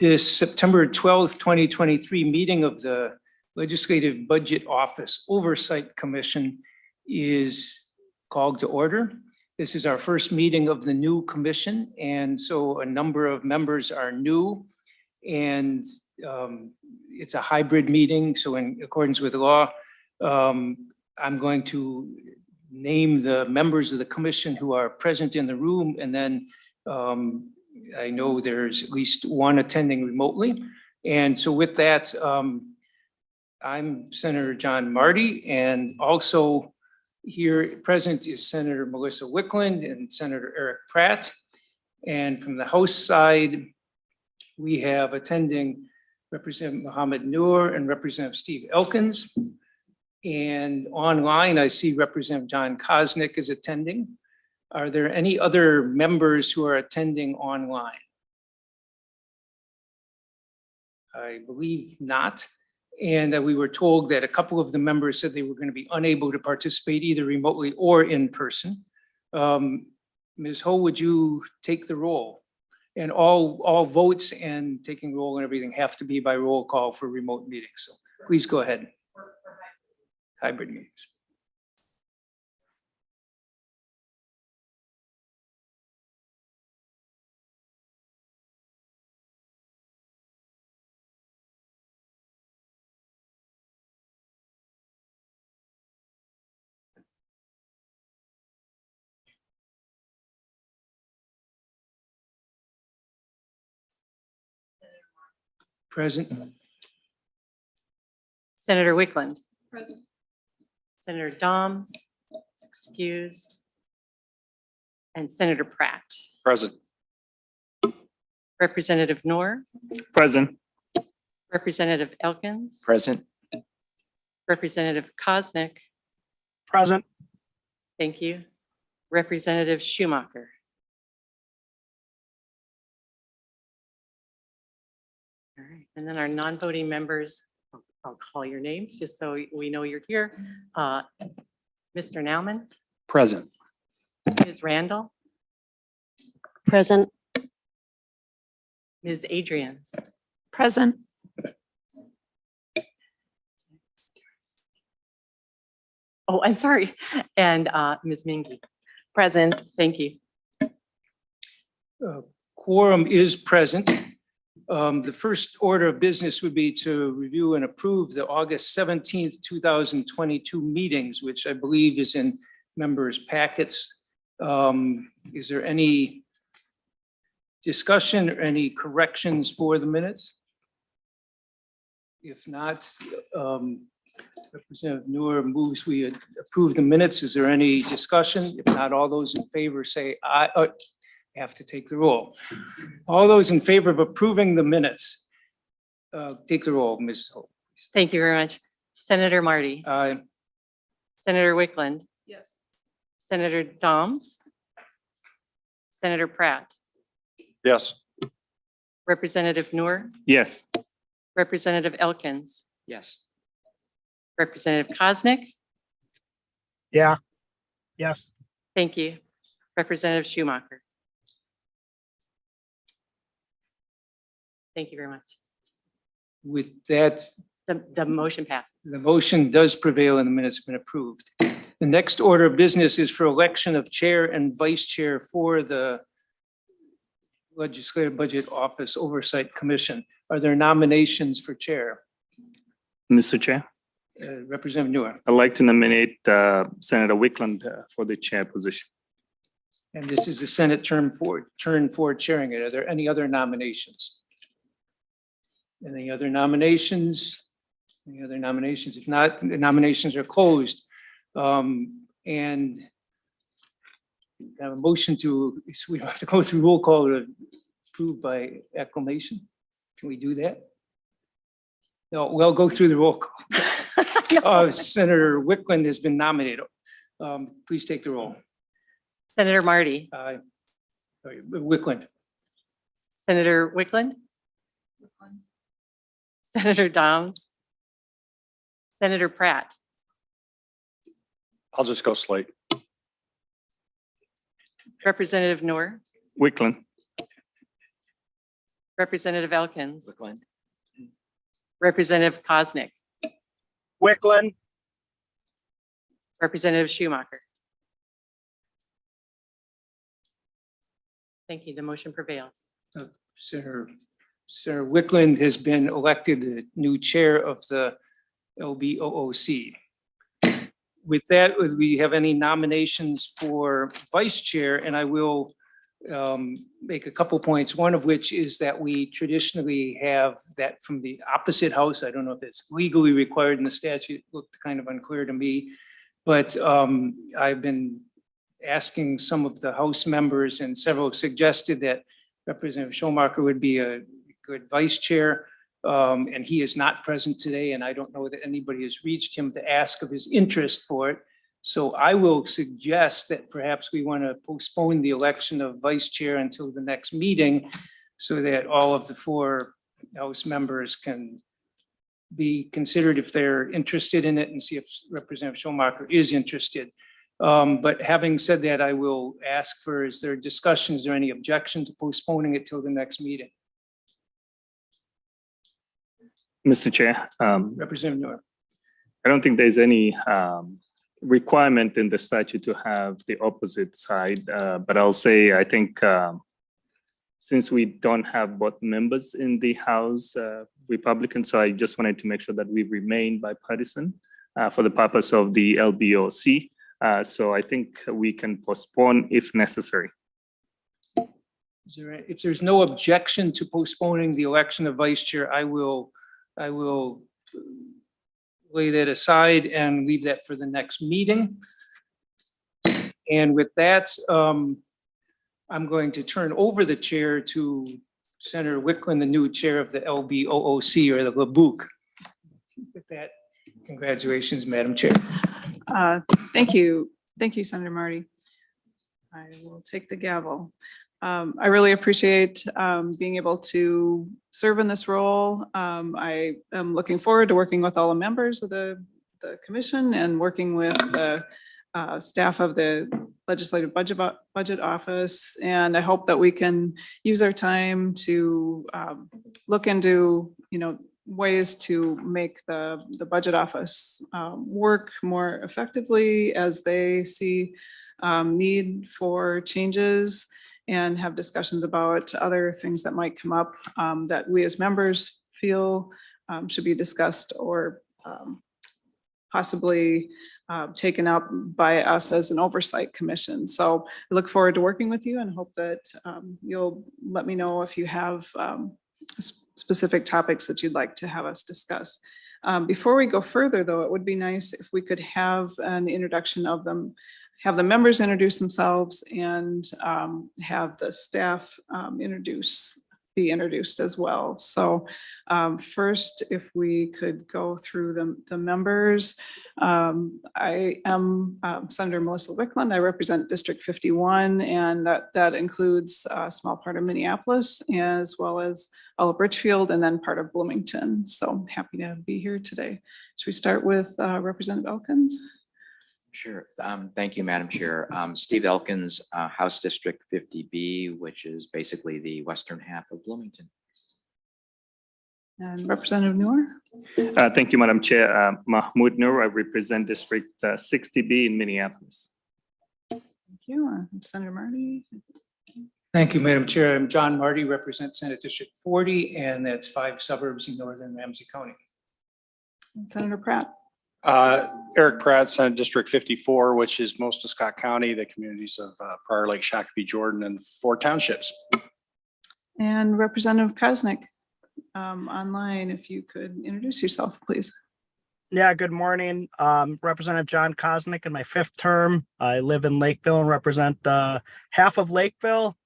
This September 12th, 2023 meeting of the Legislative Budget Office Oversight Commission is called to order. This is our first meeting of the new commission, and so a number of members are new, and it's a hybrid meeting. So in accordance with law, I'm going to name the members of the commission who are present in the room, and then I know there's at least one attending remotely. And so with that, I'm Senator John Marty, and also here present is Senator Melissa Wickland and Senator Eric Pratt. And from the House side, we have attending Representative Mohammed Noor and Representative Steve Elkins. And online, I see Representative John Kosnick is attending. Are there any other members who are attending online? I believe not. And we were told that a couple of the members said they were going to be unable to participate either remotely or in person. Ms. Ho, would you take the roll? And all votes and taking roll and everything have to be by roll call for remote meetings. So please go ahead. Hybrid meetings. Present. Senator Wickland. Present. Senator Doms is excused. And Senator Pratt. Present. Representative Noor. Present. Representative Elkins. Present. Representative Kosnick. Present. Thank you. Representative Schumacher. All right, and then our non-voting members, I'll call your names just so we know you're here. Mr. Nauman. Present. Ms. Randall. Present. Ms. Adrians. Present. Oh, I'm sorry. And Ms. Mingy. Present. Thank you. Quorum is present. The first order of business would be to review and approve the August 17th, 2022 meetings, which I believe is in members' packets. Is there any discussion or any corrections for the minutes? If not, Representative Noor moves we approve the minutes. Is there any discussion? If not, all those in favor say aye. Have to take the roll. All those in favor of approving the minutes, take the roll, Ms. Holt. Thank you very much. Senator Marty. Aye. Senator Wickland. Yes. Senator Doms. Senator Pratt. Yes. Representative Noor. Yes. Representative Elkins. Yes. Representative Kosnick. Yeah. Yes. Thank you. Representative Schumacher. Thank you very much. With that, The motion passes. the motion does prevail and the minutes have been approved. The next order of business is for election of chair and vice chair for the Legislative Budget Office Oversight Commission. Are there nominations for chair? Mr. Chair, Representative Noor. I'd like to nominate Senator Wickland for the chair position. And this is the Senate turn for chairing it. Are there any other nominations? Any other nominations? Any other nominations? If not, the nominations are closed. And have a motion to, we have to go through roll call to approve by acclamation. Can we do that? No, we'll go through the roll call. Senator Wickland has been nominated. Please take the roll. Senator Marty. Wickland. Senator Wickland. Senator Doms. Senator Pratt. I'll just go Slate. Representative Noor. Wickland. Representative Elkins, Wickland. Representative Koznick, Wickland, Representative Schumacher. Thank you. The motion prevails. Senator Wickland has been elected the new chair of the LBOOC. With that, would we have any nominations for vice chair? And I will make a couple points, one of which is that we traditionally have that from the opposite house. I don't know if it's legally required in the statute, looked kind of unclear to me. But I've been asking some of the House members, and several suggested that Representative Schumacher would be a good vice chair. And he is not present today, and I don't know that anybody has reached him to ask of his interest for it. So I will suggest that perhaps we want to postpone the election of vice chair until the next meeting so that all of the 4 House members can be considered if they're interested in it, and see if Representative Schumacher is interested. But having said that, I will ask for, is there discussion? Is there any objection to postponing it till the next meeting? Mr. Chair, Representative Noor. I don't think there's any requirement in the statute to have the opposite side, but I'll say, I think since we don't have both members in the House Republican, so I just wanted to make sure that we remain bipartisan for the purpose of the LBOC. So I think we can postpone if necessary. If there's no objection to postponing the election of vice chair, I will lay that aside and leave that for the next meeting. And with that, I'm going to turn over the chair to Senator Wickland, the new chair of the LBOOC, or the LaBouc. With that, congratulations, Madam Chair. Thank you. Thank you, Senator Marty. I will take the gavel. I really appreciate being able to serve in this role. I am looking forward to working with all the members of the commission and working with the staff of the Legislative Budget Office. And I hope that we can use our time to look into, ways to make the Budget Office work more effectively as they see need for changes, and have discussions about other things that might come up that we as members feel should be discussed or possibly taken up by us as an oversight commission. So I look forward to working with you and hope that you'll let me know if you have specific topics that you'd like to have us discuss. Before we go further, though, it would be nice if we could have an introduction of them, have the members introduce themselves, and have the staff be introduced as well. So first, if we could go through the members. I am Senator Melissa Wickland. I represent District 51, and that includes a small part of Minneapolis, as well as all of Richfield, and then part of Bloomington. So happy to be here today. Should we start with Representative Elkins? Sure. Thank you, Madam Chair. Steve Elkins, House District 50B, which is basically the western half of Bloomington. And Representative Noor? Thank you, Madam Chair. Mahmoud Noor, I represent District 60B in Minneapolis. Thank you. Senator Marty? Thank you, Madam Chair. I'm John Marty, represent Senate District 40, and that's 5 suburbs in northern Ramsey County. And Senator Pratt? Eric Pratt, Senate District 54, which is most of Scott County, the communities of Prior Lake, Shakopee, Jordan, and 4 townships. And Representative Koznick, online, if you could introduce yourself, please. yeah, good morning. Representative John Koznick in my 5th term. I live in Lakeville and represent half of Lakeville,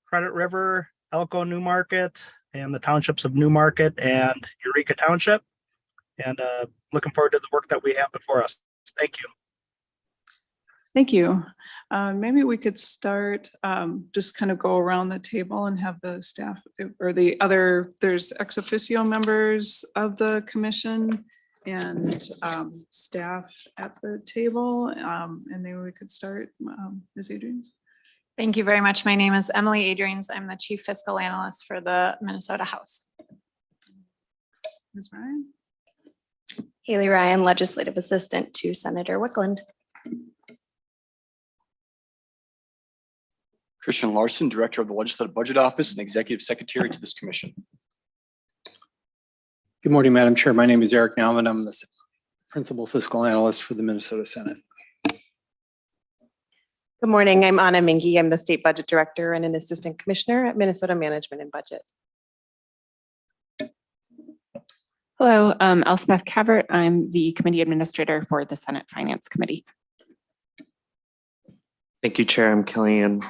Credit River, Elko, Newmarket, and the townships of Newmarket and Eureka Township. And looking forward to the work that we have before us. Thank you. Thank you. Maybe we could start, just kind of go around the table and have the staff or the other, there's ex officio members of the commission and staff at the table. And maybe we could start, Ms. Adrians. Thank you very much. My name is Emily Adrians. I'm the Chief Fiscal Analyst for the Minnesota House. Ms. Ryan? Haley Ryan, Legislative Assistant to Senator Wickland. Christian Larson, Director of the Legislative Budget Office and Executive Secretary to this commission. Good morning, Madam Chair. My name is Eric Nauman. I'm the Principal Fiscal Analyst for the Minnesota Senate. Good morning. I'm Anna Mingy. I'm the State Budget Director and an Assistant Commissioner at Minnesota Management and Budget. Hello, Elspeth Cavert. I'm the Committee Administrator for the Senate Finance Committee. Thank you, Chair. I'm Kellyanne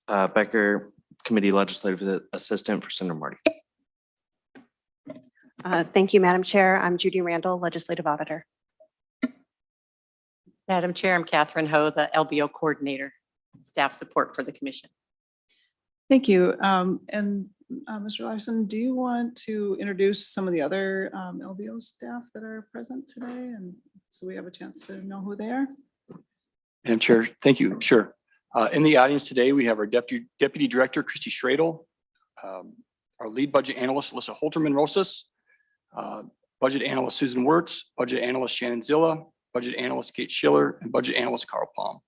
Becker, Committee Legislative Assistant for Senator Marty. Thank you, Madam Chair. I'm Judy Randall, Legislative Auditor. Madam Chair, I'm Catherine Ho, the LBO Coordinator, Staff Support for the Commission. Thank you. Mr. Larson, do you want to introduce some of the other LBO staff that are present today? And so we have a chance to know who they are. Madam Chair, thank you. Sure. In the audience today, we have our Deputy Director, Christy Schradel, our Lead Budget Analyst, Alyssa Holterman Rosas, Budget Analyst Susan Wirtz, Budget Analyst Shannon Zilla, Budget Analyst Kate Schiller, and Budget Analyst Carl Palm.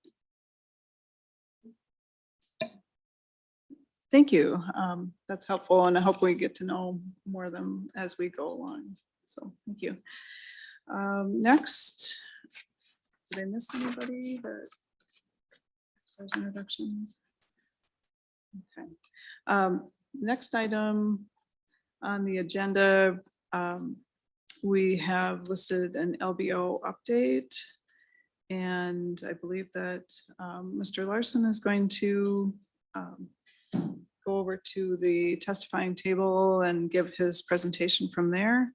Thank you. That's helpful, and I hope we get to know more of them as we go along. So thank you. Next, did I miss anybody that as far as introductions? Okay. Next item on the agenda, we have listed an LBO update, and I believe that Mr. Larson is going to go over to the testifying table and give his presentation from there.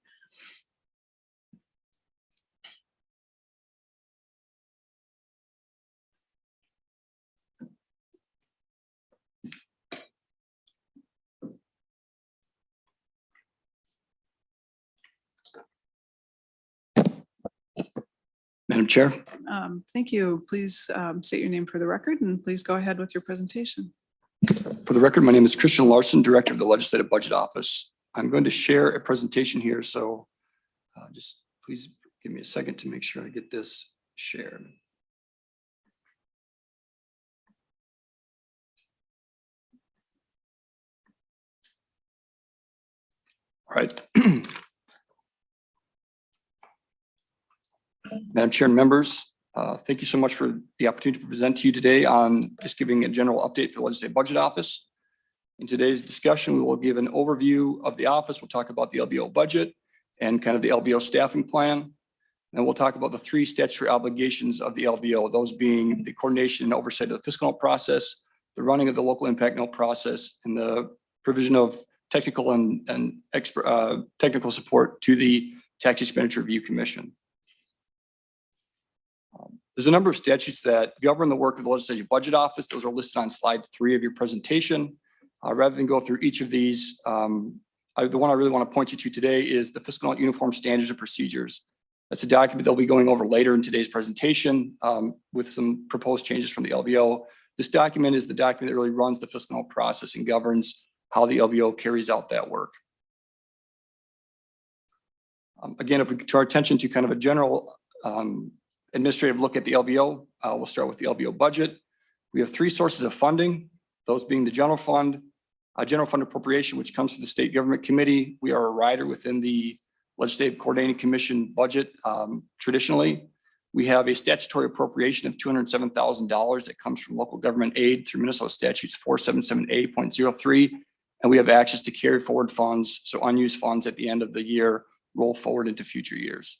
Madam Chair. Thank you. Please state your name for the record and please go ahead with your presentation. For the record, my name is Christian Larson, Director of the Legislative Budget Office. I'm going to share a presentation here, so just please give me a second to make sure I get this shared. All right. Madam Chair and members, thank you so much for the opportunity to present to you today on just giving a general update for the Legislative Budget Office. In today's discussion, we will give an overview of the office. We'll talk about the LBO budget and kind of the LBO staffing plan. And we'll talk about the three statutory obligations of the LBO, those being the coordination and oversight of the fiscal note process, the running of the local impact note process, and the provision of technical and technical support to the Tax Expenditure Review Commission. There's a number of statutes that govern the work of the Legislative Budget Office. Those are listed on slide 3 of your presentation. Rather than go through each of these, the one I really want to point you to today is the Fiscal Note Uniform Standards and Procedures. That's a document that we'll be going over later in today's presentation with some proposed changes from the LBO. This document is the document that really runs the fiscal note process and governs how the LBO carries out that work. Again, if we turn our attention to kind of a general administrative look at the LBO, we'll start with the LBO budget. We have 3 sources of funding, those being the general fund appropriation, which comes to the State Government Committee. We are a rider within the Legislative Coordinating Commission budget. Traditionally, we have a statutory appropriation of $207,000 that comes from local government aid through Minnesota statutes 477A.03. And we have access to carry forward funds. So unused funds at the end of the year roll forward into future years.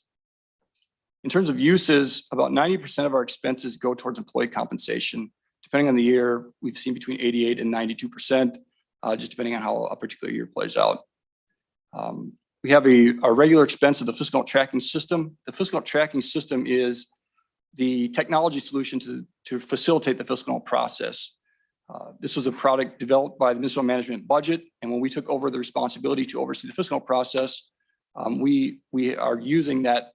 In terms of uses, about 90% of our expenses go towards employee compensation. Depending on the year, we've seen between 88 and 92%, just depending on how a particular year plays out. We have a regular expense of the fiscal note tracking system. The fiscal note tracking system is the technology solution to facilitate the fiscal note process. This was a product developed by the Minnesota Management Budget, and when we took over the responsibility to oversee the fiscal note process, we are using that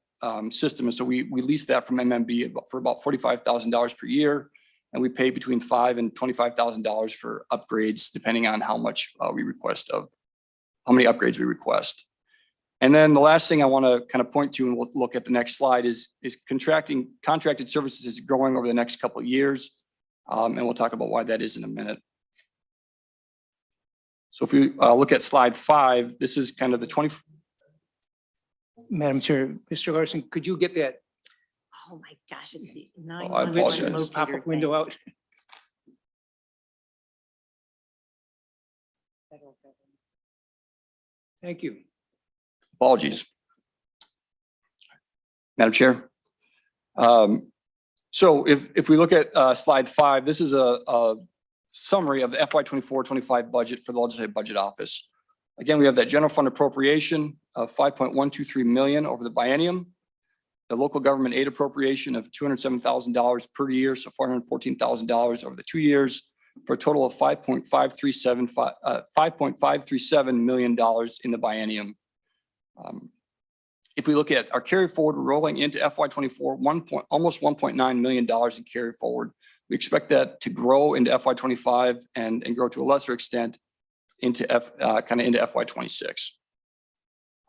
system, and so we leased that from MMB for about $45,000 per year. And we pay between $5,000 and $25,000 for upgrades, depending on how much how many upgrades we request. And then the last thing I want to kind of point to, and we'll look at the next slide, is contracted services is growing over the next couple of years. And we'll talk about why that is in a minute. So if we look at slide 5, this is kind of the Madam Chair, Mr. Larson, could you get that Oh my gosh, it's the I 911 apologize. pop-up locator window thing. out? Thank you. Apologies. Madam Chair. So if we look at slide 5, this is a summary of the FY24-25 budget for the Legislative Budget Office. Again, we have that general fund appropriation of $5.123 million over the biennium, the local government aid appropriation of $207,000 per year, so $414,000 over the 2 years, for a total of $5.537 million in the biennium. If we look at our carry forward, we're rolling into FY24, almost $1.9 million in carry forward. We expect that to grow into FY25 and grow to a lesser extent into FY26.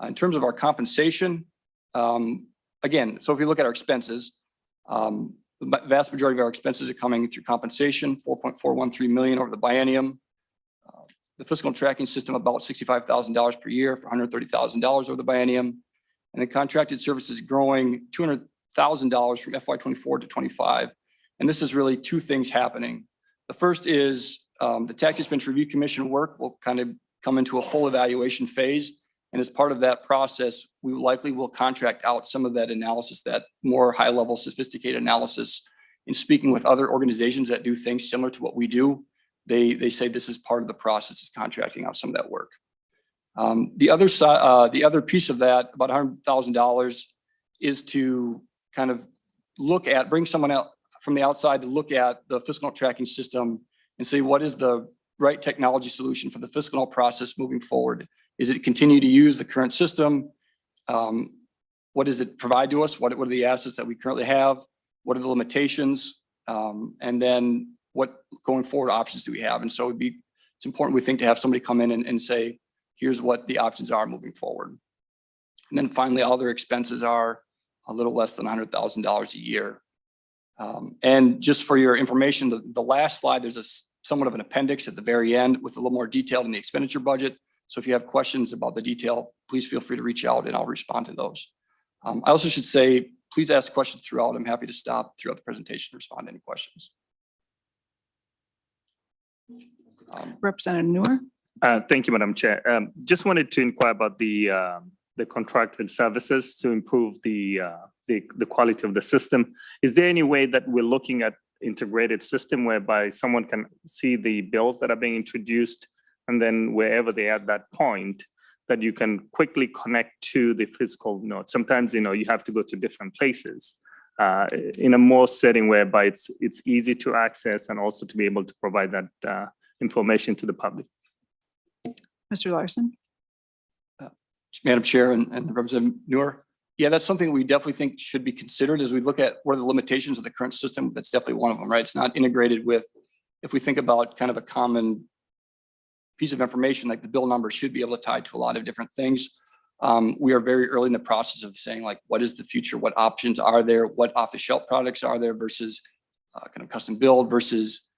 In terms of our compensation, again, so if you look at our expenses, the vast majority of our expenses are coming through compensation, $4.413 million over the biennium. The fiscal tracking system, about $65,000 per year for $130,000 over the biennium. And the contracted services growing $200,000 from FY24 to 25. And this is really two things happening. The first is the Tax Expense Review Commission work will kind of come into a full evaluation phase. And as part of that process, we likely will contract out some of that analysis, that more high-level sophisticated analysis. In speaking with other organizations that do things similar to what we do, they say this is part of the process, is contracting out some of that work. The other side, the other piece of that, about $100,000, is to kind of bring someone out from the outside to look at the fiscal tracking system and say, what is the right technology solution for the fiscal process moving forward? Is it continue to use the current system? What does it provide to us? What are the assets that we currently have? What are the limitations? And then what going forward options do we have? And so it's important, we think, to have somebody come in and say, here's what the options are moving forward. And then finally, all their expenses are a little less than $100,000 a year. And just for your information, the last slide, there's somewhat of an appendix at the very end with a little more detail in the expenditure budget. So if you have questions about the detail, please feel free to reach out and I'll respond to those. I also should say, please ask questions throughout. I'm happy to stop throughout the presentation to respond to any questions. Representative Newer. Thank you, Madam Chair. Just wanted to inquire about the contracted services to improve the quality of the system. Is there any way that we're looking at integrated system whereby someone can see the bills that are being introduced, and then wherever they are at that point, that you can quickly connect to the fiscal note? Sometimes, you have to go to different places in a more setting whereby it's easy to access and also to be able to provide that information to the public. Mr. Larson. Madam Chair and Representative Newer. Yeah, that's something we definitely think should be considered as we look at what are the limitations of the current system. That's definitely one of them, right? It's not integrated with, if we think about kind of a common piece of information, like the bill number should be able to tie to a lot of different things. We are very early in the process of saying, like, what is the future? What options are there? What off-the-shelf products are there versus kind of custom build versus,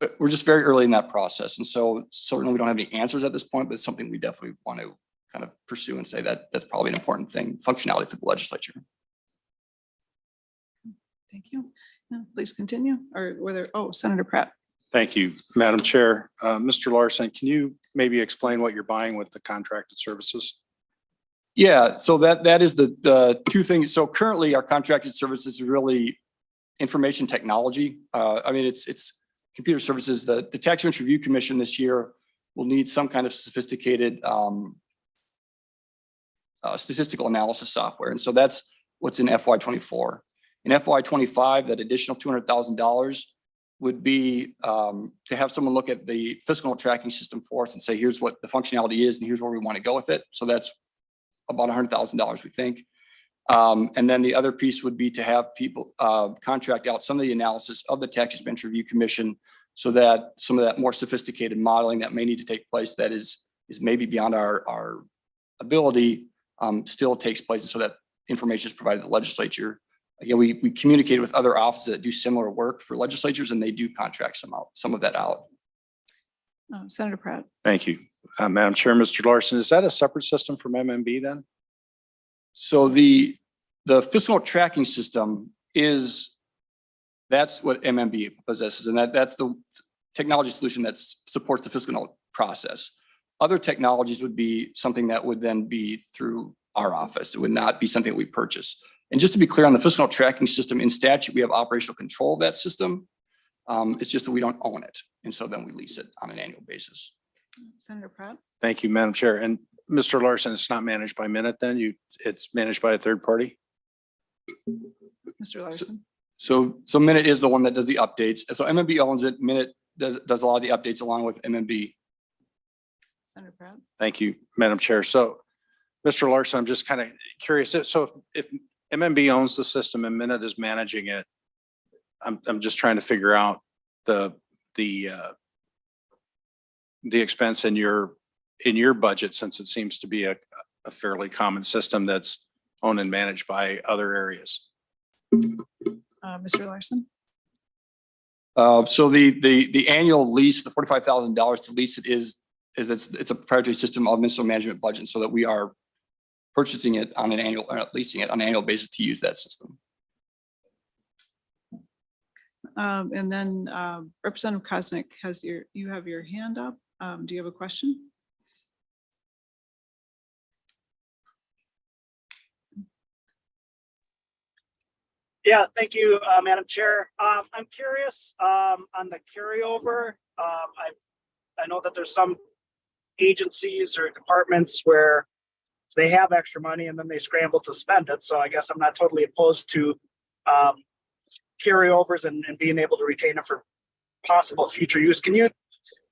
but we're just very early in that process. And so certainly we don't have any answers at this point, but it's something we definitely want to kind of pursue and say that that's probably an important thing, functionality for the legislature. Thank you. Please continue. Or whether, Senator Pratt. Thank you, Madam Chair. Mr. Larson, can you maybe explain what you're buying with the contracted services? Yeah, so that is the two things. So currently our contracted services is really information technology. I mean, it's computer services. The Tax Expense Review Commission this year will need some kind of sophisticated statistical analysis software. And so that's what's in FY24. In FY25, that additional $200,000 would be to have someone look at the fiscal tracking system for us and say, here's what the functionality is and here's where we want to go with it. So that's about $100,000, we think. And then the other piece would be to have people contract out some of the analysis of the Tax Expense Review Commission so that some of that more sophisticated modeling that may need to take place that is maybe beyond our ability still takes place, and so that information is provided to the legislature. Again, we communicated with other offices that do similar work for legislatures, and they do contract some of that out. Senator Pratt. Thank you. Madam Chair, Mr. Larson, is that a separate system from MMB then? So the fiscal tracking system that's what MMB possesses, and that's the technology solution that supports the fiscal process. Other technologies would be something that would then be through our office. It would not be something that we purchase. And just to be clear on the fiscal tracking system, in statute, we have operational control of that system. It's just that we don't own it. And so then we lease it on an annual basis. Senator Pratt. Thank you, Madam Chair. And Mr. Larson, it's not managed by Minute then? It's managed by a third party? Mr. Larson. So Minute is the one that does the updates. So MMB owns it. Minute does a lot of the updates along with MMB. Senator Pratt. Thank you, Madam Chair. So, Mr. Larson, I'm just kind of curious. So if MMB owns the system and Minute is managing it, I'm just trying to figure out the expense in your budget, since it seems to be a fairly common system that's owned and managed by other areas. Mr. Larson. So the annual lease, the $45,000 to lease it it's a proprietary system of municipal management budget, so that we are purchasing it on an annual, or leasing it on an annual basis to use that system. And then Representative Koznick you have your hand up. Do you have a question? Yeah, thank you, Madam Chair. I'm curious on the carryover. I know that there's some agencies or departments where they have extra money and then they scramble to spend it. So I guess I'm not totally opposed to carryovers and being able to retain it for possible future use. Can you,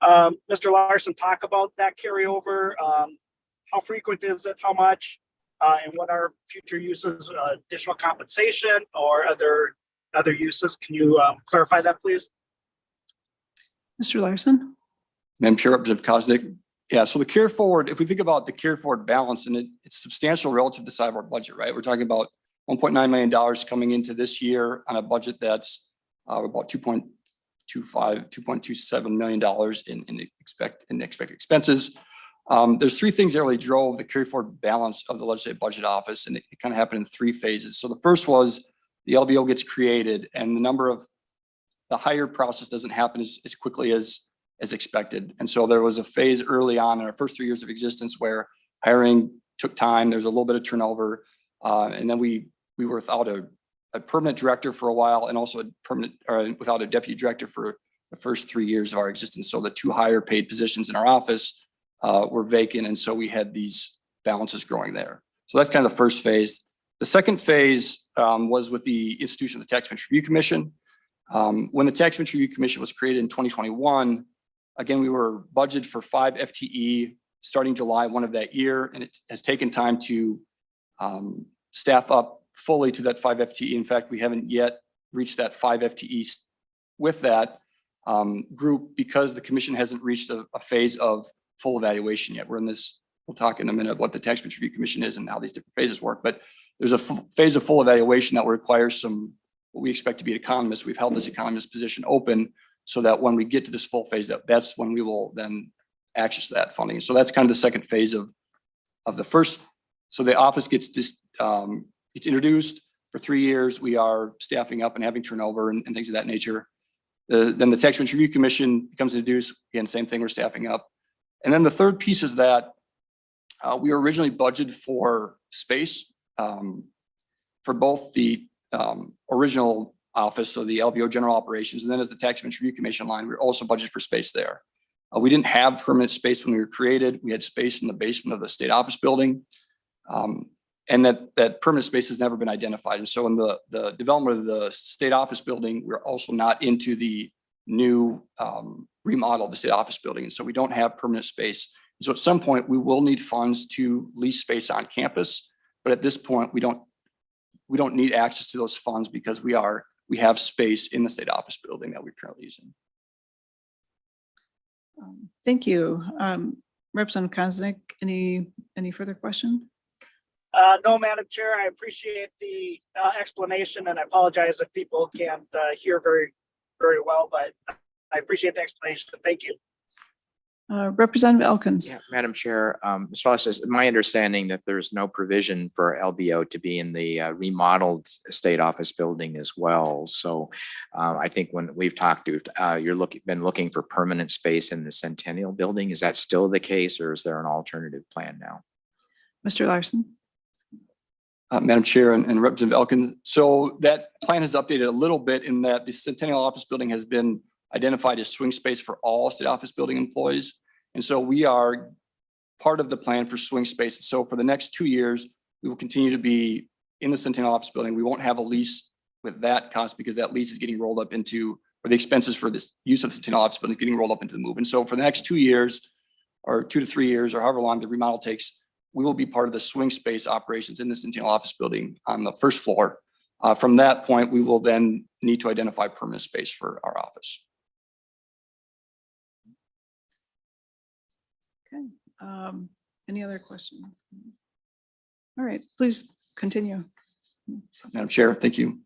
Mr. Larson, talk about that carryover? How frequent is it? How much? And what are future uses, additional compensation or other uses? Can you clarify that, please? Mr. Larson. Madam Chair, Representative Koznick. Yeah, so the carry forward, if we think about the carry forward balance, and it's substantial relative to the size of our budget, right? We're talking about $1.9 million coming into this year on a budget that's about $2.27 million in expected expenses. There's three things that really drove the carry forward balance of the Legislative Budget Office, and it kind of happened in three phases. So the first was the LBO gets created, and the hire process doesn't happen as quickly as expected. And so there was a phase early on in our first 3 years of existence where hiring took time. There was a little bit of turnover. And then we were without a permanent director for a while, and also without a deputy director for the first 3 years of our existence. So the two higher paid positions in our office were vacant. And so we had these balances growing there. So that's kind of the first phase. The second phase was with the institution of the Tax Expense Review Commission. When the Tax Expense Review Commission was created in 2021, again, we were budgeted for 5 FTE starting July 1 of that year, and it has taken time to staff up fully to that 5 FTE. In fact, we haven't yet reached that 5 FTE with that group because the commission hasn't reached a phase of full evaluation yet. We're in this, we'll talk in a minute what the Tax Expense Review Commission is and how these different phases work, but there's a phase of full evaluation that requires what we expect to be economists. We've held this economist position open so that when we get to this full phase, that's when we will then access that funding. So that's kind of the second phase of the first. So the office gets introduced for 3 years. We are staffing up and having turnover and things of that nature. Then the Tax Expense Review Commission becomes introduced. Again, same thing, we're staffing up. And then the third piece is that we were originally budgeted for space for both the original office, so the LBO General Operations, and then as the Tax Expense Review Commission line, we were also budgeted for space there. We didn't have permanent space when we were created. We had space in the basement of the state office building, and that permanent space has never been identified. And so in the development of the state office building, we're also not into the new remodel of the state office building. And so we don't have permanent space. So at some point we will need funds to lease space on campus. But at this point, we don't we don't need access to those funds because we have space in the state office building that we're currently using. Thank you. Representative Koznick, any further question? No, Madam Chair, I appreciate the explanation and I apologize if people can't hear very well, but I appreciate the explanation. Thank you. Representative Elkins. Yeah, Madam Chair, Mr. Lester, it's my understanding that there's no provision for LBO to be in the remodeled state office building as well. So I think when we've talked to, been looking for permanent space in the Centennial Building. Is that still the case, or is there an alternative plan now? Mr. Larson. Madam Chair and Representative Elkins. So that plan has updated a little bit in that the Centennial Office Building has been identified as swing space for all state office building employees. And so we are part of the plan for swing space. So for the next 2 years, we will continue to be in the Centennial Office Building. We won't have a lease with that cost because that lease is getting rolled up into, or the expenses for this use of the Centennial Office Building is getting rolled up into the move. And so for the next 2 years or 2 to 3 years or however long the remodel takes, we will be part of the swing space operations in the Centennial Office Building on the first floor. From that point, we will then need to identify permanent space for our office. Okay. Any other questions? All right, please continue. Madam Chair, thank you.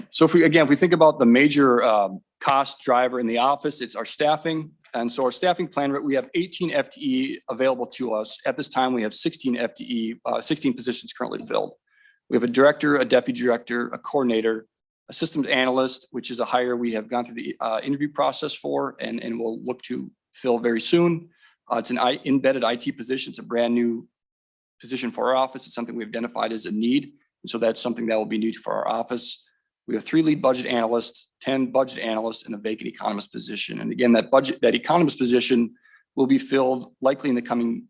So if we think about the major cost driver in the office, it's our staffing. And so our staffing plan, we have 18 FTE available to us. At this time, we have 16 FTE, 16 positions currently filled. We have a director, a deputy director, a coordinator, a systems analyst, which is a hire we have gone through the interview process for and will look to fill very soon. It's an embedded IT position. It's a brand new position for our office. It's something we've identified as a need. And so that's something that will be new for our office. We have 3 lead budget analysts, 10 budget analysts, and a vacant economist position. And again, that economist position will be filled likely in the coming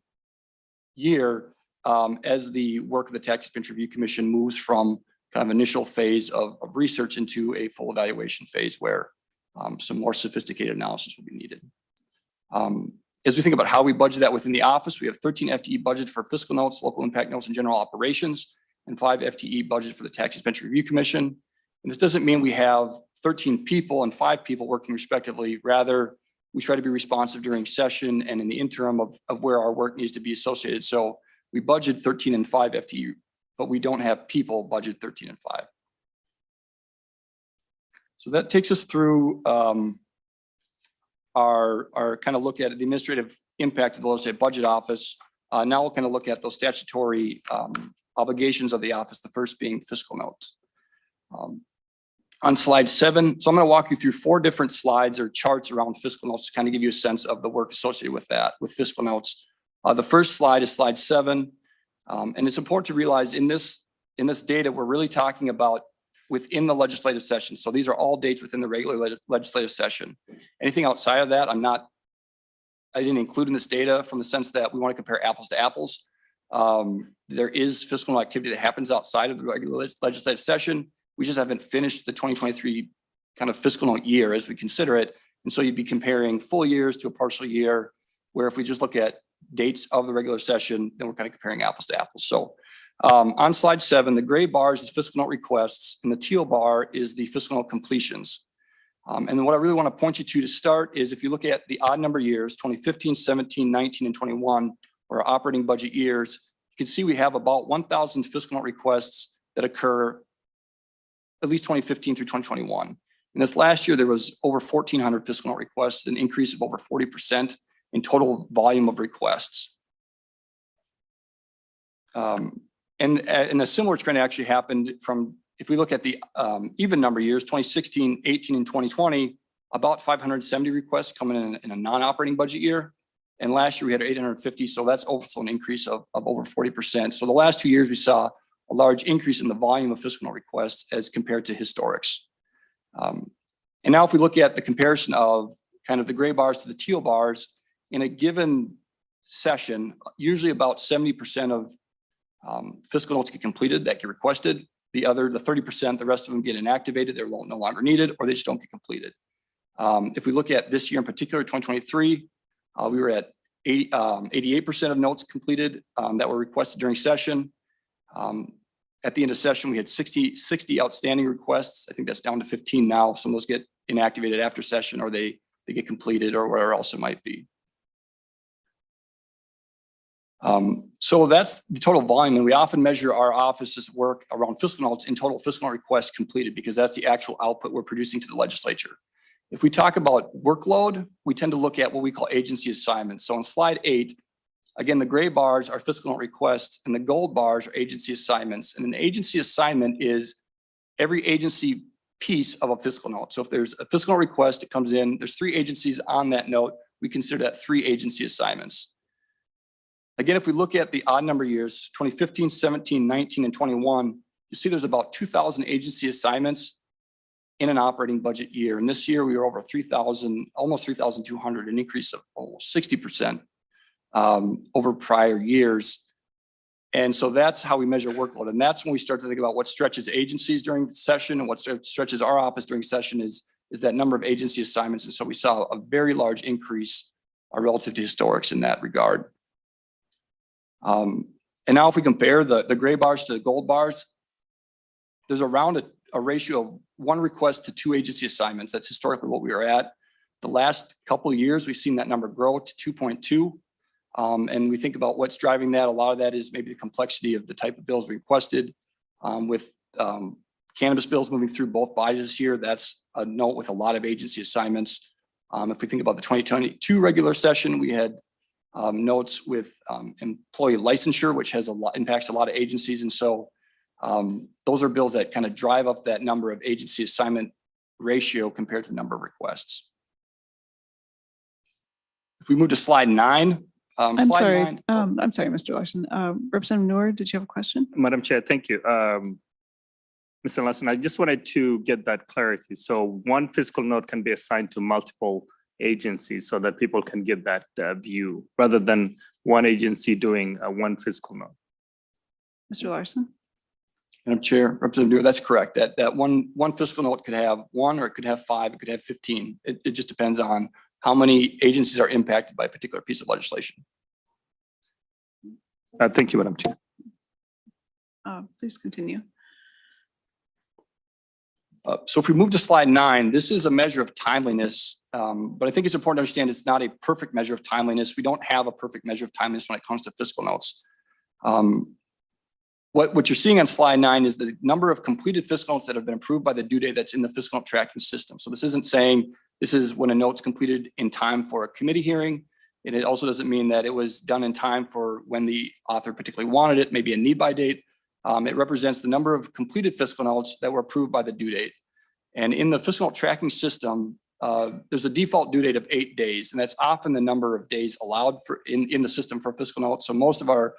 year as the work of the Tax Expense Review Commission moves from kind of initial phase of research into a full evaluation phase where some more sophisticated analysis will be needed. As we think about how we budget that within the office, we have 13 FTE budget for fiscal notes, local impact notes, and general operations, and 5 FTE budget for the Tax Expense Review Commission. And this doesn't mean we have 13 people and 5 people working respectively. Rather, we try to be responsive during session and in the interim of where our work needs to be associated. So we budget 13 and 5 FTE, but we don't have people budget 13 and 5. So that takes us through our kind of look at the administrative impact of the legislative budget office. Now we'll kind of look at those statutory obligations of the office, the first being fiscal notes. On slide 7, so I'm going to walk you through 4 different slides or charts around fiscal notes to kind of give you a sense of the work associated with that, with fiscal notes. The first slide is slide 7. And it's important to realize in this data, we're really talking about within the legislative session. So these are all dates within the regular legislative session. Anything outside of that, I didn't include in this data from the sense that we want to compare apples to apples. There is fiscal note activity that happens outside of the regular legislative session. We just haven't finished the 2023 kind of fiscal note year as we consider it. And so you'd be comparing full years to a partial year, where if we just look at dates of the regular session, then we're kind of comparing apples to apples. So on slide 7, the gray bars is fiscal note requests and the teal bar is the fiscal note completions. And then what I really want to point you to start is if you look at the odd number years, 2015, 17, 19, and 21, or operating budget years, you can see we have about 1,000 fiscal note requests that occur at least 2015 through 2021. And this last year, there was over 1,400 fiscal note requests, an increase of over 40% in total volume of requests. And a similar trend actually happened from, if we look at the even number years, 2016, 18, and 2020, about 570 requests coming in a non-operating budget year. And last year we had 850, so that's also an increase of over 40%. So the last 2 years we saw a large increase in the volume of fiscal note requests as compared to historics. And now if we look at the comparison of kind of the gray bars to the teal bars, in a given session, usually about 70% of fiscal notes get completed that get requested. The 30%, the rest of them get inactivated, they're no longer needed, or they just don't get completed. If we look at this year in particular, 2023, we were at 88% of notes completed that were requested during session. At the end of session, we had 60 outstanding requests. I think that's down to 15 now. Some of those get inactivated after session, or they get completed, or whatever else it might be. So that's the total volume, and we often measure our office's work around fiscal notes in total fiscal requests completed, because that's the actual output we're producing to the legislature. If we talk about workload, we tend to look at what we call agency assignments. So on slide 8, again, the gray bars are fiscal note requests and the gold bars are agency assignments. And an agency assignment is every agency piece of a fiscal note. So if there's a fiscal note request, it comes in, there's 3 agencies on that note, we consider that 3 agency assignments. Again, if we look at the odd number years, 2015, 17, 19, and 21, you see there's about 2,000 agency assignments in an operating budget year. And this year we were over 3,000, almost 3,200, an increase of almost 60% over prior years. And so that's how we measure workload. And that's when we start to think about what stretches agencies during the session and what stretches our office during session is that number of agency assignments. And so we saw a very large increase relative to historics in that regard. And now if we compare the gray bars to the gold bars, there's around a ratio of 1 request to 2 agency assignments. That's historically what we were at. The last couple of years, we've seen that number grow to 2.2. And we think about what's driving that. A lot of that is maybe the complexity of the type of bills we requested. With cannabis bills moving through both bodies this year, that's a note with a lot of agency assignments. If we think about the 2022 regular session, we had notes with employee licensure, which has impacts a lot of agencies. And so those are bills that kind of drive up that number of agency assignment ratio compared to the number of requests. If we move to slide 9. I'm sorry, Mr. Larson. Representative Noor, did you have a question? Madam Chair, thank you. Mr. Larson, I just wanted to get that clarity. So one fiscal note can be assigned to multiple agencies so that people can get that view rather than one agency doing one fiscal note. Mr. Larson? Madam Chair, Representative Noor, that's correct. That one fiscal note could have 1, or it could have 5, it could have 15. It just depends on how many agencies are impacted by a particular piece of legislation. Thank you, Madam Chair. Please continue. So if we move to slide 9, this is a measure of timeliness, but I think it's important to understand it's not a perfect measure of timeliness. We don't have a perfect measure of timeliness when it comes to fiscal notes. What you're seeing on slide 9 is the number of completed fiscal notes that have been approved by the due date that's in the fiscal note tracking system. So this isn't saying this is when a note's completed in time for a committee hearing. And it also doesn't mean that it was done in time for when the author particularly wanted it, maybe a need by date. It represents the number of completed fiscal notes that were approved by the due date. And in the fiscal note tracking system, there's a default due date of 8 days, and that's often the number of days allowed for in the system for fiscal notes. So most of our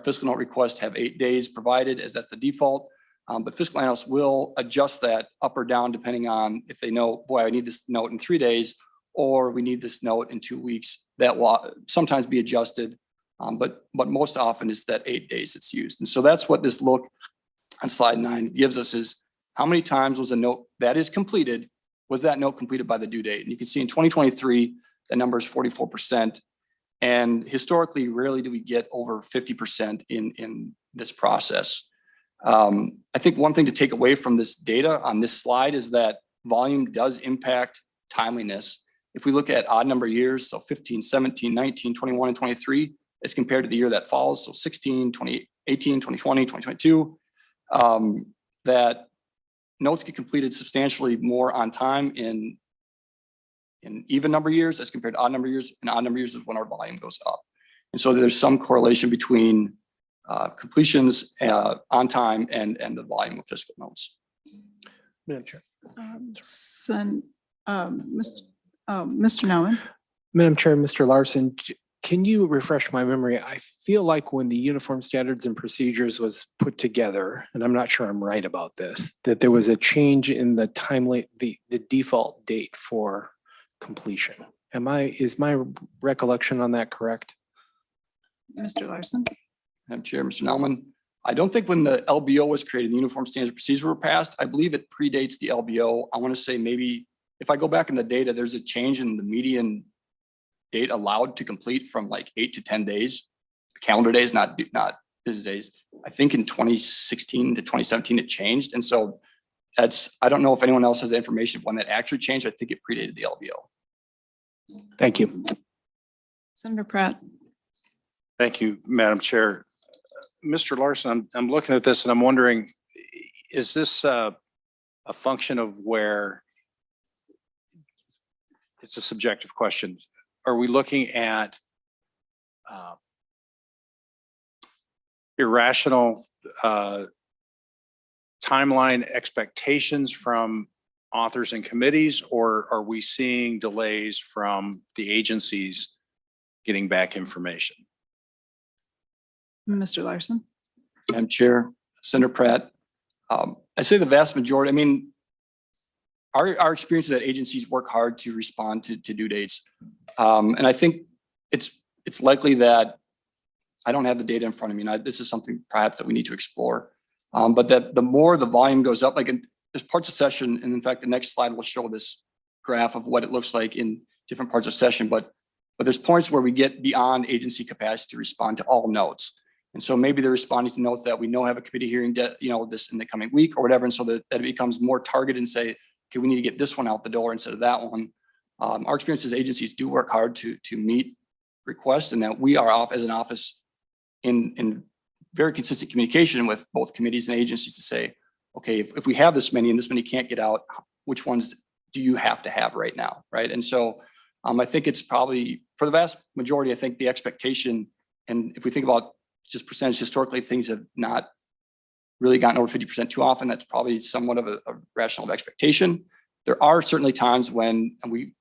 fiscal note requests have 8 days provided, as that's the default. But fiscal analysts will adjust that up or down depending on if they know, boy, I need this note in 3 days, or we need this note in 2 weeks. That will sometimes be adjusted, but most often it's that 8 days it's used. And so that's what this look on slide 9 gives us, is how many times was a note that is completed, was that note completed by the due date? And you can see in 2023, the number is 44%. And historically, rarely do we get over 50% in this process. I think one thing to take away from this data on this slide is that volume does impact timeliness. If we look at odd number years, so 15, 17, 19, 21, and 23, as compared to the year that follows, so 16, 2018, 2020, 2022, that notes get completed substantially more on time in even number years as compared to odd number years, and odd number years is when our volume goes up. And so there's some correlation between completions on time and the volume of fiscal notes. Madam Chair. Mr. Nauman. Madam Chair, Mr. Larson, can you refresh my memory? I feel like when the Uniform Standards and Procedures was put together, and I'm not sure I'm right about this, that there was a change in the the default date for completion. Is my recollection on that correct? Mr. Larson. Madam Chair, Mr. Nauman, I don't think when the LBO was created, the Uniform Standards and Procedures were passed. I believe it predates the LBO. I want to say maybe if I go back in the data, there's a change in the median date allowed to complete from like 8 to 10 days, calendar days, not business days. I think in 2016 to 2017, it changed. And so I don't know if anyone else has the information of when that actually changed. I think it predated the LBO. Thank you. Senator Pratt. Thank you, Madam Chair. Mr. Larson, I'm looking at this and I'm wondering, is this a function of where it's a subjective question? Are we looking at irrational timeline expectations from authors and committees, or are we seeing delays from the agencies getting back information? Mr. Larson. Madam Chair, Senator Pratt, I say the vast majority, I mean, our experience is that agencies work hard to respond to due dates. And I think it's likely that I don't have the data in front of me. And this is something perhaps that we need to explore. But that the more the volume goes up, like there's parts of session, and in fact, the next slide will show this graph of what it looks like in different parts of session. But there's points where we get beyond agency capacity to respond to all notes. And so maybe they're responding to notes that we know have a committee hearing, this in the coming week or whatever. And so that it becomes more targeted and say, okay, we need to get this one out the door instead of that one. Our experience is agencies do work hard to meet requests, and that we are off as an office in very consistent communication with both committees and agencies to say, okay, if we have this many and this many can't get out, which ones do you have to have right now, right? And so I think it's probably, for the vast majority, I think the expectation, and if we think about just percentage historically, things have not really gotten over 50% too often. That's probably somewhat of a rational expectation. There are certainly times when, and we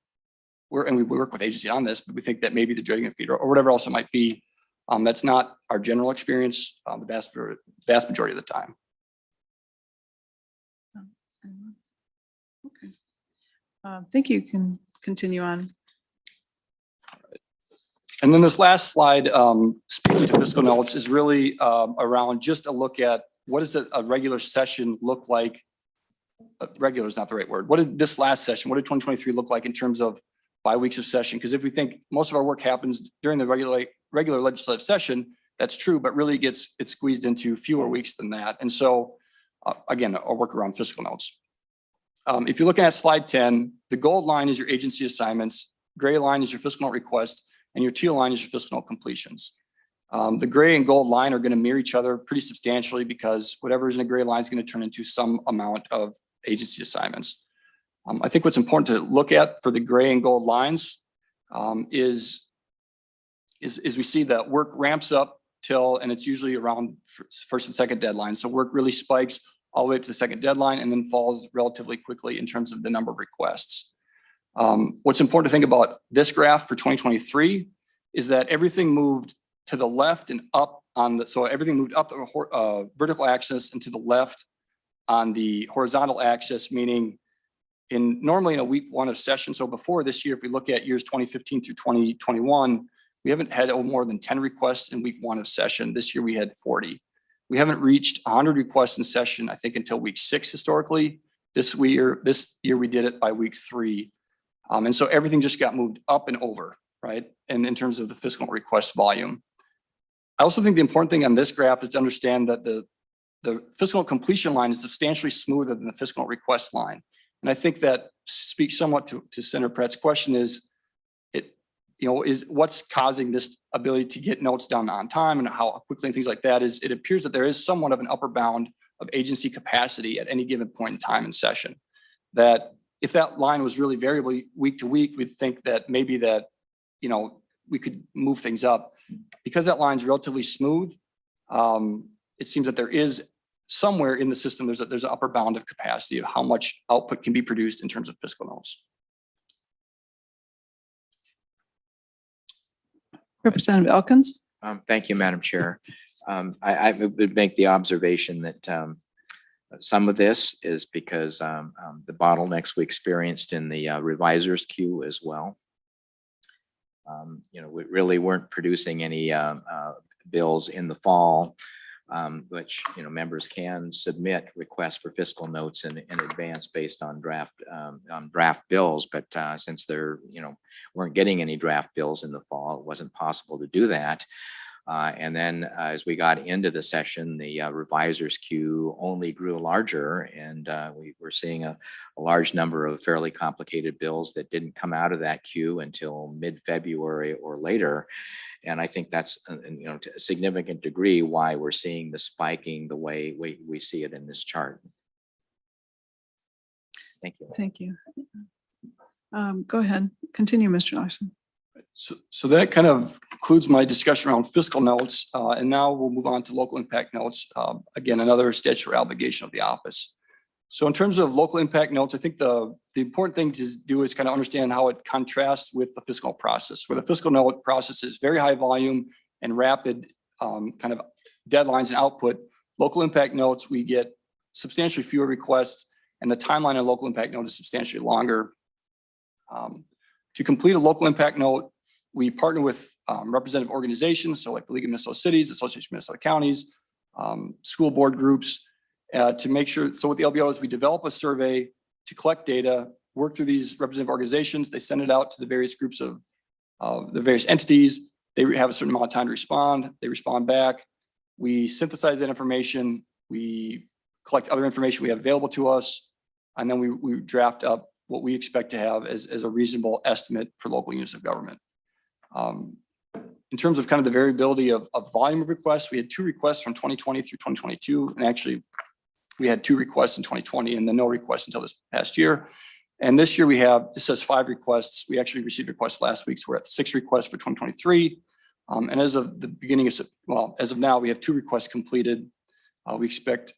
work with agency on this, but we think that maybe the dredging and feed or whatever else it might be, that's not our general experience the vast majority of the time. Okay. Thank you. Can continue on. And then this last slide, speaking to fiscal notes, is really around just a look at what does a regular session look like? Regular is not the right word. What did this last session, what did 2023 look like in terms of bi-weeks of session? Because if we think most of our work happens during the regular legislative session, that's true, but really it's squeezed into fewer weeks than that. And so again, I'll work around fiscal notes. If you're looking at slide 10, the gold line is your agency assignments, gray line is your fiscal note request, and your teal line is your fiscal note completions. The gray and gold line are going to mirror each other pretty substantially because whatever is in a gray line is going to turn into some amount of agency assignments. I think what's important to look at for the gray and gold lines is we see that work ramps up till, and it's usually around first and second deadline. So work really spikes all the way up to the second deadline and then falls relatively quickly in terms of the number of requests. What's important to think about this graph for 2023 is that everything moved to the left and up so everything moved up the vertical axis and to the left on the horizontal axis, meaning normally in a week one of session. So before this year, if we look at years 2015 through 2021, we haven't had more than 10 requests in week one of session. This year we had 40. We haven't reached 100 requests in session, I think, until week 6 historically. This year we did it by week 3. And so everything just got moved up and over, right? And in terms of the fiscal request volume. I also think the important thing on this graph is to understand that the fiscal completion line is substantially smoother than the fiscal request line. And I think that speaks somewhat to Senator Pratt's question is what's causing this ability to get notes done on time and how quickly and things like that is it appears that there is somewhat of an upper bound of agency capacity at any given point in time in session. That if that line was really variable week to week, we'd think that maybe that, we could move things up. Because that line's relatively smooth, it seems that there is somewhere in the system, there's an upper bound of capacity of how much output can be produced in terms of fiscal notes. Representative Elkins. Thank you, Madam Chair. I would make the observation that some of this is because the bottlenecks we experienced in the revisers queue as well. We really weren't producing any bills in the fall, which members can submit requests for fiscal notes in advance based on draft bills. But since they're weren't getting any draft bills in the fall, it wasn't possible to do that. And then as we got into the session, the revisers queue only grew larger, and we were seeing a large number of fairly complicated bills that didn't come out of that queue until mid-February or later. And I think that's, to a significant degree why we're seeing the spiking the way we see it in this chart. Thank you. Thank you. Go ahead. Continue, Mr. Larson. So that kind of concludes my discussion around fiscal notes. And now we'll move on to local impact notes. Again, another statutory obligation of the office. So in terms of local impact notes, I think the important thing to do is kind of understand how it contrasts with the fiscal process, where the fiscal note process is very high volume and rapid kind of deadlines and output. Local impact notes, we get substantially fewer requests, and the timeline on local impact note is substantially longer. To complete a local impact note, we partner with representative organizations, so like the League of Minnesota Cities, Association of Minnesota Counties, school board groups, to make sure. So what the LBO is, we develop a survey to collect data, work through these representative organizations. They send it out to the various groups of the various entities. They have a certain amount of time to respond. They respond back. We synthesize that information. We collect other information we have available to us, and then we draft up what we expect to have as a reasonable estimate for local units of government. In terms of kind of the variability of volume of requests, we had 2 requests from 2020 through 2022. And actually, we had 2 requests in 2020 and then no requests until this past year. And this year we have, it says 5 requests. We actually received requests last week, so we're at 6 requests for 2023. And as of the beginning of, as of now, we have 2 requests completed. We expect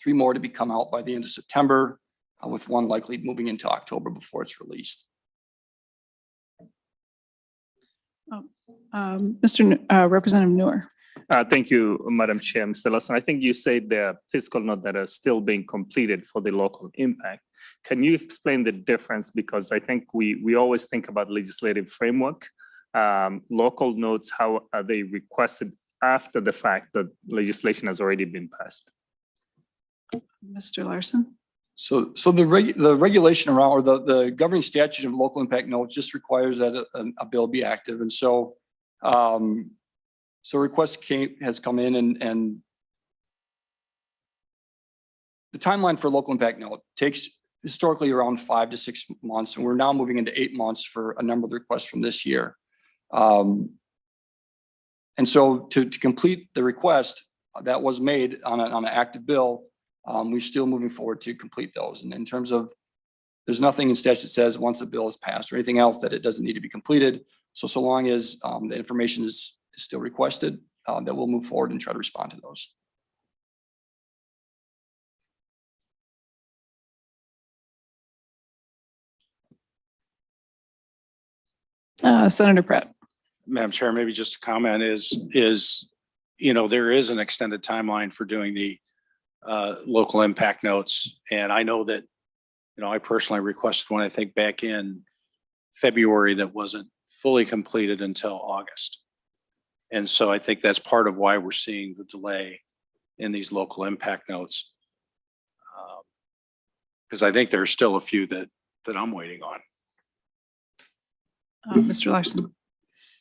3 more to come out by the end of September, with 1 likely moving into October before it's released. Representative Newer. Thank you, Madam Chair. Mr. Lawson, I think you said there are fiscal notes that are still being completed for the local impact. Can you explain the difference? Because I think we always think about legislative framework. Local notes, how are they requested after the fact that legislation has already been passed? Mr. Larson. So the regulation around, or the governing statute of local impact notes just requires that a bill be active. And so request has come in, and the timeline for local impact note takes historically around 5 to 6 months. And we're now moving into 8 months for a number of requests from this year. And so to complete the request that was made on an active bill, we're still moving forward to complete those. And in terms of, there's nothing in statute that says once a bill is passed or anything else that it doesn't need to be completed. So long as the information is still requested, that we'll move forward and try to respond to those. Senator Pratt. Madam Chair, maybe just a comment is, there is an extended timeline for doing the local impact notes. And I know that, I personally requested one, I think back in February, that wasn't fully completed until August. And so I think that's part of why we're seeing the delay in these local impact notes. Because I think there's still a few that I'm waiting on. Mr. Larson.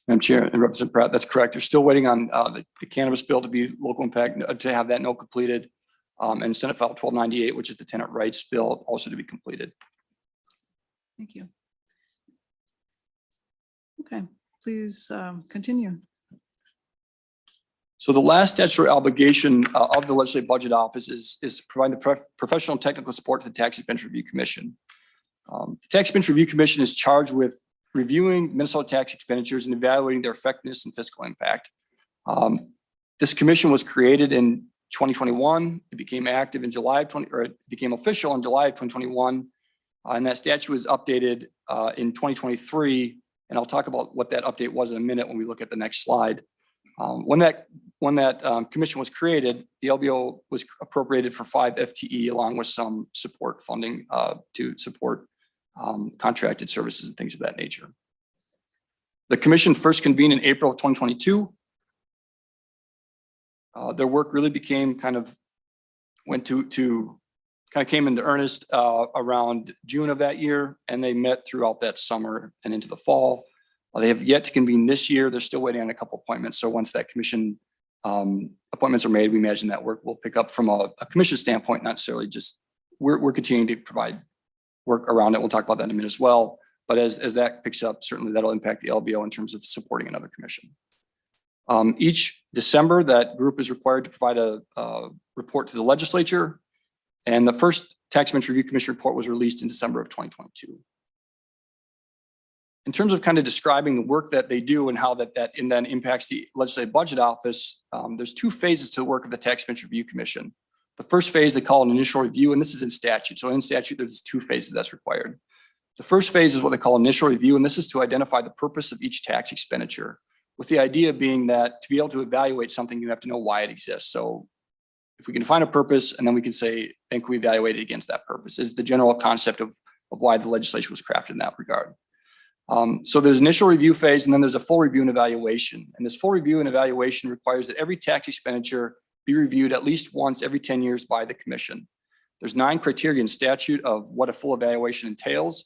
Madam Chair and Representative Pratt, that's correct. They're still waiting on the cannabis bill to be local impact, to have that note completed. And Senate File 1298, which is the tenant rights bill, also to be completed. Thank you. Okay, please continue. So the last statutory obligation of the Legislative Budget Office is provide the professional and technical support to the Tax Expense Review Commission. The Tax Expense Review Commission is charged with reviewing Minnesota tax expenditures and evaluating their effectiveness and fiscal impact. This commission was created in 2021. It became active in July of it became official in July of 2021. And that statute was updated in 2023. And I'll talk about what that update was in a minute when we look at the next slide. When that commission was created, the LBO was appropriated for 5 FTE along with some support funding to support contracted services and things of that nature. The commission first convened in April of 2022. Their work really became came into earnest around June of that year, and they met throughout that summer and into the fall. They have yet to convene this year. They're still waiting on a couple appointments. So once that commission appointments are made, we imagine that work will pick up from a commission standpoint, not necessarily just, we're continuing to provide work around it. We'll talk about that in a minute as well. But as that picks up, certainly that'll impact the LBO in terms of supporting another commission. Each December, that group is required to provide a report to the legislature. And the first Tax Expenditure Review Commission report was released in December of 2022. In terms of kind of describing the work that they do and how that then impacts the Legislative Budget Office, there's two phases to the work of the Tax Expenditure Review Commission. The first phase they call an initial review, and this is in statute. So in statute, there's two phases that's required. The first phase is what they call initial review, and this is to identify the purpose of each tax expenditure, with the idea being that to be able to evaluate something, you have to know why it exists. So if we can define a purpose, and then we can say, think we evaluate it against that purpose, is the general concept of why the legislation was crafted in that regard. So there's initial review phase, and then there's a full review and evaluation. And this full review and evaluation requires that every tax expenditure be reviewed at least once every 10 years by the commission. There's 9 criteria in statute of what a full evaluation entails.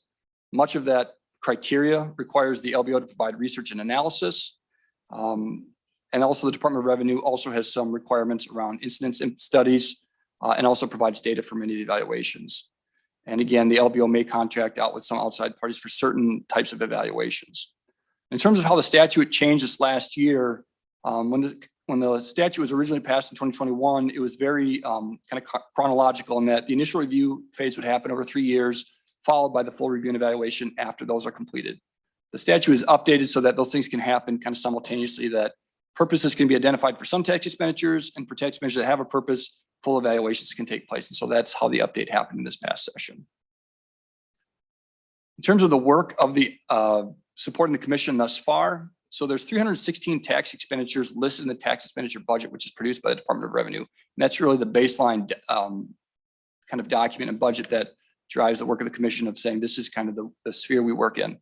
Much of that criteria requires the LBO to provide research and analysis. And also the Department of Revenue also has some requirements around incidence studies and also provides data for many of the evaluations. And again, the LBO may contract out with some outside parties for certain types of evaluations. In terms of how the statute changed this last year, when the statute was originally passed in 2021, it was very kind of chronological in that the initial review phase would happen over 3 years, followed by the full review and evaluation after those are completed. The statute is updated so that those things can happen kind of simultaneously, that purposes can be identified for some tax expenditures, and for tax expenditures that have a purpose, full evaluations can take place. And so that's how the update happened in this past session. In terms of the work of the supporting the commission thus far, so there's 316 tax expenditures listed in the tax expenditure budget, which is produced by the Department of Revenue. And that's really the baseline kind of document and budget that drives the work of the commission of saying this is kind of the sphere we work in.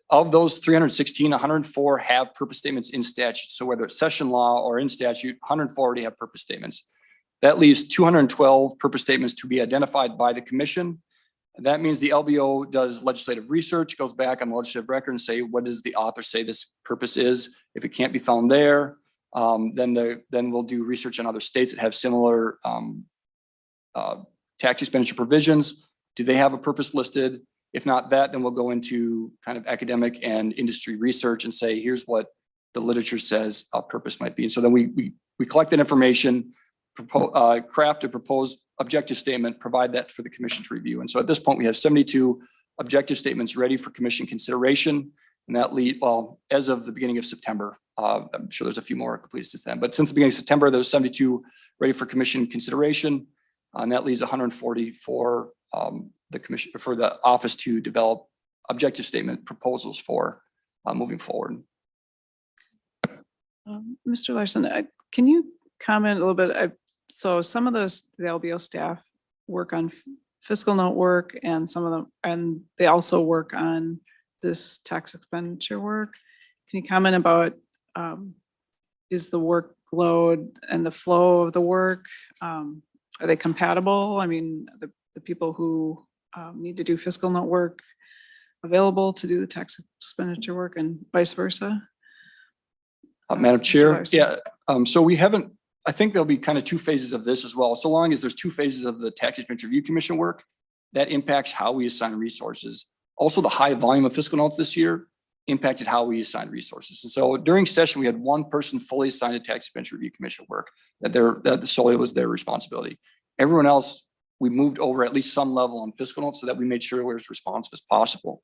Of those 316, 104 have purpose statements in statute. So whether it's session law or in statute, 104 already have purpose statements. That leaves 212 purpose statements to be identified by the commission. That means the LBO does legislative research, goes back on the legislative record and say, what does the author say this purpose is? If it can't be found there, then we'll do research in other states that have similar tax expenditure provisions. Do they have a purpose listed? If not that, then we'll go into kind of academic and industry research and say, here's what the literature says a purpose might be. And so then we collect that information, craft a proposed objective statement, provide that for the commission to review. And so at this point, we have 72 objective statements ready for commission consideration. And that as of the beginning of September, I'm sure there's a few more completed since then, but since the beginning of September, there's 72 ready for commission consideration. And that leaves 140 for the commission, for the office to develop objective statement proposals for moving forward. Mr. Larson, can you comment a little bit? So some of the LBO staff work on fiscal note work, and some of them, and they also work on this tax expenditure work. Can you comment about is the workload and the flow of the work, are they compatible? I mean, the people who need to do fiscal note work available to do the tax expenditure work and vice versa? Madam Mr. Chair, Larson. yeah. So we haven't, I think there'll be kind of 2 phases of this as well. So long as there's 2 phases of the Tax Expenditure Review Commission work, that impacts how we assign resources. Also, the high volume of fiscal notes this year impacted how we assign resources. And so during session, we had 1 person fully assigned to Tax Expenditure Review Commission work, that solely was their responsibility. Everyone else, we moved over at least some level on fiscal notes so that we made sure we're as responsive as possible.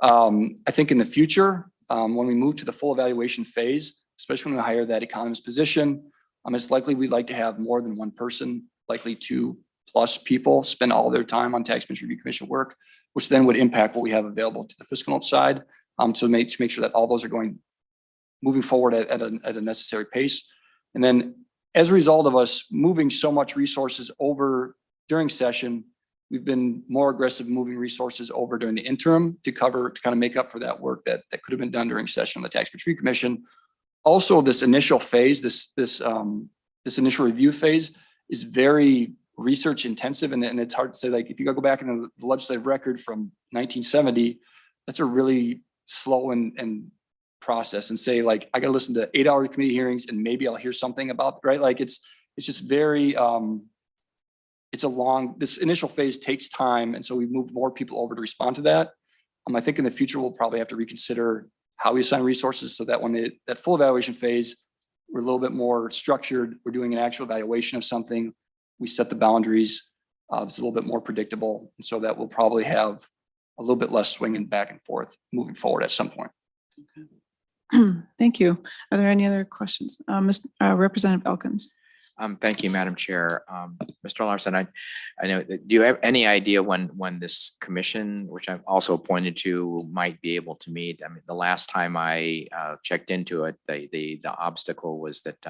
I think in the future, when we move to the full evaluation phase, especially when we hire that economist position, it's likely we'd like to have more than 1 person, likely 2+ people spend all their time on Tax Expenditure Review Commission work, which then would impact what we have available to the fiscal note side. To make sure that all those are moving forward at a necessary pace. And then as a result of us moving so much resources over during session, we've been more aggressive moving resources over during the interim to kind of make up for that work that could have been done during session of the Tax Expenditure Review Commission. Also, this initial phase, this initial review phase is very research intensive, and it's hard to say, like, if you go back into the legislative record from 1970, that's a really slow and process and say like, I gotta listen to 8-hour committee hearings and maybe I'll hear something about, right? Like it's just very, this initial phase takes time. And so we've moved more people over to respond to that. I think in the future, we'll probably have to reconsider how we assign resources so that when that full evaluation phase, we're a little bit more structured. We're doing an actual evaluation of something. We set the boundaries. It's a little bit more predictable. And so that will probably have a little bit less swinging back and forth moving forward at some point. Thank you. Are there any other questions? Representative Elkins. Thank you, Madam Chair. Mr. Larson, I know that, do you have any idea when this commission, which I've also pointed to, might be able to meet? I mean, the last time I checked into it, the obstacle was that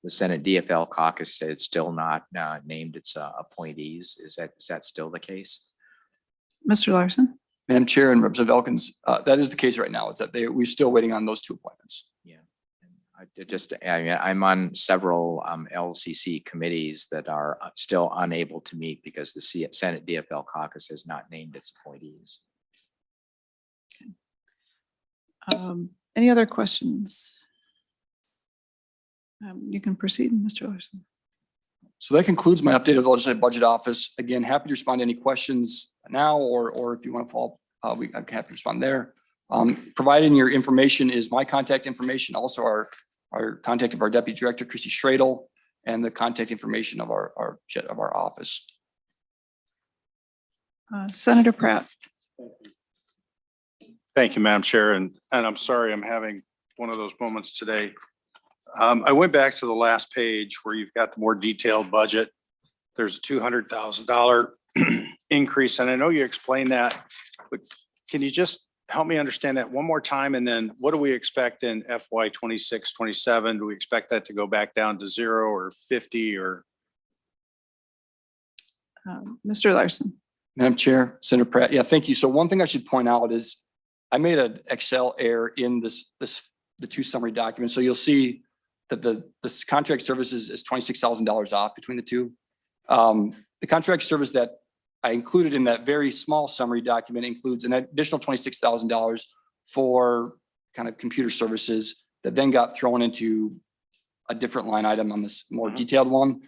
the Senate DFL caucus said it's still not named its appointees. Is that still the case? Mr. Larson. Madam Chair and Representative Elkins, that is the case right now. Is that we're still waiting on those 2 appointments. Yeah. I'm on several LCC committees that are still unable to meet because the Senate DFL caucus has not named its appointees. Any other questions? You can proceed, Mr. Larson. So that concludes my update of the Legislative Budget Office. Again, happy to respond to any questions now, or if you want to follow up, I'm happy to respond there. Providing your information is my contact information, also our contact of our Deputy Director, Christy Schradel, and the contact information of our office. Senator Pratt. Thank you, Madam Chair. And I'm sorry, I'm having one of those moments today. I went back to the last page where you've got the more detailed budget. There's a $200,000 increase. And I know you explained that, but can you just help me understand that one more time? And then what do we expect in FY 26, 27? Do we expect that to go back down to 0 or 50 or? Mr. Larson. Madam Chair, Senator Pratt. Yeah, thank you. So one thing I should point out is I made an Excel error in the 2 summary documents. So you'll see that this contract services is $26,000 off between the 2. The contract service that I included in that very small summary document includes an additional $26,000 for kind of computer services that then got thrown into a different line item on this more detailed one.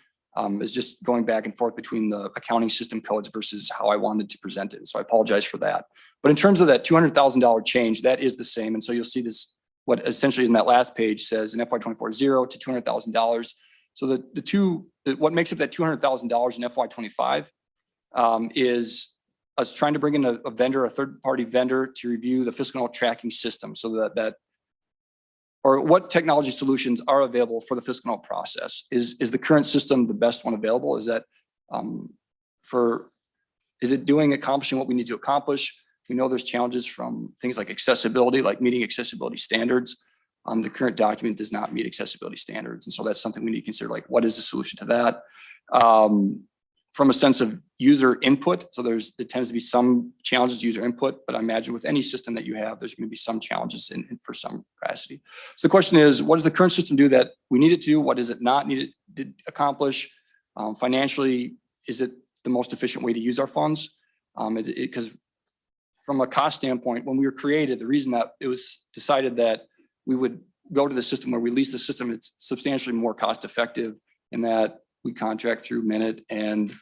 Is just going back and forth between the accounting system codes versus how I wanted to present it. So I apologize for that. But in terms of that $200,000 change, that is the same. And so you'll see this, what essentially is in that last page says in FY 24, 0 to $200,000. So what makes up that $200,000 in FY 25 is us trying to bring in a vendor, a third-party vendor to review the fiscal note tracking system so that or what technology solutions are available for the fiscal note process. Is the current system the best one available? Is that is it accomplishing what we need to accomplish? We know there's challenges from things like accessibility, like meeting accessibility standards. The current document does not meet accessibility standards. And so that's something we need to consider, like what is the solution to that? From a sense of user input. So there tends to be some challenges to user input, but I imagine with any system that you have, there's going to be some challenges for some capacity. So the question is, what does the current system do that we need it to? What does it not need it to accomplish? Financially, is it the most efficient way to use our funds? Because from a cost standpoint, when we were created, the reason that it was decided that we would go to the system where we lease the system, it's substantially more cost effective in that we contract through Minute and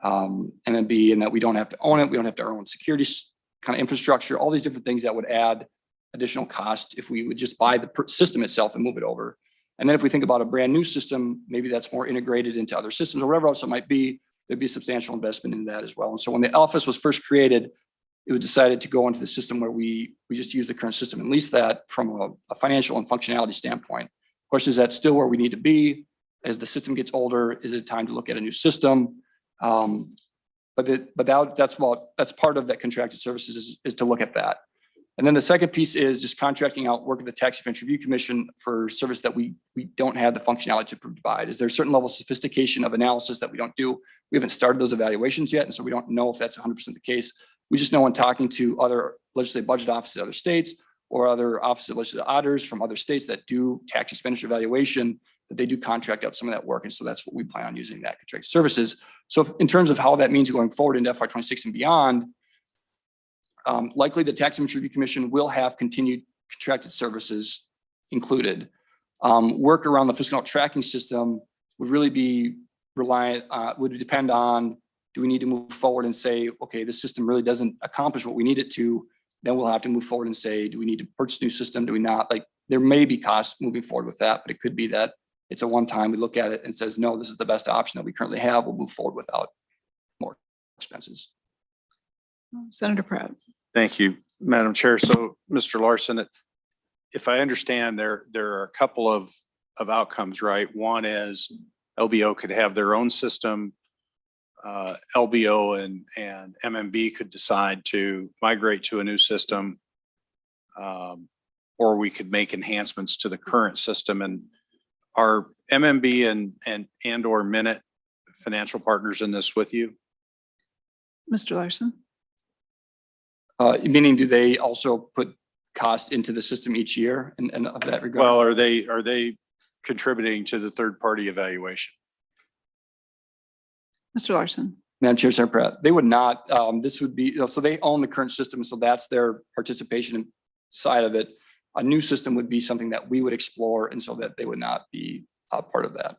MNB, and that we don't have to own it. We don't have to own security kind of infrastructure, all these different things that would add additional cost if we would just buy the system itself and move it over. And then if we think about a brand new system, maybe that's more integrated into other systems or whatever else it might be, there'd be substantial investment in that as well. And so when the office was first created, it was decided to go into the system where we just use the current system and lease that from a financial and functionality standpoint. Of course, is that still where we need to be? As the system gets older, is it time to look at a new system? But that's part of that contracted services is to look at that. And then the second piece is just contracting out work of the Tax Expense Review Commission for service that we don't have the functionality to provide. Is there a certain level of sophistication of analysis that we don't do? We haven't started those evaluations yet, and so we don't know if that's 100% the case. We just know when talking to other legislative budget offices in other states or other offices of legislative auditors from other states that do tax expenditure evaluation, that they do contract out some of that work. And so that's what we plan on using, that contract services. So in terms of how that means going forward into FY 26 and beyond, Likely the Tax Increment Review Commission will have continued contracted services included. Work around the fiscal note tracking system would really be reliant, would depend on, do we need to move forward and say, okay, this system really doesn't accomplish what we need it to, then we'll have to move forward and say, do we need to purchase a new system? Do we not? Like, there may be costs moving forward with that, but it could be that it's a one-time, we look at it and says, no, this is the best option that we currently have. We'll move forward without more expenses. Senator Pratt. Thank you, Madam Chair. So, Mr. Larson, if I understand, there are a couple of outcomes, right? One is LBO could have their own system. LBO and MMB could decide to migrate to a new system. Or we could make enhancements to the current system. And are MMB and or Minute financial partners in this with you? Mr. Larson. Meaning, do they also put cost into the system each year and of that regard? Well, are they contributing to the third party evaluation? Mr. Larson. Madam Chair, Senator Pratt, they would not, this would be, so they own the current system, so that's their participation side of it. A new system would be something that we would explore, and so that they would not be a part of that.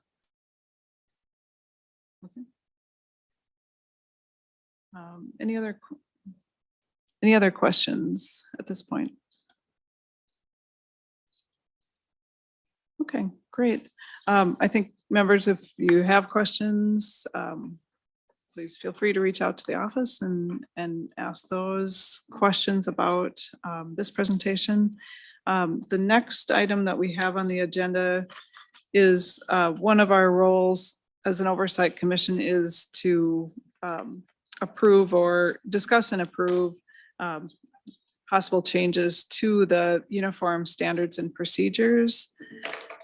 Okay. Any other questions at this point? Okay, great. I think members, if you have questions, please feel free to reach out to the office and ask those questions about this presentation. The next item that we have on the agenda is one of our roles as an oversight commission is to approve or discuss and approve possible changes to the uniform standards and procedures.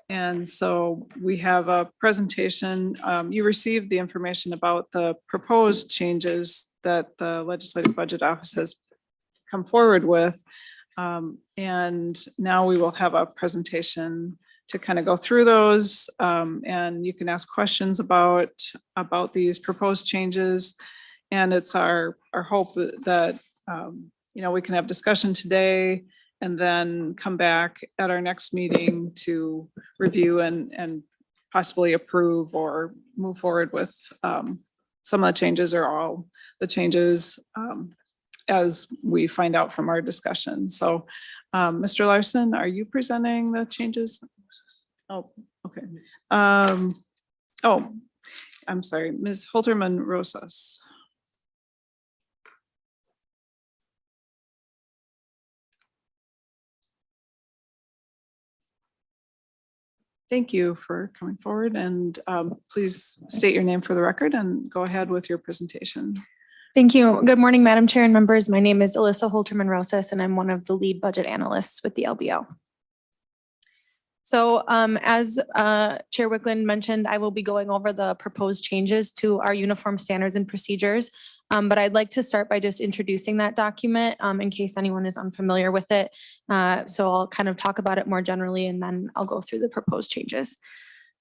And so we have a presentation. You received the information about the proposed changes that the Legislative Budget Office has come forward with. And now we will have a presentation to kind of go through those. And you can ask questions about these proposed changes. And it's our hope that we can have discussion today and then come back at our next meeting to review and possibly approve or move forward with some of the changes or all the changes as we find out from our discussion. So Mr. Larson, are you presenting the changes? Oh, okay. Oh, I'm sorry, Ms. Holterman Rosas. Thank you for coming forward, and please state your name for the record and go ahead with your presentation. Thank you. Good morning, Madam Chair and members. My name is Alyssa Holterman Rosas, and I'm one of the lead budget analysts with the LBO. So as Chair Wickland mentioned, I will be going over the proposed changes to our uniform standards and procedures. But I'd like to start by just introducing that document in case anyone is unfamiliar with it. So I'll kind of talk about it more generally, and then I'll go through the proposed changes.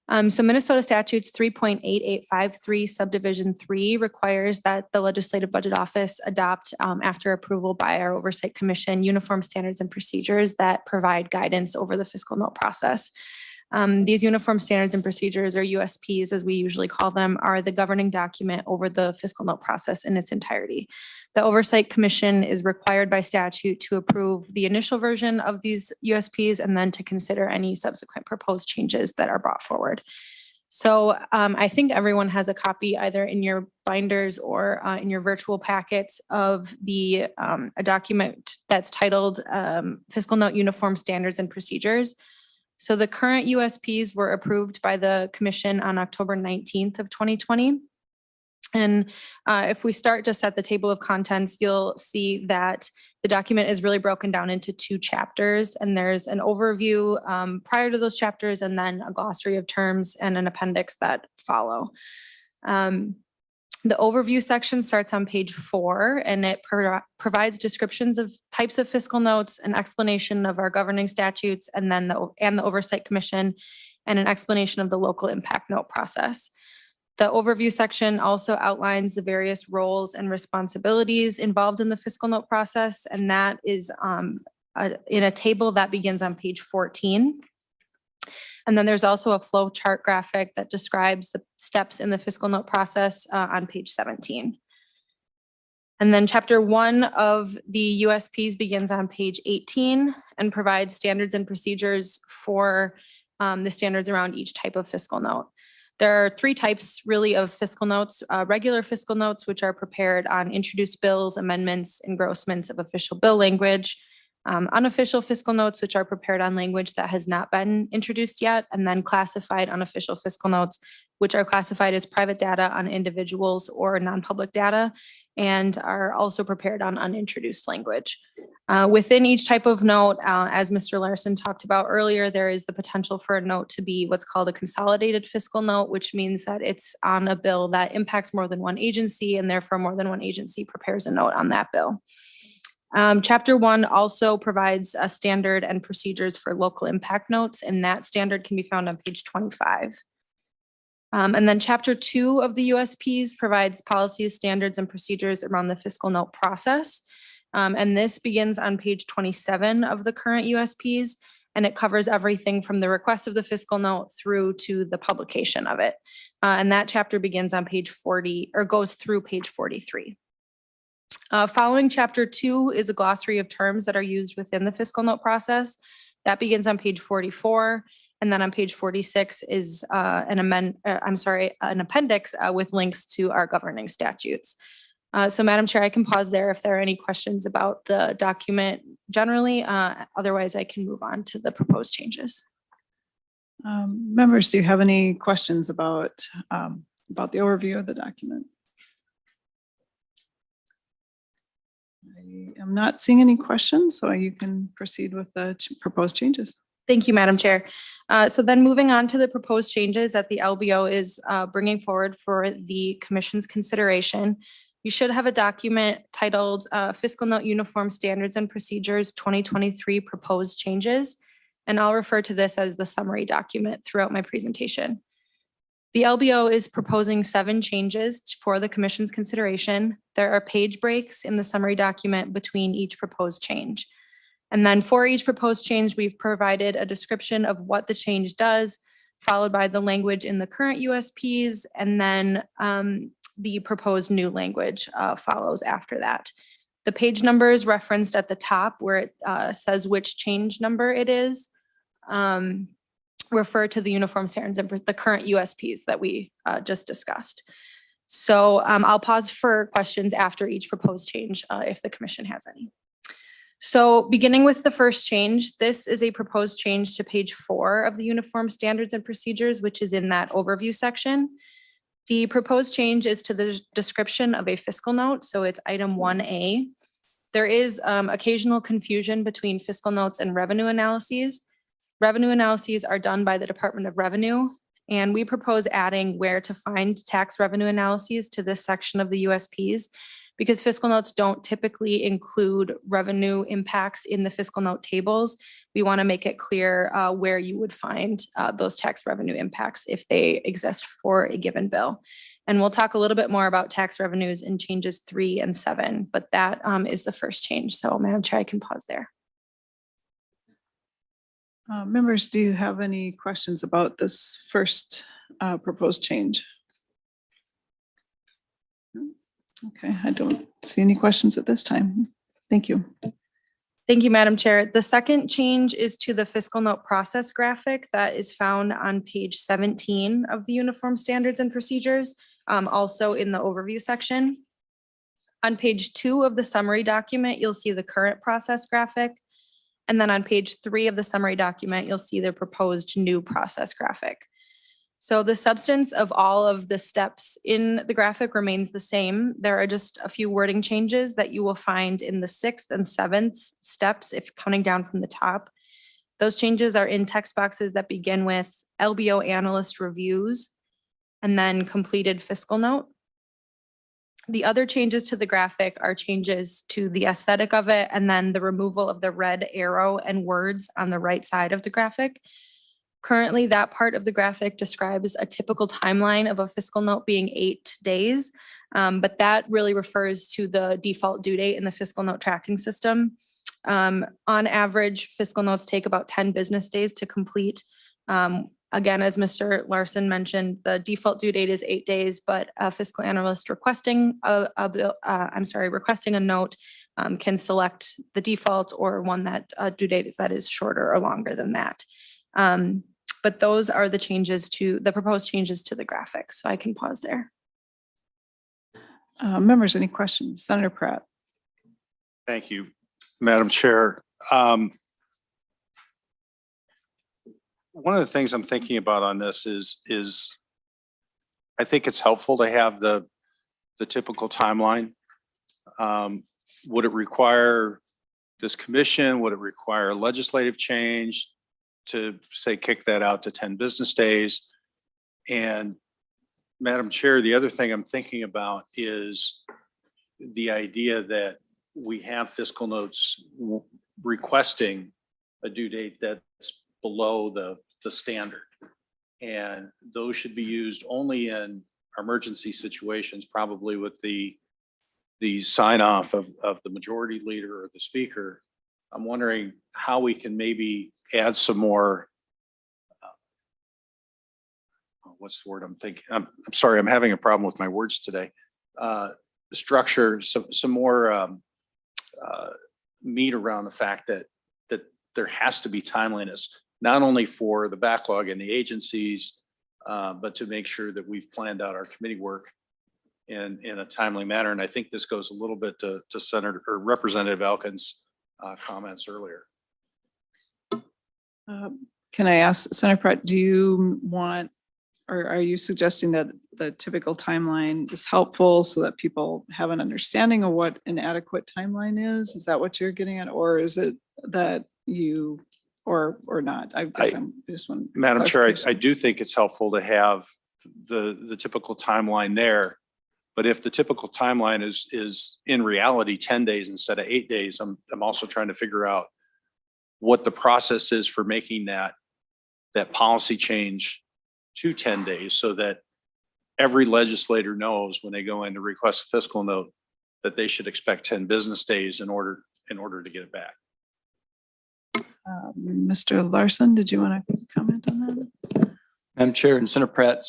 So Minnesota statutes 3.8853 subdivision 3 requires that the Legislative Budget Office adopt after approval by our Oversight Commission uniform standards and procedures that provide guidance over the fiscal note process. These uniform standards and procedures, or USPs as we usually call them, are the governing document over the fiscal note process in its entirety. The Oversight Commission is required by statute to approve the initial version of these USPs and then to consider any subsequent proposed changes that are brought forward. So I think everyone has a copy either in your binders or in your virtual packets of a document that's titled Fiscal Note Uniform Standards and Procedures. So the current USPs were approved by the commission on October 19th of 2020. And if we start just at the table of contents, you'll see that the document is really broken down into 2 chapters, and there's an overview prior to those chapters and then a glossary of terms and an appendix that follow. The overview section starts on page 4, and it provides descriptions of types of fiscal notes, an explanation of our governing statutes, and then the Oversight Commission, and an explanation of the local impact note process. The overview section also outlines the various roles and responsibilities involved in the fiscal note process, and that is in a table that begins on page 14. And then there's also a flow chart graphic that describes the steps in the fiscal note process on page 17. And then chapter 1 of the USPs begins on page 18 and provides standards and procedures for the standards around each type of fiscal note. There are 3 types really of fiscal notes: regular fiscal notes, which are prepared on introduced bills, amendments, engrossments of official bill language; unofficial fiscal notes, which are prepared on language that has not been introduced yet; and then classified unofficial fiscal notes, which are classified as private data on individuals or non-public data and are also prepared on unintroduced language. Within each type of note, as Mr. Larson talked about earlier, there is the potential for a note to be what's called a consolidated fiscal note, which means that it's on a bill that impacts more than one agency, and therefore more than one agency prepares a note on that bill. Chapter 1 also provides a standard and procedures for local impact notes, and that standard can be found on page 25. And then chapter 2 of the USPs provides policies, standards, and procedures around the fiscal note process. And this begins on page 27 of the current USPs, and it covers everything from the request of the fiscal note through to the publication of it. And that chapter begins on page 40, or goes through page 43. Following chapter 2 is a glossary of terms that are used within the fiscal note process. That begins on page 44. And then on page 46 is an appendix with links to our governing statutes. So Madam Chair, I can pause there if there are any questions about the document generally. Otherwise, I can move on to the proposed changes. Members, do you have any questions about the overview of the document? I am not seeing any questions, so you can proceed with the proposed changes. Thank you, Madam Chair. So then moving on to the proposed changes that the LBO is bringing forward for the Commission's consideration. You should have a document titled Fiscal Note Uniform Standards and Procedures 2023 Proposed Changes, and I'll refer to this as the summary document throughout my presentation. The LBO is proposing 7 changes for the Commission's consideration. There are page breaks in the summary document between each proposed change. And then for each proposed change, we've provided a description of what the change does, followed by the language in the current USPs, and then the proposed new language follows after that. The page number is referenced at the top where it says which change number it is. Refer to the uniform standards and the current USPs that we just discussed. So I'll pause for questions after each proposed change if the Commission has any. So beginning with the first change, this is a proposed change to page 4 of the Uniform Standards and Procedures, which is in that overview section. The proposed change is to the description of a fiscal note, so it's item 1A. There is occasional confusion between fiscal notes and revenue analyses. Revenue analyses are done by the Department of Revenue, and we propose adding where to find tax revenue analyses to this section of the USPs, because fiscal notes don't typically include revenue impacts in the fiscal note tables. We want to make it clear where you would find those tax revenue impacts if they exist for a given bill. And we'll talk a little bit more about tax revenues in changes 3 and 7, but that is the first change. So Madam Chair, I can pause there. Members, do you have any questions about this first proposed change? Okay, I don't see any questions at this time. Thank you. Thank you, Madam Chair. The second change is to the fiscal note process graphic that is found on page 17 of the Uniform Standards and Procedures, also in the overview section. On page 2 of the summary document, you'll see the current process graphic. And then on page 3 of the summary document, you'll see the proposed new process graphic. So the substance of all of the steps in the graphic remains the same. There are just a few wording changes that you will find in the 6th and 7th steps, if counting down from the top. Those changes are in text boxes that begin with LBO analyst reviews and then completed fiscal note. The other changes to the graphic are changes to the aesthetic of it and then the removal of the red arrow and words on the right side of the graphic. Currently, that part of the graphic describes a typical timeline of a fiscal note being 8 days. But that really refers to the default due date in the fiscal note tracking system. On average, fiscal notes take about 10 business days to complete. Again, as Mr. Larson mentioned, the default due date is 8 days, but a fiscal analyst requesting requesting a note can select the default or one that due date that is shorter or longer than that. But those are the changes to the proposed changes to the graphic. So I can pause there. Members, any questions? Senator Pratt. Thank you, Madam Chair. One of the things I'm thinking about on this is I think it's helpful to have the typical timeline. Would it require this commission? Would it require legislative change to say kick that out to 10 business days? And Madam Chair, the other thing I'm thinking about is the idea that we have fiscal notes requesting a due date that's below the standard. And those should be used only in emergency situations, probably with the sign off of the majority leader or the speaker. I'm wondering how we can maybe add some more, what's the word I'm thinking? I'm sorry, I'm having a problem with my words today. The structure, some more meat around the fact that there has to be timeliness, not only for the backlog and the agencies, but to make sure that we've planned out our committee work in a timely manner. And I think this goes a little bit to Senator or Representative Elkins' comments earlier. Can I ask Senator Pratt, do you want, or are you suggesting that the typical timeline is helpful so that people have an understanding of what an adequate timeline is? Is that what you're getting at? Or is it that you, or not? I just want. Madam Chair, I do think it's helpful to have the typical timeline there. But if the typical timeline is in reality 10 days instead of 8 days, I'm also trying to figure out what the process is for making that policy change to 10 days so that every legislator knows when they go in to request a fiscal note that they should expect 10 business days in order to get it back. Mr. Larson, did you want to comment on that? Madam Chair and Senator Pratt.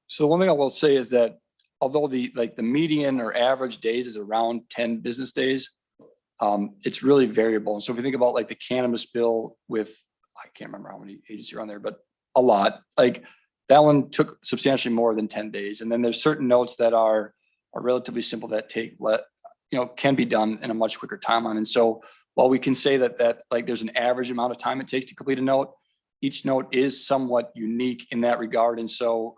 So one thing I will say is that although the median or average days is around 10 business days, it's really variable. And so if we think about like the cannabis bill with, I can't remember how many agencies are on there, but a lot, like that one took substantially more than 10 days. And then there's certain notes that are relatively simple that can be done in a much quicker timeline. And so while we can say that like there's an average amount of time it takes to complete a note, each note is somewhat unique in that regard. And so,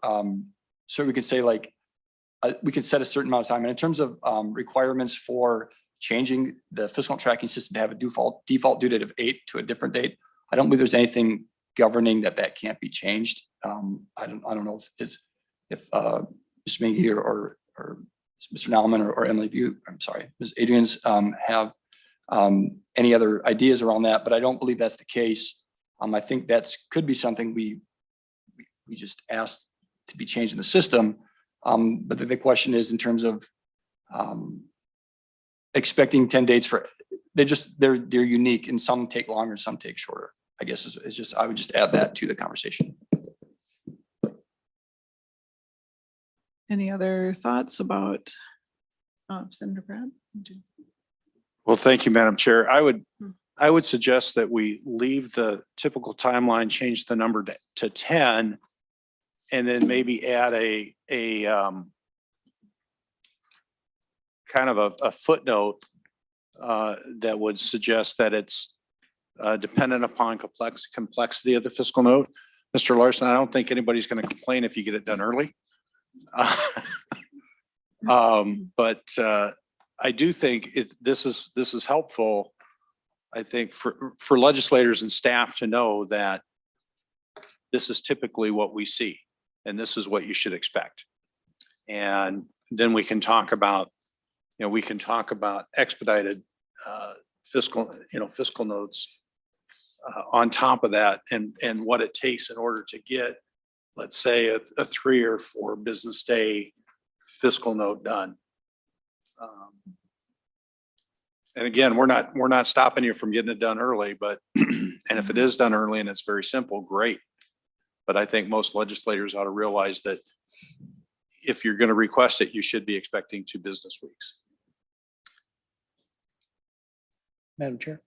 we can say like, we can set a certain amount of time. And in terms of requirements for changing the fiscal tracking system to have a default due date of 8 to a different date, I don't believe there's anything governing that can't be changed. I don't know if Ms. Mingy or Mr. Nalman or Emily, Ms. Adrians have any other ideas around that, but I don't believe that's the case. I think that could be something we just asked to be changed in the system. But the question is in terms of expecting 10 dates they're unique and some take longer, some take shorter. I guess it's just, I would just add that to the conversation. Any other thoughts about Senator Pratt? Well, thank you, Madam Chair. I would suggest that we leave the typical timeline, change the number to 10, and then maybe add a kind of a footnote that would suggest that it's dependent upon complexity of the fiscal note. Mr. Larson, I don't think anybody's going to complain if you get it done early. But I do think this is helpful, I think, for legislators and staff to know that this is typically what we see and this is what you should expect. And then we can talk about, expedited fiscal notes on top of that and what it takes in order to get, let's say, a 3 or 4 business day fiscal note done. And again, we're not stopping you from getting it done early, but, and if it is done early and it's very simple, great. But I think most legislators ought to realize that if you're going to request it, you should be expecting 2 business weeks. Madam Chair.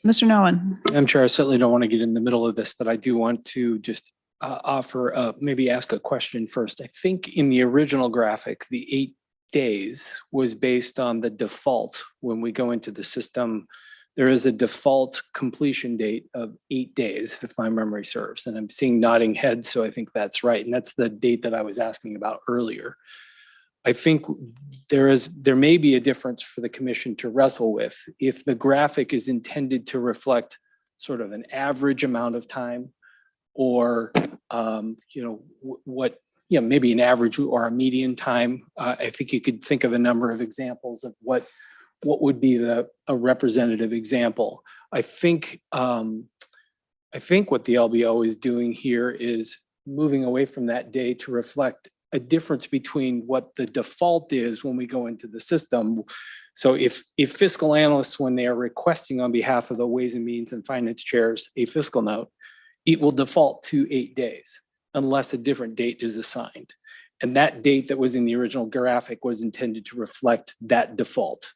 Mr. Nolan. Madam Chair, I certainly don't want to get in the middle of this, but I do want to just offer, maybe ask a question first. I think in the original graphic, the 8 days was based on the default. When we go into the system, there is a default completion date of 8 days, if my memory serves. And I'm seeing nodding heads, so I think that's right. And that's the date that I was asking about earlier. I think there may be a difference for the commission to wrestle with. If the graphic is intended to reflect sort of an average amount of time, or maybe an average or a median time. I think you could think of a number of examples of what would be a representative example. I think what the LBO is doing here is moving away from that day to reflect a difference between what the default is when we go into the system. So if fiscal analysts, when they are requesting on behalf of the Ways and Means and Finance chairs a fiscal note, it will default to 8 days unless a different date is assigned. And that date that was in the original graphic was intended to reflect that default.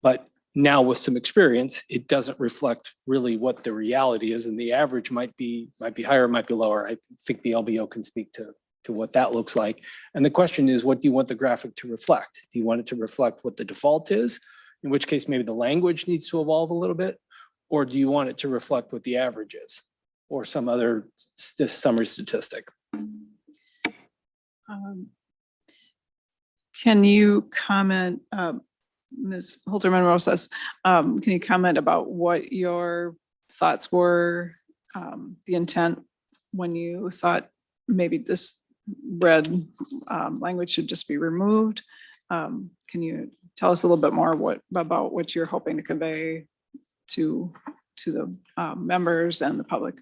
But now with some experience, it doesn't reflect really what the reality is, and the average might be higher, might be lower. I think the LBO can speak to what that looks like. And the question is, what do you want the graphic to reflect? Do you want it to reflect what the default is, in which case maybe the language needs to evolve a little bit? Or do you want it to reflect what the average is, or some other summary statistic? Can you comment, Ms. Holterman Rosas, can you comment about what your thoughts were, the intent when you thought maybe this red language should just be removed? Can you tell us a little bit more about what you're hoping to convey to the members and the public?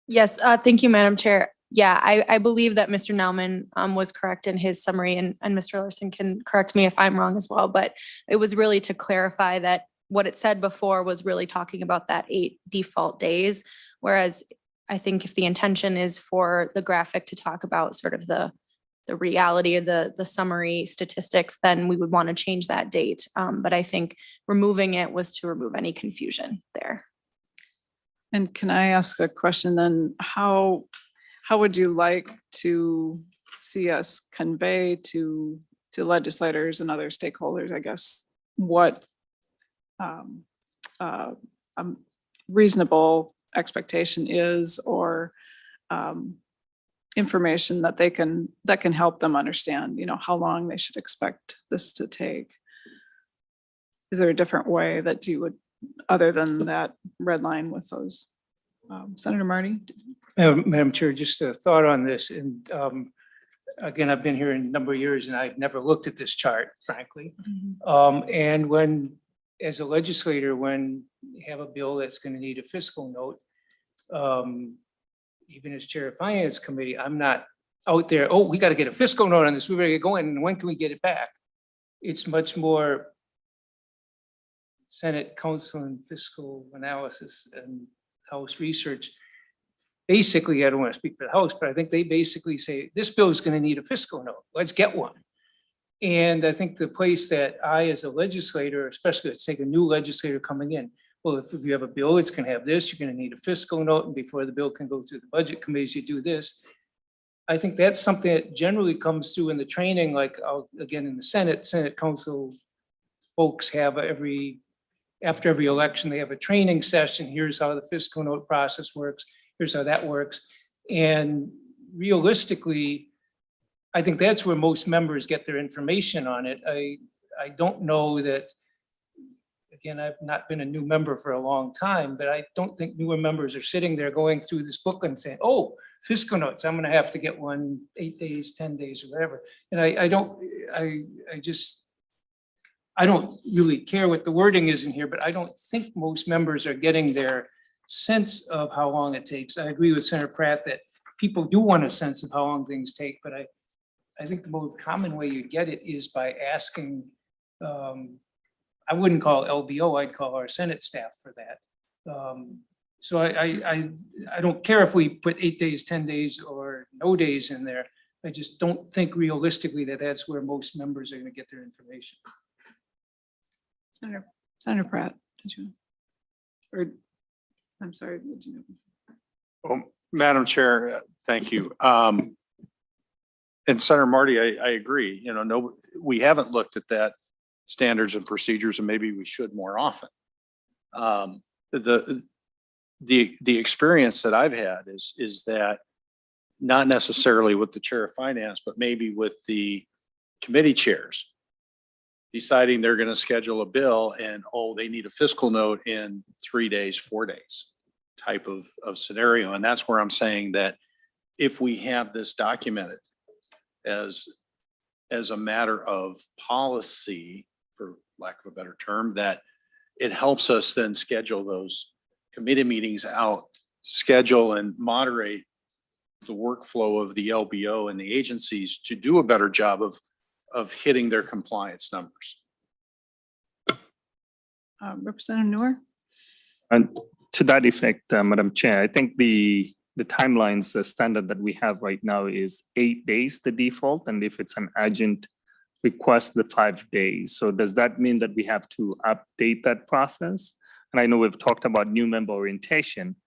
Yes, thank you, Madam Chair. Yeah, I believe that Mr. Nauman was correct in his summary, and Mr. Larson can correct me if I'm wrong as well, but it was really to clarify that what it said before was really talking about that 8 default days, whereas I think if the intention is for the graphic to talk about sort of the reality of the summary statistics, then we would want to change that date. But I think removing it was to remove any confusion there. And can I ask a question then? How would you like to see us convey to legislators and other stakeholders, I guess, what reasonable expectation is, or information that can help them understand, how long they should expect this to take? Is there a different way that you would, other than that red line with those? Senator Marty? Madam Chair, just a thought on this. And again, I've been here a number of years and I've never looked at this chart, frankly. And when, as a legislator, when you have a bill that's going to need a fiscal note, even as chair of Finance Committee, I'm not out there, oh, we got to get a fiscal note on this. We better get going. And when can we get it back? It's much more Senate Council and Fiscal Analysis and House Research. Basically, I don't want to speak for the House, but I think they basically say, this bill is going to need a fiscal note. Let's get one. And I think the place that I, as a legislator, especially let's take a new legislator coming in, well, if you have a bill, it's going to have this, you're going to need a fiscal note. And before the bill can go through the budget committees, you do this. I think that's something that generally comes through in the training, like again, in the Senate Council folks have after every election, they have a training session. Here's how the fiscal note process works. Here's how that works. And realistically, I think that's where most members get their information on it. I don't know that, again, I've not been a new member for a long time, but I don't think newer members are sitting there going through this book and saying, oh, fiscal notes, I'm going to have to get one 8 days, 10 days, or whatever. And I I don't really care what the wording is in here, but I don't think most members are getting their sense of how long it takes. I agree with Senator Pratt that people do want a sense of how long things take, but I think the most common way you get it is by asking, I wouldn't call LBO, I'd call our Senate staff for that. So I don't care if we put 8 days, 10 days, or no days in there. I just don't think realistically that that's where most members are going to get their information. Senator Pratt, did you? Or, I'm sorry, did you? Well, Madam Chair, thank you. And Senator Marty, I agree, you know, no, we haven't looked at that standards and procedures, and maybe we should more often. The experience that I've had is that not necessarily with the chair of finance, but maybe with the committee chairs deciding they're going to schedule a bill and, oh, they need a fiscal note in 3 days, 4 days type of scenario. And that's where I'm saying that if we have this documented as a matter of policy, for lack of a better term, that it helps us then schedule those committee meetings out, schedule and moderate the workflow of the LBO and the agencies to do a better job of hitting their compliance numbers. Representative Noor? And to that effect, Madam Chair, I think the timelines standard that we have right now is 8 days, the default, and if it's an urgent request, the 5 days. So does that mean that we have to update that process? And I know we've talked about new member orientation.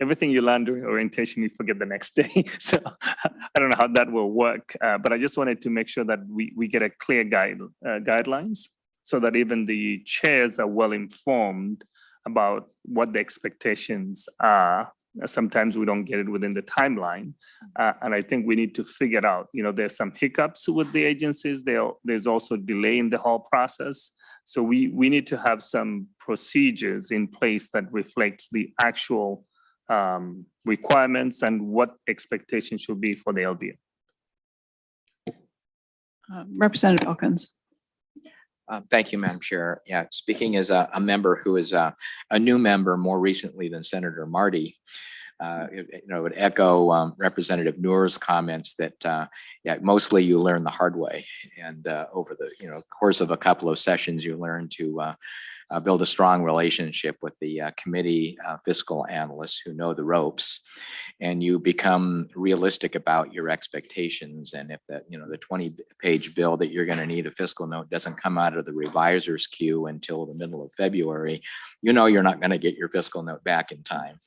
Everything you learn during orientation, you forget the next day. So I don't know how that will work, but I just wanted to make sure that we get a clear guidelines so that even the chairs are well informed about what the expectations are. Sometimes we don't get it within the timeline. And I think we need to figure it out. You know, there's some hiccups with the agencies. There's also delay in the whole process. So we need to have some procedures in place that reflects the actual requirements and what expectations should be for the LBO. Representative Elkins. Thank you, Madam Chair. Yeah, speaking as a member who is a new member more recently than Senator Marty, would echo Representative Noor's comments that yeah, mostly you learn the hard way, and over the course of a couple of sessions, you learn to build a strong relationship with the committee fiscal analysts who know the ropes, and you become realistic about your expectations. And if the 20-page bill that you're going to need a fiscal note doesn't come out of the revisor's queue until the middle of February, you're not going to get your fiscal note back in time.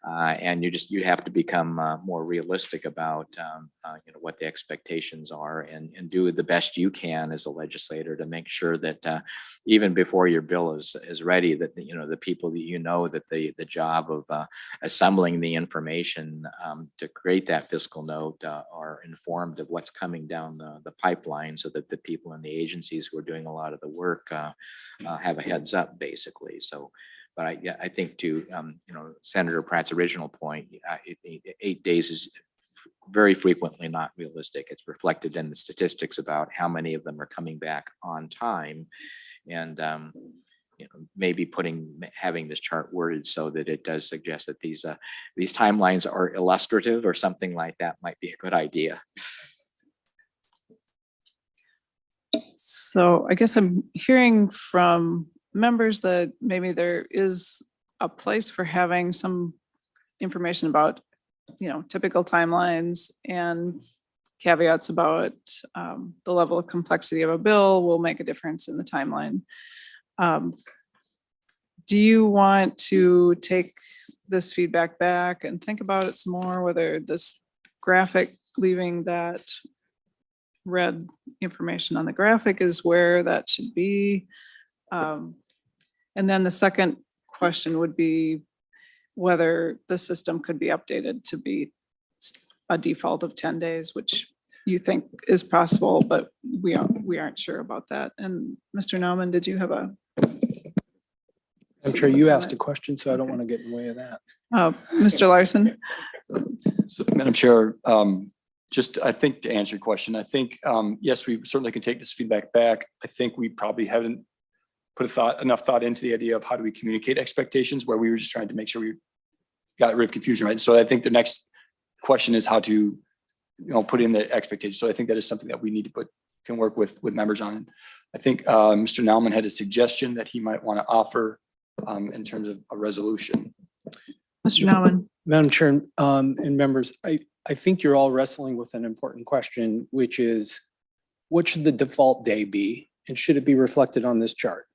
And you have to become more realistic about what the expectations are, and do the best you can as a legislator to make sure that even before your bill is ready, that the people that that the job of assembling the information to create that fiscal note are informed of what's coming down the pipeline, so that the people in the agencies who are doing a lot of the work have a heads up, basically. So. But I think to Senator Pratt's original point, 8 days is very frequently not realistic. It's reflected in the statistics about how many of them are coming back on time, and maybe having this chart worded so that it does suggest that these timelines are illustrative or something like that might be a good idea. So I guess I'm hearing from members that maybe there is a place for having some information about, typical timelines and caveats about the level of complexity of a bill will make a difference in the timeline. Do you want to take this feedback back and think about it some more, whether this graphic, leaving that red information on the graphic is where that should be? And then the second question would be whether the system could be updated to be a default of 10 days, which you think is possible, but we aren't sure about that. And Mr. Nauman, did you have a? I'm sure you asked a question, so I don't want to get in the way of that. Mr. Larson? So, Madam Chair, Just, I think to answer your question, I think, yes, we certainly can take this feedback back. I think we probably haven't put enough thought into the idea of how do we communicate expectations, where we were just trying to make sure we got rid of confusion, right? So I think the next question is how to, put in the expectations. So I think that is something that we need to can work with members on. I think Mr. Nauman had a suggestion that he might want to offer in terms of a resolution. Mr. Nauman. Madam Chair, and members, I think you're all wrestling with an important question, which is what should the default day be? And should it be reflected on this chart?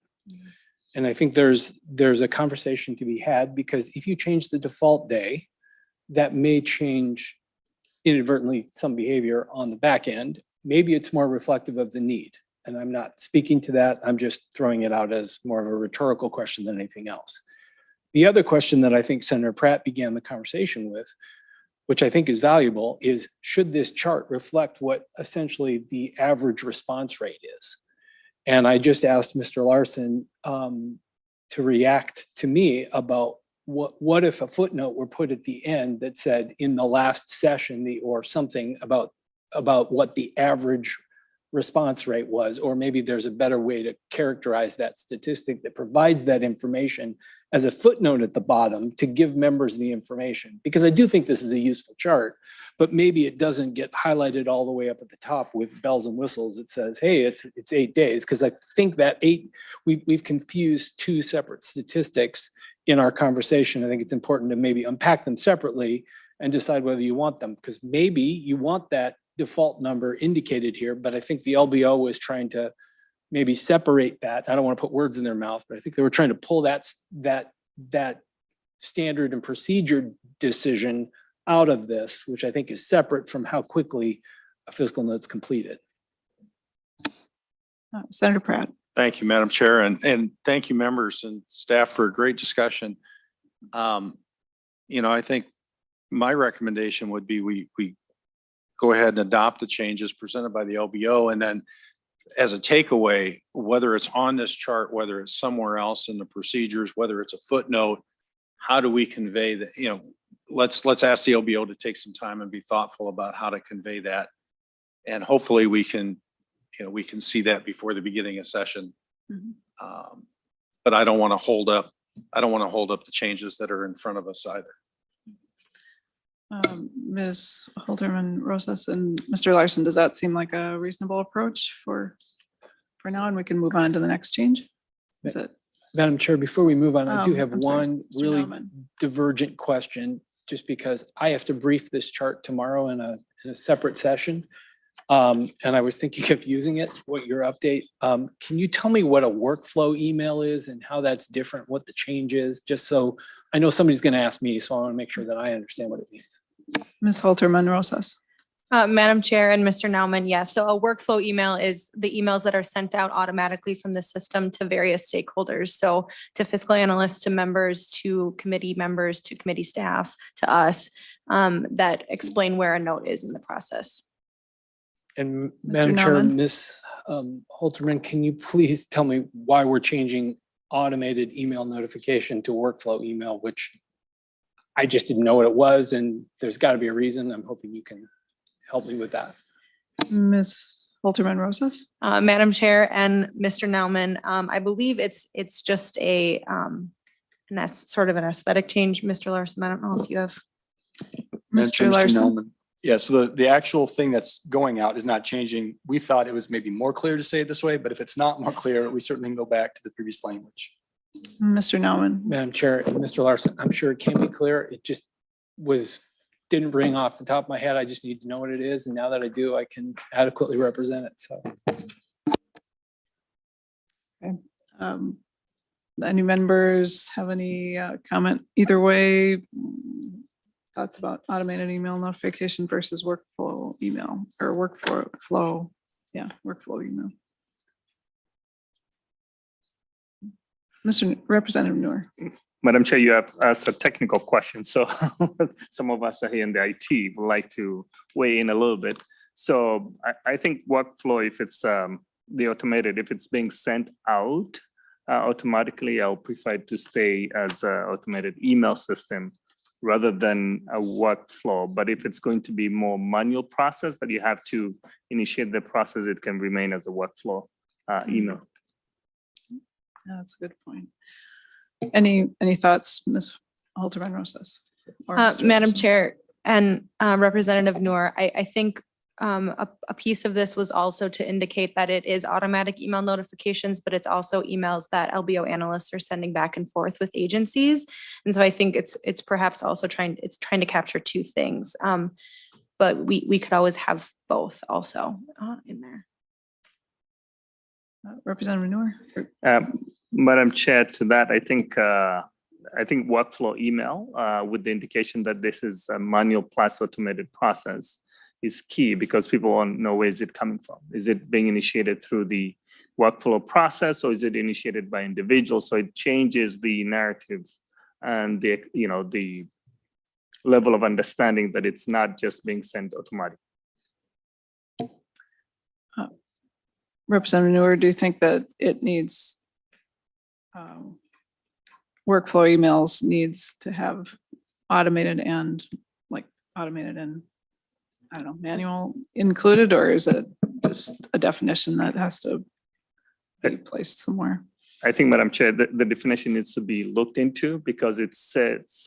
And I think there's a conversation to be had, because if you change the default day, that may change inadvertently some behavior on the back end. Maybe it's more reflective of the need. And I'm not speaking to that. I'm just throwing it out as more of a rhetorical question than anything else. The other question that I think Senator Pratt began the conversation with, which I think is valuable, is should this chart reflect what essentially the average response rate is? And I just asked Mr. Larson to react to me about what if a footnote were put at the end that said in the last session, or something about what the average response rate was, or maybe there's a better way to characterize that statistic that provides that information as a footnote at the bottom to give members the information. Because I do think this is a useful chart, but maybe it doesn't get highlighted all the way up at the top with bells and whistles. It says, hey, it's 8 days. Because I think that we've confused two separate statistics in our conversation. I think it's important to maybe unpack them separately and decide whether you want them, because maybe you want that default number indicated here, but I think the LBO was trying to maybe separate that. I don't want to put words in their mouth, but I think they were trying to pull that standard and procedure decision out of this, which I think is separate from how quickly a fiscal note's completed. Senator Pratt. Thank you, Madam Chair, and thank you, members and staff, for a great discussion. I think my recommendation would be we go ahead and adopt the changes presented by the LBO, and then as a takeaway, whether it's on this chart, whether it's somewhere else in the procedures, whether it's a footnote, how do we convey that? Let's ask the LBO to take some time and be thoughtful about how to convey that, and hopefully we can see that before the beginning of session. Mm-hmm. But I don't want to hold up the changes that are in front of us either. Ms. Holterman Rosas and Mr. Larson, does that seem like a reasonable approach for now? And we can move on to the next change? Is it? Madam Chair, before we move on, I do have I'm sorry, one Mr. really Nauman. divergent question, just because I have to brief this chart tomorrow in a separate session. And I was thinking of using it, what your update. Can you tell me what a workflow email is and how that's different, what the change is? Just so I know somebody's going to ask me, so I want to make sure that I understand what it means. Ms. Holterman Rosas. Madam Chair and Mr. Nauman, yes. So a workflow email is the emails that are sent out automatically from the system to various stakeholders. So to fiscal analysts, to members, to committee members, to committee staff, to us, that explain where a note is in the process. And Madam Chair, Nauman. Ms. Holterman, can you please tell me why we're changing automated email notification to workflow email, which I just didn't know what it was, and there's got to be a reason. I'm hoping you can help me with that. Ms. Holterman Rosas. Madam Chair and Mr. Nauman, I believe it's just and that's sort of an aesthetic change. Mr. Larson, I don't know if you have. Madam Chair, Mr. Larson. Nauman. Yeah, so the actual thing that's going out is not changing. We thought it was maybe more clear to say it this way, but if it's not more clear, we certainly can go back to the previous language. Mr. Nauman. Madam Chair and Mr. Larson, I'm sure it can be clear. It just didn't ring off the top of my head. I just need to know what it is. And now that I do, I can adequately represent it. So. Okay. Any members have any comment either way? Thoughts about automated email notification versus workflow email or workflow? Yeah, workflow email. Mr. Representative Noor. Madam Chair, you have asked a technical question, so some of us are here in the IT would like to weigh in a little bit. So I think workflow, if it's the automated, if it's being sent out automatically, I'll prefer to stay as an automated email system. rather than a workflow. But if it's going to be more manual process that you have to initiate the process, it can remain as a workflow email. That's a good point. Any thoughts, Ms. Halterman Rosas? Or Mr. Madam Larson? Chair and Representative Noor, I think a piece of this was also to indicate that it is automatic email notifications, but it's also emails that LBO analysts are sending back and forth with agencies. And so I think it's perhaps also trying to capture two things. But we could always have both also in there. Representative Noor? Madam Chair, to that, I think workflow email with the indication that this is a manual plus automated process is key, because people want to know where is it coming from. Is it being initiated through the workflow process, or is it initiated by individuals? So it changes the narrative and the level of understanding that it's not just being sent automatically. Representative Noor, do you think that it needs workflow emails needs to have automated and I don't know, manual included, or is it just a definition that has to be placed somewhere? I think, Madam Chair, the definition needs to be looked into, because it sets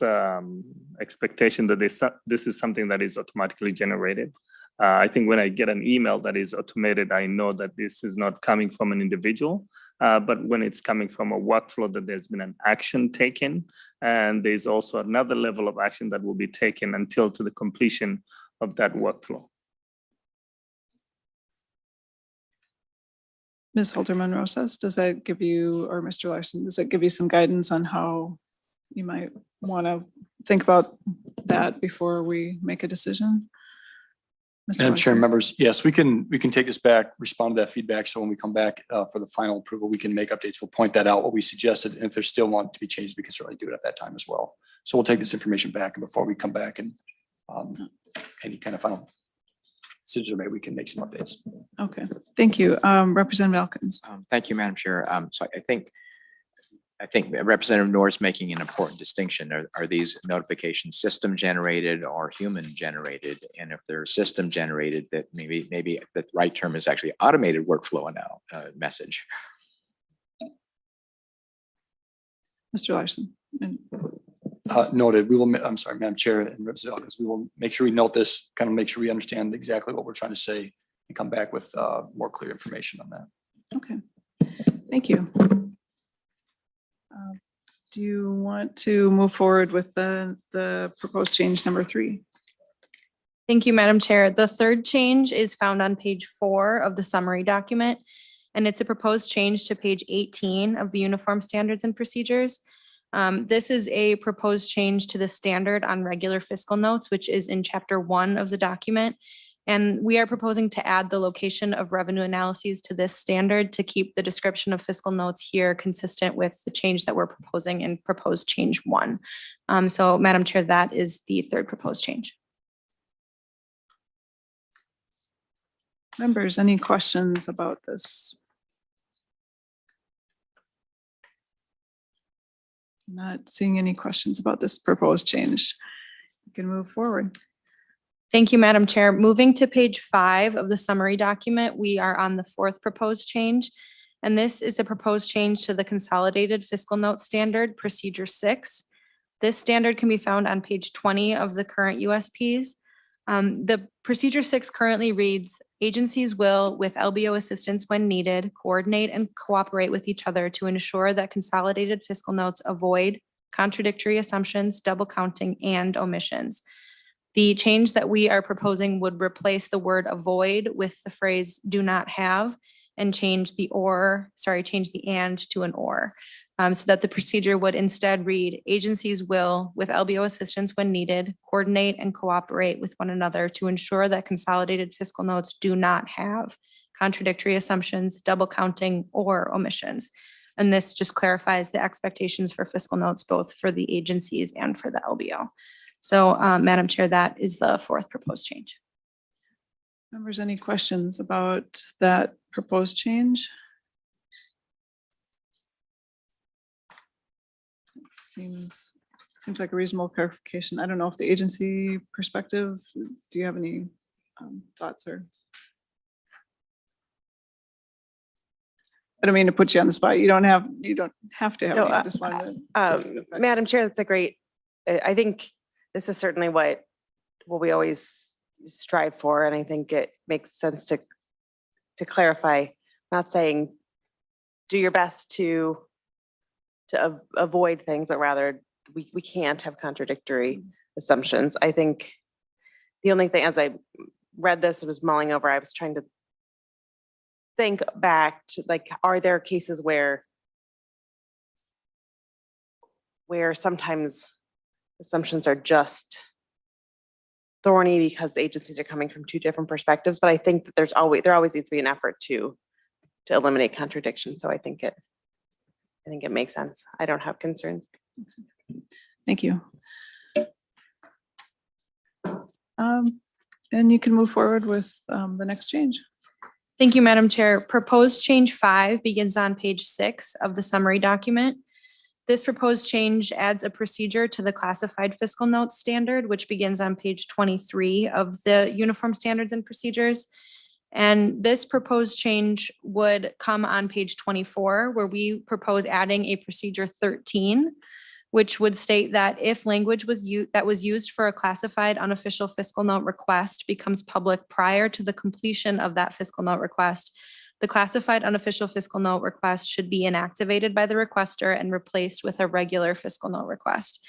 expectation that this is something that is automatically generated. I think when I get an email that is automated, I know that this is not coming from an individual, but when it's coming from a workflow, that there's been an action taken, and there's also another level of action that will be taken until to the completion of that workflow. Ms. Halterman Rosas, does that give you, or Mr. Larson, does that give you some guidance on how you might want to think about that before we make a decision? Mr. Madam Chair, Larson? members, yes, we can take this back, respond to that feedback. So when we come back for the final approval, we can make updates. We'll point that out, what we suggested. And if there's still want to be changes, we can certainly do it at that time as well. So we'll take this information back, and before we come back and any kind of final decisions are made, we can make some updates. Okay, thank you. Representative Elkins. Thank you, Madam Chair. So I think Representative Noor is making an important distinction. Are these notifications system generated or human generated? And if they're system generated, that maybe the right term is actually automated workflow now message. Mr. Larson. Noted. I'm sorry, Madam Chair and Representative Elkins, we will make sure we note this, kind of make sure we understand exactly what we're trying to say and come back with more clear information on that. Okay, thank you. Do you want to move forward with the proposed change number 3? Thank you, Madam Chair. The third change is found on page 4 of the summary document, and it's a proposed change to page 18 of the Uniform Standards and Procedures. This is a proposed change to the standard on regular fiscal notes, which is in chapter 1 of the document. And we are proposing to add the location of revenue analyses to this standard to keep the description of fiscal notes here consistent with the change that we're proposing in proposed change 1. So Madam Chair, that is the third proposed change. Members, any questions about this? Not seeing any questions about this proposed change. You can move forward. Thank you, Madam Chair. Moving to page 5 of the summary document, we are on the fourth proposed change. And this is a proposed change to the Consolidated Fiscal Note Standard, Procedure 6. This standard can be found on page 20 of the current USPs. The Procedure 6 currently reads, agencies will, with LBO assistance when needed, coordinate and cooperate with each other to ensure that consolidated fiscal notes avoid contradictory assumptions, double counting, and omissions. The change that we are proposing would replace the word avoid with the phrase do not have, and change the and to an or. So that the procedure would instead read, agencies will, with LBO assistance when needed, coordinate and cooperate with one another to ensure that consolidated fiscal notes do not have contradictory assumptions, double counting, or omissions. And this just clarifies the expectations for fiscal notes, both for the agencies and for the LBO. So Madam Chair, that is the fourth proposed change. Members, any questions about that proposed change? It seems Seems like a reasonable clarification. I don't know if the agency perspective, do you have any thoughts or? I don't mean to put you on the spot. You don't have to have No, any. I just wanted to. Madam Chair, that's a great, I think this is certainly what we always strive for, and I think it makes sense to clarify, not saying do your best to avoid things, but rather we can't have contradictory assumptions. I think the only thing, as I read this, I was mulling over, I was trying to think back to, like, are there cases where sometimes assumptions are just thorny because agencies are coming from two different perspectives, but I think that there always needs to be an effort to eliminate contradiction. So I think it makes sense. I don't have concerns. Thank you. And you can move forward with the next change. Thank you, Madam Chair. Proposed change 5 begins on page 6 of the summary document. This proposed change adds a procedure to the classified fiscal notes standard, which begins on page 23 of the Uniform Standards and Procedures. And this proposed change would come on page 24, where we propose adding a procedure 13, which would state that if language that was used for a classified unofficial fiscal note request becomes public prior to the completion of that fiscal note request, the classified unofficial fiscal note request should be inactivated by the requester and replaced with a regular fiscal note request.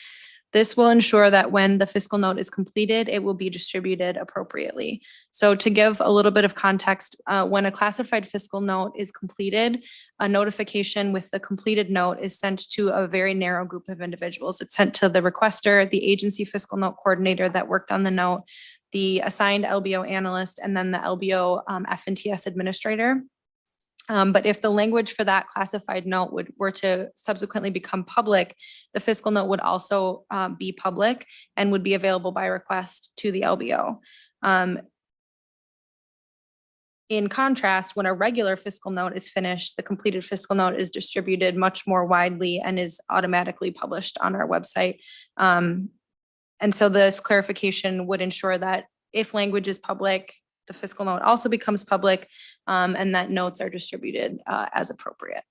This will ensure that when the fiscal note is completed, it will be distributed appropriately. So to give a little bit of context, when a classified fiscal note is completed, a notification with the completed note is sent to a very narrow group of individuals. It's sent to the requester, the agency fiscal note coordinator that worked on the note, the assigned LBO analyst, and then the LBO F&TS administrator. But if the language for that classified note were to subsequently become public, the fiscal note would also be public and would be available by request to the LBO. In contrast, when a regular fiscal note is finished, the completed fiscal note is distributed much more widely and is automatically published on our website. And so this clarification would ensure that if language is public, the fiscal note also becomes public, and that notes are distributed as appropriate.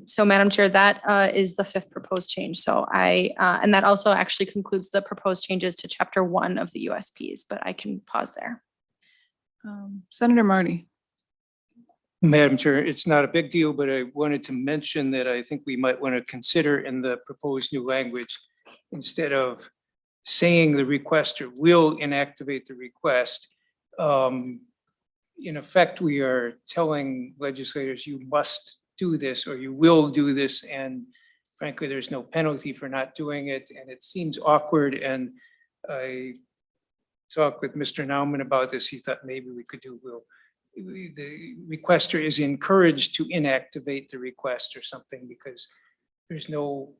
So Madam Chair, that is the 5th proposed change. So and that also actually concludes the proposed changes to Chapter 1 of the USPs, but I can pause there. Senator Marty. Madam Chair, it's not a big deal, but I wanted to mention that I think we might want to consider in the proposed new language, instead of saying the requester will inactivate the request, in effect, we are telling legislators you must do this or you will do this, and frankly, there's no penalty for not doing it, and it seems awkward. And I talked with Mr. Nauman about this. He thought maybe we could do, the requester is encouraged to inactivate the request or something, because there's no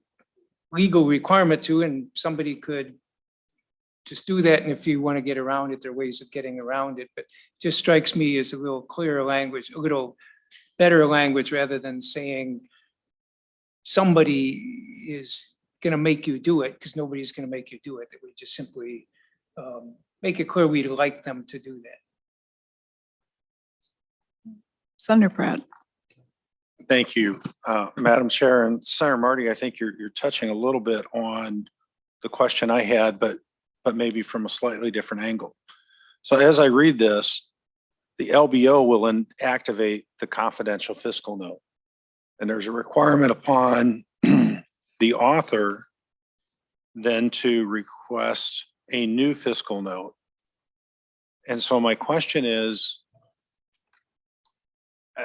legal requirement to, and somebody could just do that. And if you want to get around it, there are ways of getting around it, but it just strikes me as a little clearer language, a little better language, rather than saying somebody is going to make you do it, because nobody's going to make you do it. That we just simply make it clear we'd like them to do that. Senator Pratt. Thank you, Madam Chair. And Senator Marty, I think you're touching a little bit on the question I had, but maybe from a slightly different angle. So as I read this, the LBO will activate the confidential fiscal note. And there's a requirement upon the author then to request a new fiscal note. And so my question is,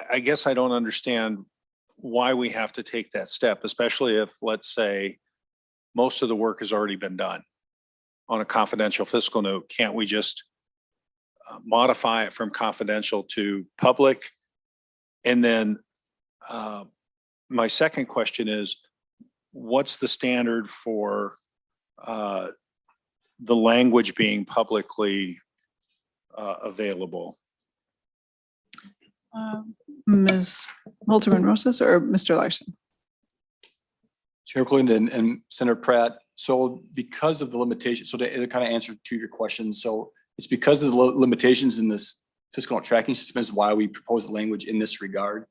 I guess I don't understand why we have to take that step, especially if, let's say, most of the work has already been done on a confidential fiscal note. Can't we just modify it from confidential to public? And then my second question is, what's the standard for the language being publicly available? Ms. Holterman Rosas or Mr. Larson? Chair Clinton and Senator Pratt. So because of the limitation, so to kind of answer to your question, so it's because of the limitations in this fiscal note tracking system is why we propose the language in this regard.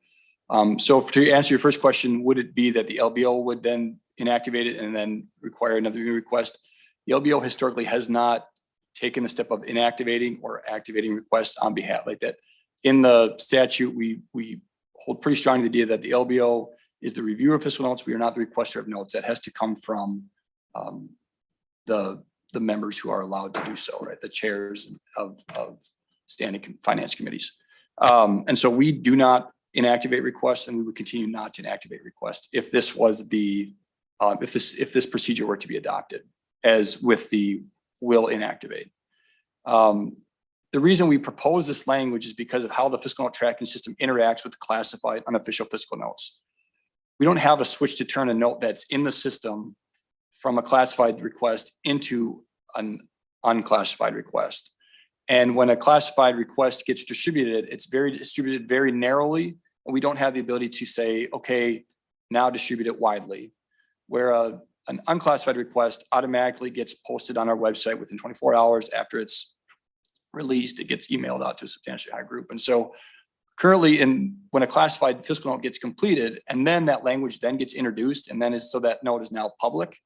So to answer your first question, would it be that the LBO would then inactivate it and then require another request? The LBO historically has not taken the step of inactivating or activating requests on behalf like that. In the statute, we hold pretty strong to the idea that the LBO is the reviewer of fiscal notes. We are not the requester of notes. That has to come from the members who are allowed to do so, right? The chairs of standing finance committees. And so we do not inactivate requests, and we would continue not to inactivate requests if this was the if this procedure were to be adopted, as with the will inactivate. The reason we propose this language is because of how the fiscal note tracking system interacts with classified unofficial fiscal notes. We don't have a switch to turn a note that's in the system from a classified request into an unclassified request. And when a classified request gets distributed, it's distributed very narrowly, and we don't have the ability to say, okay, now distribute it widely. Where an unclassified request automatically gets posted on our website within 24 hours after it's released, it gets emailed out to a substantially higher group. And so currently when a classified fiscal note gets completed, and then that language then gets introduced, and then so that note is now public.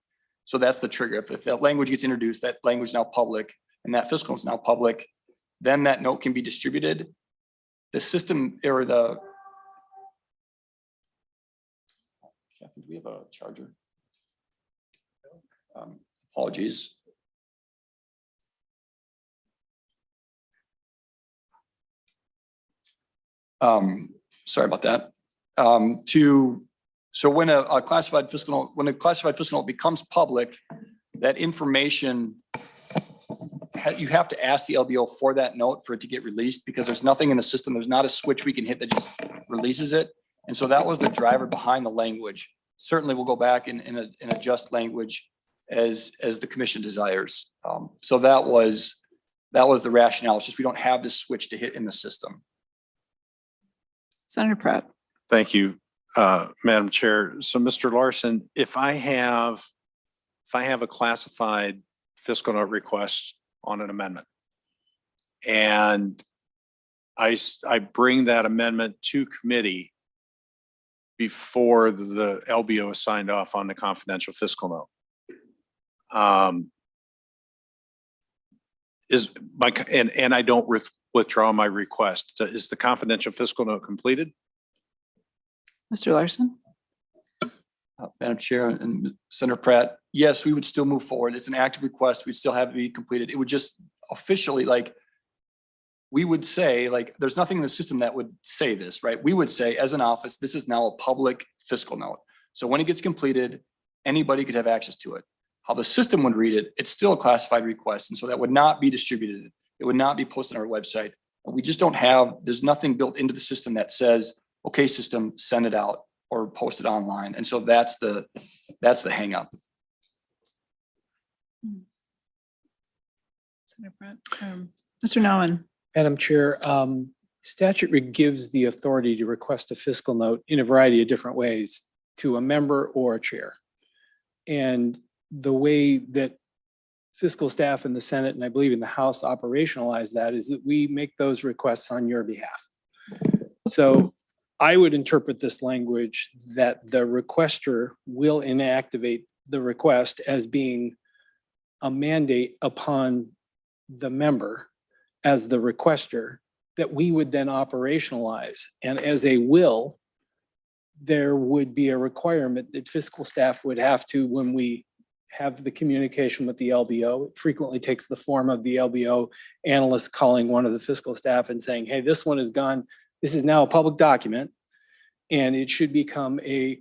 So that's the trigger. If that language gets introduced, that language is now public, and that fiscal note is now public, then that note can be distributed. The system or the, Kathy, do we have a charger? Apologies. Sorry about that. So when a classified fiscal note becomes public, that information, you have to ask the LBO for that note for it to get released, because there's nothing in the system. There's not a switch we can hit that just releases it. And so that was the driver behind the language. Certainly we'll go back and adjust language as the commission desires. So that was the rationale. It's just we don't have this switch to hit in the system. Senator Pratt. Thank you, Madam Chair. So Mr. Larson, if I have a classified fiscal note request on an amendment, and I bring that amendment to committee before the LBO is signed off on the confidential fiscal note, and I don't withdraw my request, is the confidential fiscal note completed? Mr. Larson. Madam Chair and Senator Pratt, yes, we would still move forward. It's an active request. We still have to be completed. It would just officially, we would say, there's nothing in the system that would say this, right? We would say, as an office, this is now a public fiscal note. So when it gets completed, anybody could have access to it. How the system would read it, it's still a classified request. And so that would not be distributed. It would not be posted on our website. We just don't have, there's nothing built into the system that says, okay, system, send it out or post it online. And so that's the hang up. Senator Pratt. Mr. Nauman. Madam Chair, statute gives the authority to request a fiscal note in a variety of different ways to a member or a chair. And the way that fiscal staff in the Senate, and I believe in the House, operationalize that is that we make those requests on your behalf. So I would interpret this language that the requester will inactivate the request as being a mandate upon the member as the requester that we would then operationalize. And as a will, there would be a requirement that fiscal staff would have to, when we have the communication with the LBO, it frequently takes the form of the LBO analyst calling one of the fiscal staff and saying, hey, this one is gone. This is now a public document, and it should become a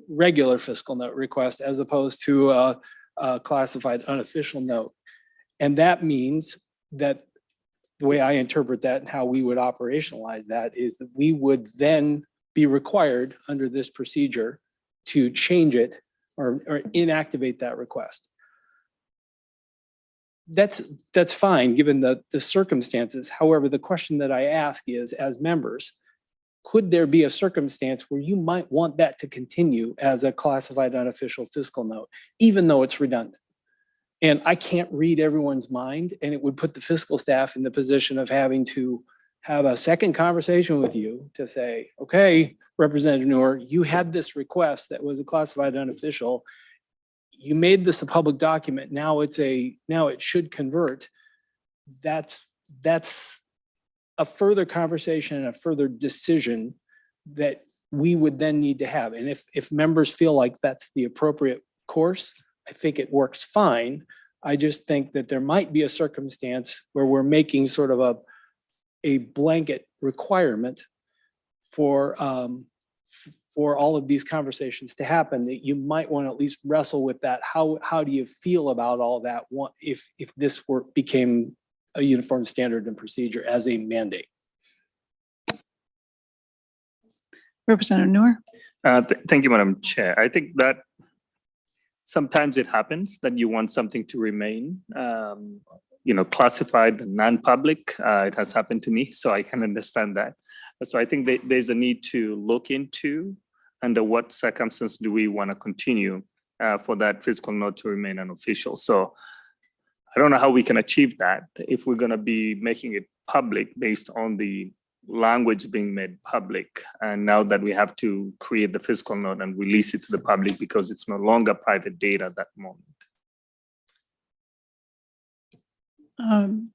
regular fiscal note request as opposed to a classified unofficial note. And that means that the way I interpret that and how we would operationalize that is that we would then be required under this procedure to change it or inactivate that request. That's fine given the circumstances. However, the question that I ask is, as members, could there be a circumstance where you might want that to continue as a classified unofficial fiscal note, even though it's redundant? And I can't read everyone's mind, and it would put the fiscal staff in the position of having to have a second conversation with you to say, okay, Representative Noor, you had this request that was a classified unofficial. You made this a public document. Now it should convert. That's a further conversation and a further decision that we would then need to have. And if members feel like that's the appropriate course, I think it works fine. I just think that there might be a circumstance where we're making sort of a blanket requirement for all of these conversations to happen, that you might want to at least wrestle with that. How do you feel about all that if this became a uniform standard and procedure as a mandate? Representative Noor. Thank you, Madam Chair. I think that sometimes it happens that you want something to remain, classified and non-public. It has happened to me, so I can understand that. So I think there's a need to look into under what circumstance do we want to continue for that fiscal note to remain unofficial. So I don't know how we can achieve that if we're going to be making it public based on the language being made public. And now that we have to create the fiscal note and release it to the public because it's no longer private data at that moment.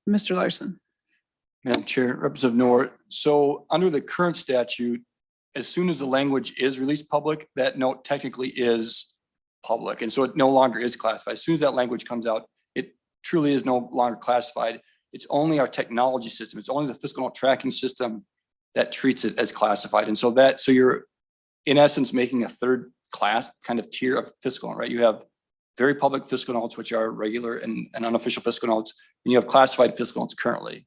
Mr. Larson. Madam Chair, Representative Noor, so under the current statute, as soon as the language is released public, that note technically is public. And so it no longer is classified. As soon as that language comes out, it truly is no longer classified. It's only our technology system. It's only the fiscal note tracking system that treats it as classified. And so you're in essence making a third class kind of tier of fiscal note, right? You have very public fiscal notes, which are regular and unofficial fiscal notes, and you have classified fiscal notes currently.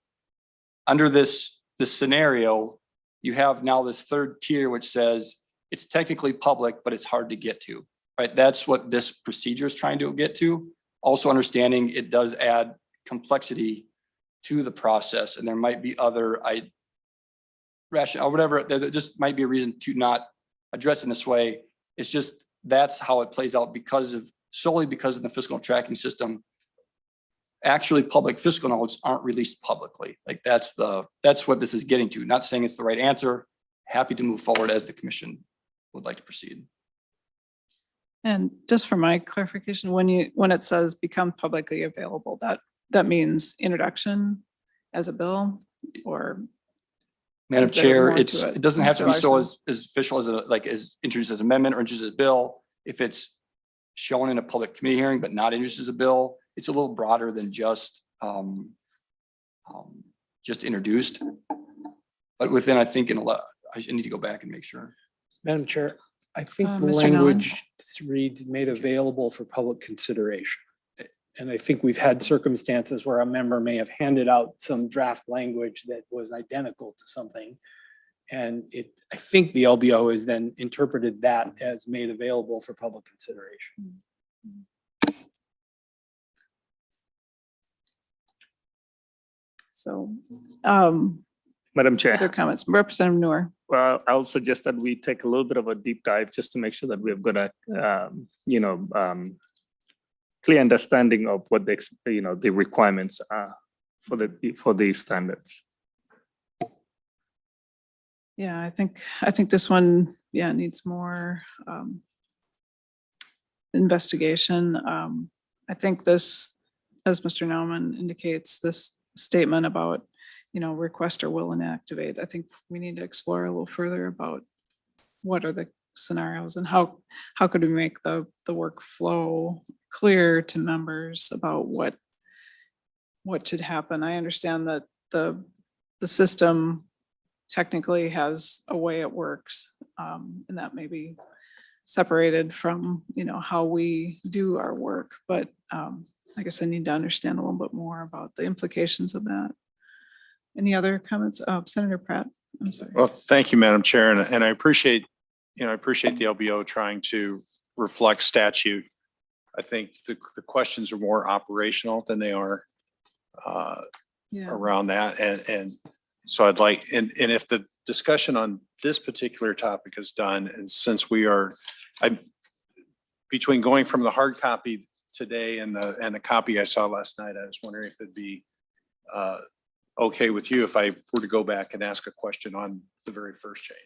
Under this scenario, you have now this third tier, which says it's technically public, but it's hard to get to, right? That's what this procedure is trying to get to. Also understanding it does add complexity to the process, and there might be other rationale or whatever. There just might be a reason to not address in this way. It's just that's how it plays out solely because of the fiscal tracking system. Actually, public fiscal notes aren't released publicly. Like that's what this is getting to. Not saying it's the right answer. Happy to move forward as the commission would like to proceed. And just for my clarification, when it says become publicly available, that means introduction as a bill, or Madam is there Chair, more to it doesn't have to Mr. be so Larson? as official as introduced as an amendment or introduced as a bill. If it's shown in a public committee hearing but not introduced as a bill, it's a little broader than just introduced. But within, I think I need to go back and make sure. Madam Chair, I think the Mr. Nolan? language reads made available for public consideration. And I think we've had circumstances where a member may have handed out some draft language that was identical to something. And I think the LBO has then interpreted that as made available for public consideration. So, Madam Chair. other comments, Representative Noor. Well, I'll suggest that we take a little bit of a deep dive just to make sure that we've got a, clear understanding of what the requirements are for these standards. Yeah, I think this one, needs more investigation. I think this, as Mr. Nauman indicates, this statement about, request or will inactivate, I think we need to explore a little further about what are the scenarios and how could we make the workflow clear to members about what should happen. I understand that the system technically has a way it works, and that may be separated from, how we do our work. But I guess I need to understand a little bit more about the implications of that. Any other comments? Senator Pratt, I'm sorry. Well, thank you, Madam Chair. And I appreciate, the LBO trying to reflect statute. I think the questions are more operational than they are around that. And so I'd like, and if the discussion on this particular topic is done, and since we are, between going from the hard copy today and the copy I saw last night, I was wondering if it'd be okay with you if I were to go back and ask a question on the very first change.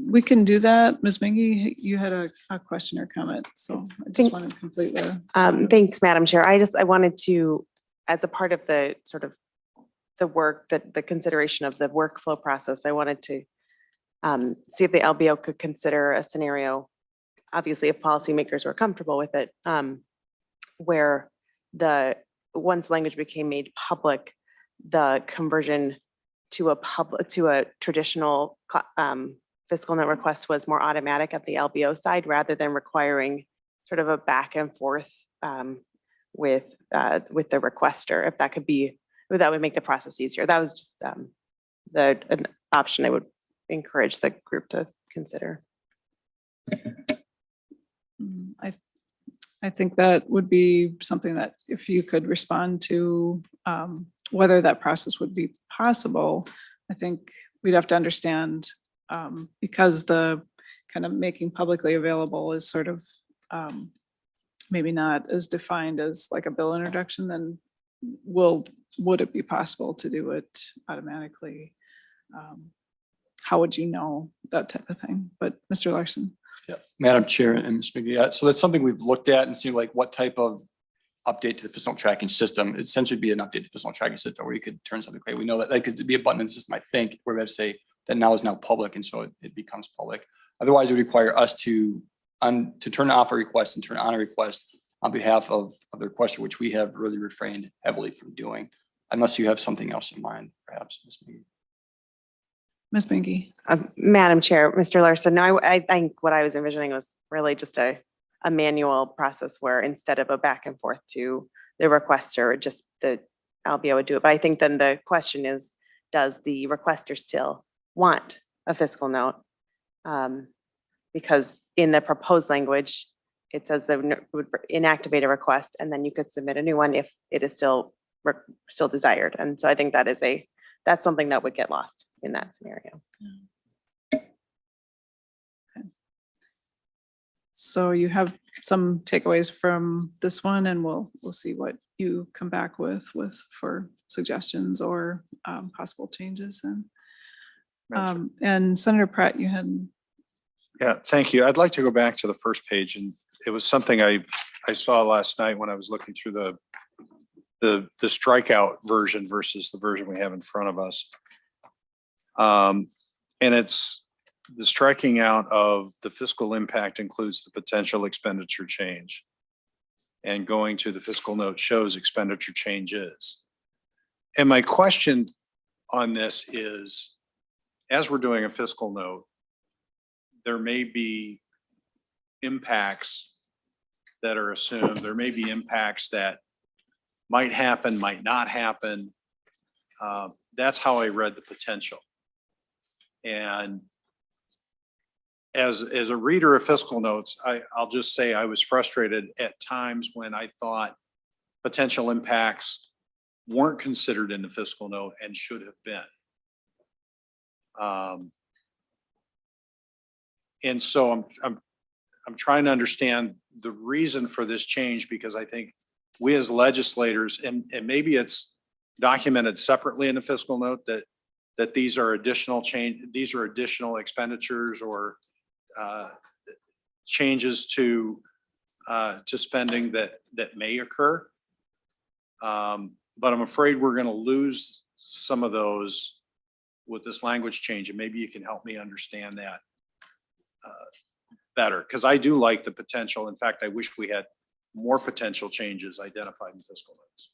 We can do that. Ms. Mingy, you had a question or comment, so I just want to complete the. Thanks, Madam Chair. I wanted to, as a part of the sort of the work, that the consideration of the workflow process, I wanted to see if the LBO could consider a scenario, obviously if policymakers were comfortable with it, where once language became made public, the conversion to a traditional fiscal note request was more automatic at the LBO side rather than requiring sort of a back and forth with the requester. If that could be, that would make the process easier. That was just an option I would encourage the group to consider. I think that would be something that if you could respond to whether that process would be possible, I think we'd have to understand because the kind of making publicly available is sort of maybe not as defined as like a bill introduction, then would it be possible to do it automatically? How would you know, that type of thing? But Mr. Larson. Yeah, Madam Chair and Ms. McGee, so that's something we've looked at and seen like what type of update to the fiscal tracking system. It'd essentially be an update to the fiscal tracking system where you could turn something away. We know that could be a button in the system, I think, where we have to say that now is now public, and so it becomes public. Otherwise, it would require us to turn off a request and turn on a request on behalf of the requester, which we have really refrained heavily from doing, unless you have something else in mind, perhaps, Ms. McGee. Ms. Binky. Madam Chair, Mr. Larson, no, I think what I was envisioning was really just a manual process where instead of a back and forth to the requester, just the LBO would do it. But I think then the question is, does the requester still want a fiscal note? Because in the proposed language, it says that it would inactivate a request and then you could submit a new one if it is still desired. And so I think that's something that would get lost in that scenario. Okay. So you have some takeaways from this one, and we'll see what you come back with for suggestions or possible changes then. And Senator Pratt, you had. Yeah, thank you. I'd like to go back to the first page, and it was something I saw last night when I was looking through the strikeout version versus the version we have in front of us. And it's the striking out of the fiscal impact includes the potential expenditure change. And going to the fiscal note shows expenditure changes. And my question on this is, as we're doing a fiscal note, there may be impacts that are assumed. There may be impacts that might happen, might not happen. That's how I read the potential. And as a reader of fiscal notes, I'll just say I was frustrated at times when I thought potential impacts weren't considered in the fiscal note and should have been. And so I'm trying to understand the reason for this change, because I think we as legislators, and maybe it's documented separately in the fiscal note that these are additional expenditures or changes to spending that may occur. But I'm afraid we're going to lose some of those with this language change, and maybe you can help me understand that better, because I do like the potential. In fact, I wish we had more potential changes identified in fiscal notes.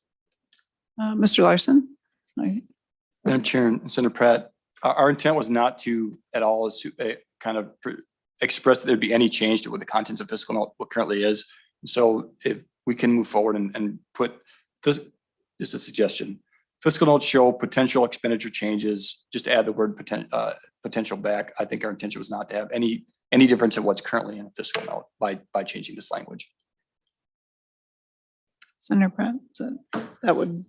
Mr. Larson. Madam Chair and Senator Pratt, our intent was not to at all kind of express that there'd be any change to what the contents of fiscal note what currently is. So if we can move forward and put this, just a suggestion, fiscal notes show potential expenditure changes, just add the word potential back. I think our intention was not to have any difference in what's currently in a fiscal note by changing this language. Senator Pratt, that would,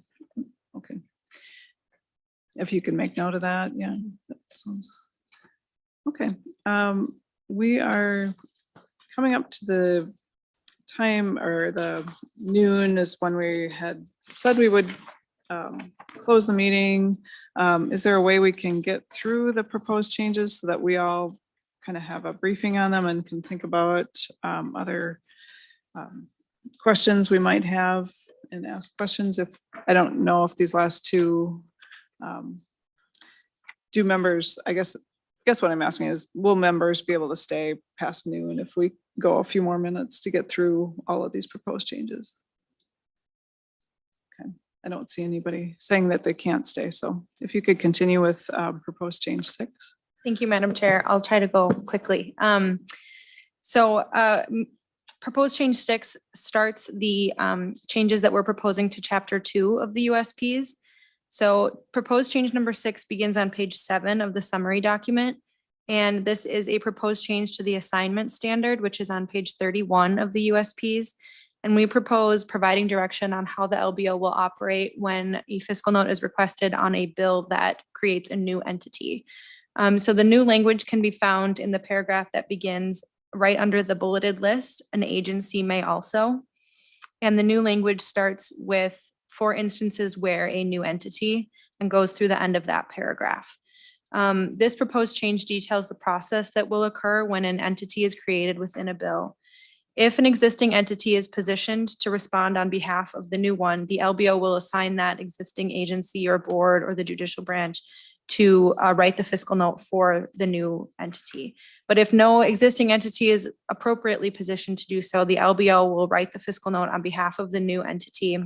okay. If you could make note of that, yeah, that sounds Okay, we are coming up to the time, or the noon is when we had said we would close the meeting. Is there a way we can get through the proposed changes so that we all kind of have a briefing on them and can think about other questions we might have and ask questions? If, I don't know if these last two do members, I guess what I'm asking is, will members be able to stay past noon if we go a few more minutes to get through all of these proposed changes? Okay, I don't see anybody saying that they can't stay. So if you could continue with proposed change 6. Thank you, Madam Chair. I'll try to go quickly. Proposed change 6 starts the changes that we're proposing to Chapter 2 of the USPs. So proposed change number 6 begins on page 7 of the summary document. And this is a proposed change to the assignment standard, which is on page 31 of the USPs. And we propose providing direction on how the LBO will operate when a fiscal note is requested on a bill that creates a new entity. So the new language can be found in the paragraph that begins right under the bulleted list. An agency may also. And the new language starts with 4 instances where a new entity, and goes through the end of that paragraph. This proposed change details the process that will occur when an entity is created within a bill. If an existing entity is positioned to respond on behalf of the new one, the LBO will assign that existing agency or board or the judicial branch to write the fiscal note for the new entity. But if no existing entity is appropriately positioned to do so, the LBO will write the fiscal note on behalf of the new entity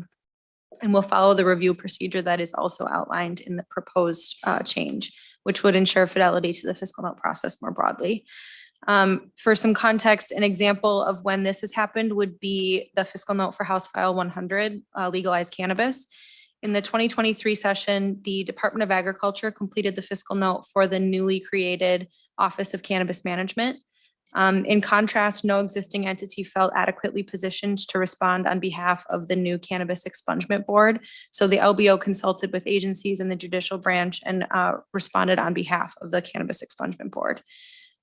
and will follow the review procedure that is also outlined in the proposed change, which would ensure fidelity to the fiscal note process more broadly. For some context, an example of when this has happened would be the fiscal note for House File 100, legalized cannabis. In the 2023 session, the Department of Agriculture completed the fiscal note for the newly created Office of Cannabis Management. In contrast, no existing entity felt adequately positioned to respond on behalf of the new Cannabis Expungement Board. So the LBO consulted with agencies in the judicial branch and responded on behalf of the Cannabis Expungement Board.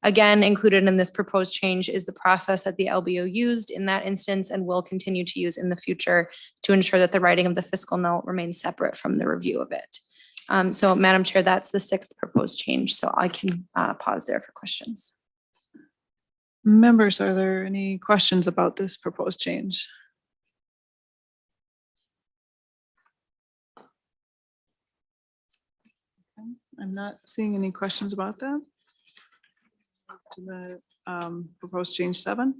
Again, included in this proposed change is the process that the LBO used in that instance and will continue to use in the future to ensure that the writing of the fiscal note remains separate from the review of it. So Madam Chair, that's the 6th proposed change. So I can pause there for questions. Members, are there any questions about this proposed change? Okay, I'm not seeing any questions about that. To the proposed change 7.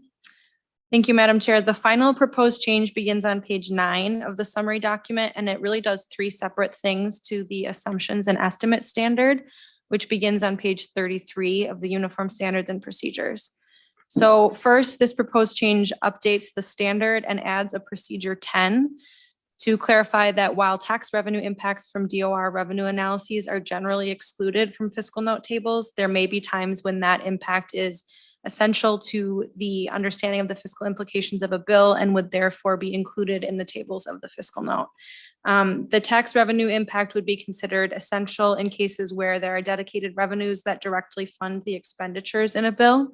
Thank you, Madam Chair. The final proposed change begins on page 9 of the summary document, and it really does 3 separate things to the assumptions and estimate standard, which begins on page 33 of the Uniform Standards and Procedures. So first, this proposed change updates the standard and adds a procedure 10 to clarify that while tax revenue impacts from DOR revenue analyses are generally excluded from fiscal note tables, there may be times when that impact is essential to the understanding of the fiscal implications of a bill and would therefore be included in the tables of the fiscal note. The tax revenue impact would be considered essential in cases where there are dedicated revenues that directly fund the expenditures in a bill.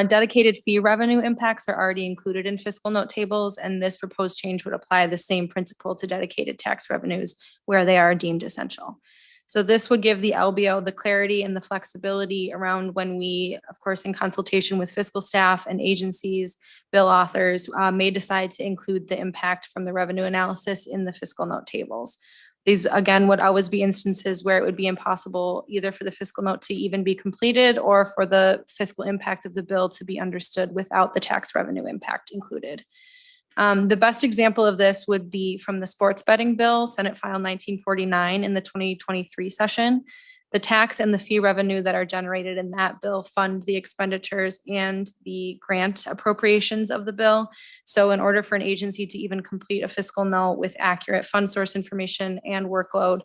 Dedicated fee revenue impacts are already included in fiscal note tables, and this proposed change would apply the same principle to dedicated tax revenues where they are deemed essential. So this would give the LBO the clarity and the flexibility around when we, of course, in consultation with fiscal staff and agencies, bill authors may decide to include the impact from the revenue analysis in the fiscal note tables. These, again, would always be instances where it would be impossible either for the fiscal note to even be completed or for the fiscal impact of the bill to be understood without the tax revenue impact included. The best example of this would be from the sports betting bill, Senate File 1949 in the 2023 session. The tax and the fee revenue that are generated in that bill fund the expenditures and the grant appropriations of the bill. So in order for an agency to even complete a fiscal note with accurate fund source information and workload,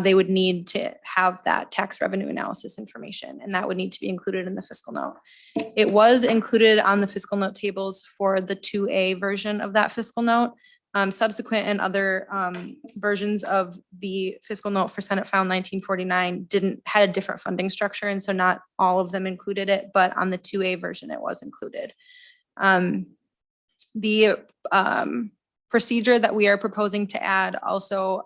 they would need to have that tax revenue analysis information, and that would need to be included in the fiscal note. It was included on the fiscal note tables for the 2A version of that fiscal note, Subsequent and other versions of the fiscal note for Senate File 1949 had a different funding structure, and so not all of them included it, but on the 2A version, it was included. The procedure that we are proposing to add also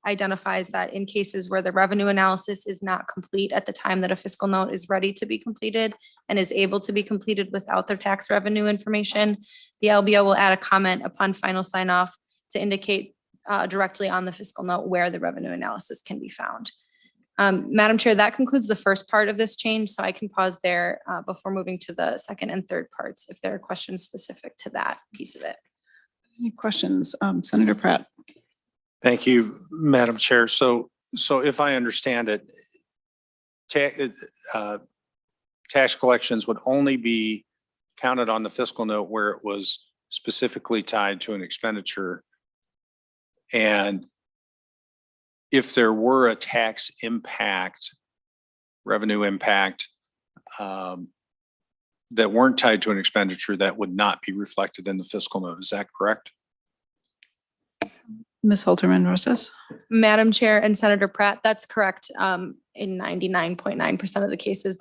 identifies that in cases where the revenue analysis is not complete at the time that a fiscal note is ready to be completed and is able to be completed without their tax revenue information, the LBO will add a comment upon final sign off to indicate directly on the fiscal note where the revenue analysis can be found. Madam Chair, that concludes the first part of this change, so I can pause there before moving to the second and third parts if there are questions specific to that piece of it. Any questions? Senator Pratt. Thank you, Madam Chair. So if I understand it, tax collections would only be counted on the fiscal note where it was specifically tied to an expenditure. And if there were a tax impact, revenue impact, that weren't tied to an expenditure, that would not be reflected in the fiscal note. Is that correct? Ms. Holterman Rosas. Madam Chair and Senator Pratt, that's correct. In 99.9% of the cases,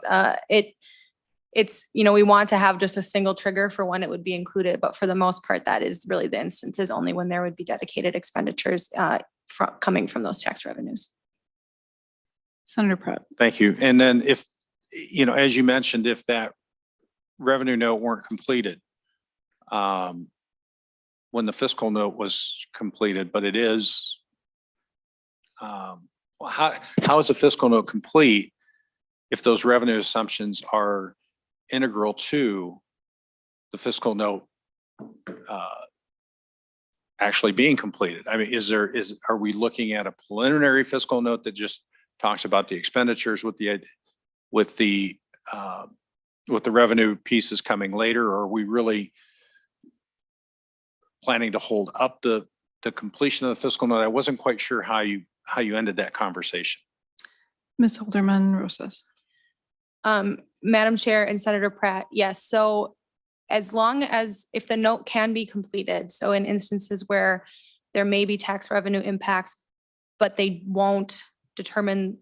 it's, we want to have just a single trigger for when it would be included, but for the most part, that is really the instances only when there would be dedicated expenditures coming from those tax revenues. Senator Pratt. Thank you. And then if, as you mentioned, if that revenue note weren't completed when the fiscal note was completed, but it is, how is a fiscal note complete if those revenue assumptions are integral to the fiscal note actually being completed? I mean, are we looking at a preliminary fiscal note that just talks about the expenditures with the revenue pieces coming later, or are we really planning to hold up the completion of the fiscal note? I wasn't quite sure how you ended that conversation. Ms. Holterman Rosas. Madam Chair and Senator Pratt, yes. So as long as if the note can be completed, so in instances where there may be tax revenue impacts, but they won't determine,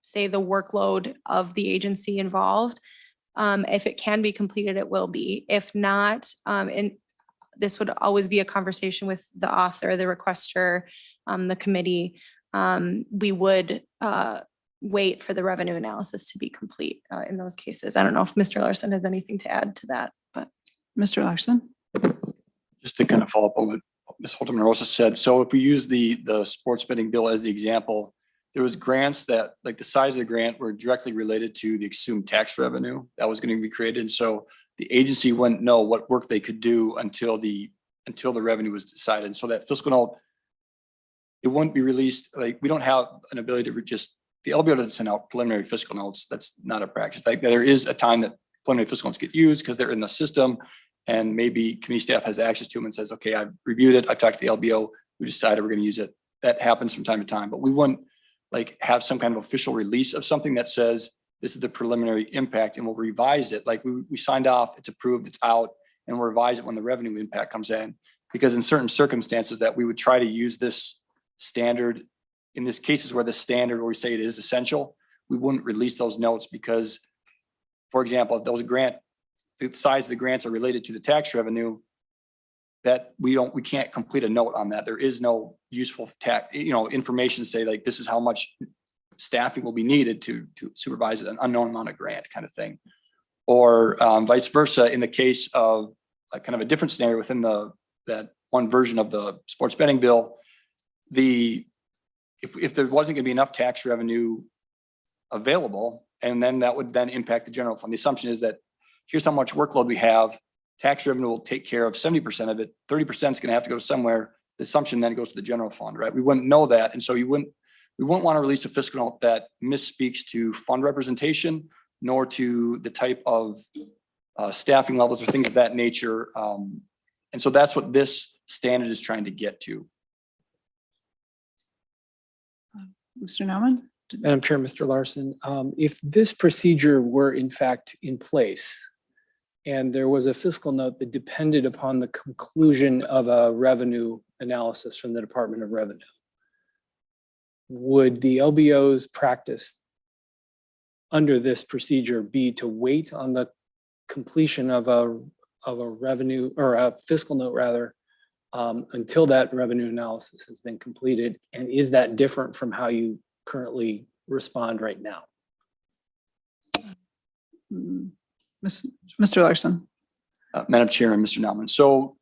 say, the workload of the agency involved, if it can be completed, it will be. If not, and this would always be a conversation with the author, the requester, the committee. We would wait for the revenue analysis to be complete in those cases. I don't know if Mr. Larson has anything to add to that, but. Mr. Larson. Just to kind of follow up on what Ms. Holterman Rosa said. So if we use the sports betting bill as the example, there was grants that, like the size of the grant, were directly related to the assumed tax revenue that was going to be created. And so the agency wouldn't know what work they could do until the revenue was decided. And so that fiscal note, it wouldn't be released. Like, we don't have an ability to just, the LBO doesn't send out preliminary fiscal notes. That's not a practice. Like, there is a time that preliminary fiscal notes get used because they're in the system, and maybe committee staff has access to them and says, okay, I've reviewed it. I've talked to the LBO. We decided we're going to use it. That happens from time to time, but we wouldn't like have some kind of official release of something that says this is the preliminary impact, and we'll revise it. Like, we signed off, it's approved, it's out, and we'll revise it when the revenue impact comes in. Because in certain circumstances that we would try to use this standard, in this cases where the standard, where we say it is essential, we wouldn't release those notes because, for example, if those the size of the grants are related to the tax revenue, that we can't complete a note on that. There is no useful information to say, like, this is how much staffing will be needed to supervise an unknown amount of grant kind of thing. Or vice versa, in the case of like kind of a different scenario within that one version of the sports betting bill, if there wasn't going to be enough tax revenue available, and then that would then impact the general fund. The assumption is that here's how much workload we have. Tax revenue will take care of 70% of it. 30% is going to have to go somewhere. The assumption then goes to the general fund, right? We wouldn't know that. And so we wouldn't want to release a fiscal note that misspeaks to fund representation, nor to the type of staffing levels or things of that nature. And so that's what this standard is trying to get to. Mr. Nauman. Madam Chair, Mr. Larson, if this procedure were in fact in place and there was a fiscal note that depended upon the conclusion of a revenue analysis from the Department of Revenue. Would the LBO's practice under this procedure be to wait on the completion of a revenue or a fiscal note rather, until that revenue analysis has been completed? And is that different from how you currently respond right now? Mr. Larson. Madam Chair and Mr. Nauman. So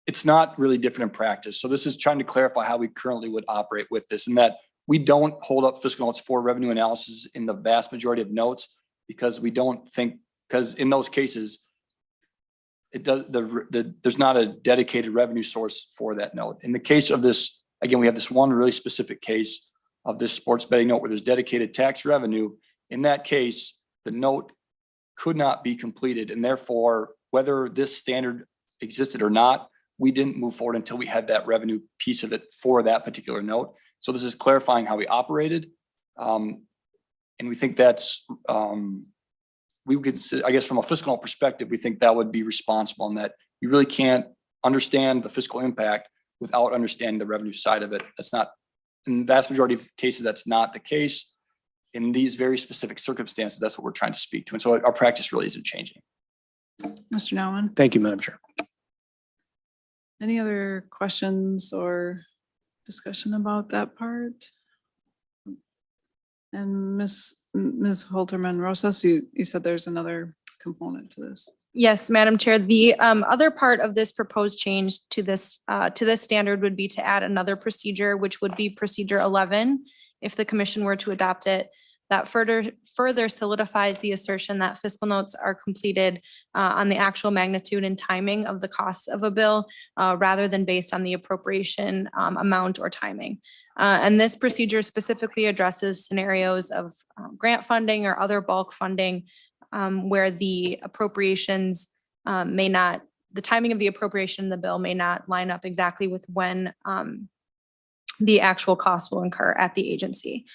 it's not really different in practice. So this is trying to clarify how we currently would operate with this, and that we don't hold up fiscal notes for revenue analysis in the vast majority of notes, because we don't think, because in those cases, it does, there's not a dedicated revenue source for that note. In the case of this, again, we have this one really specific case of this sports betting note where there's dedicated tax revenue. In that case, the note could not be completed, and therefore, whether this standard existed or not, we didn't move forward until we had that revenue piece of it for that particular note. So this is clarifying how we operated. And we think that's, we could, I guess from a fiscal perspective, we think that would be responsible, and that you really can't understand the fiscal impact without understanding the revenue side of it. That's not, in the vast majority of cases, that's not the case. In these very specific circumstances, that's what we're trying to speak to. And so our practice really isn't changing. Mr. Nauman. Thank you, Madam Chair. Any other questions or discussion about that part? And Ms. Holterman Rosas, you said there's another component to this. Yes, Madam Chair. The other part of this proposed change to this standard would be to add another procedure, which would be procedure 11. If the commission were to adopt it, that further solidifies the assertion that fiscal notes are completed on the actual magnitude and timing of the costs of a bill, rather than based on the appropriation amount or timing. And this procedure specifically addresses scenarios of grant funding or other bulk funding where the appropriations the timing of the appropriation in the bill may not line up exactly with when the actual cost will incur at the agency.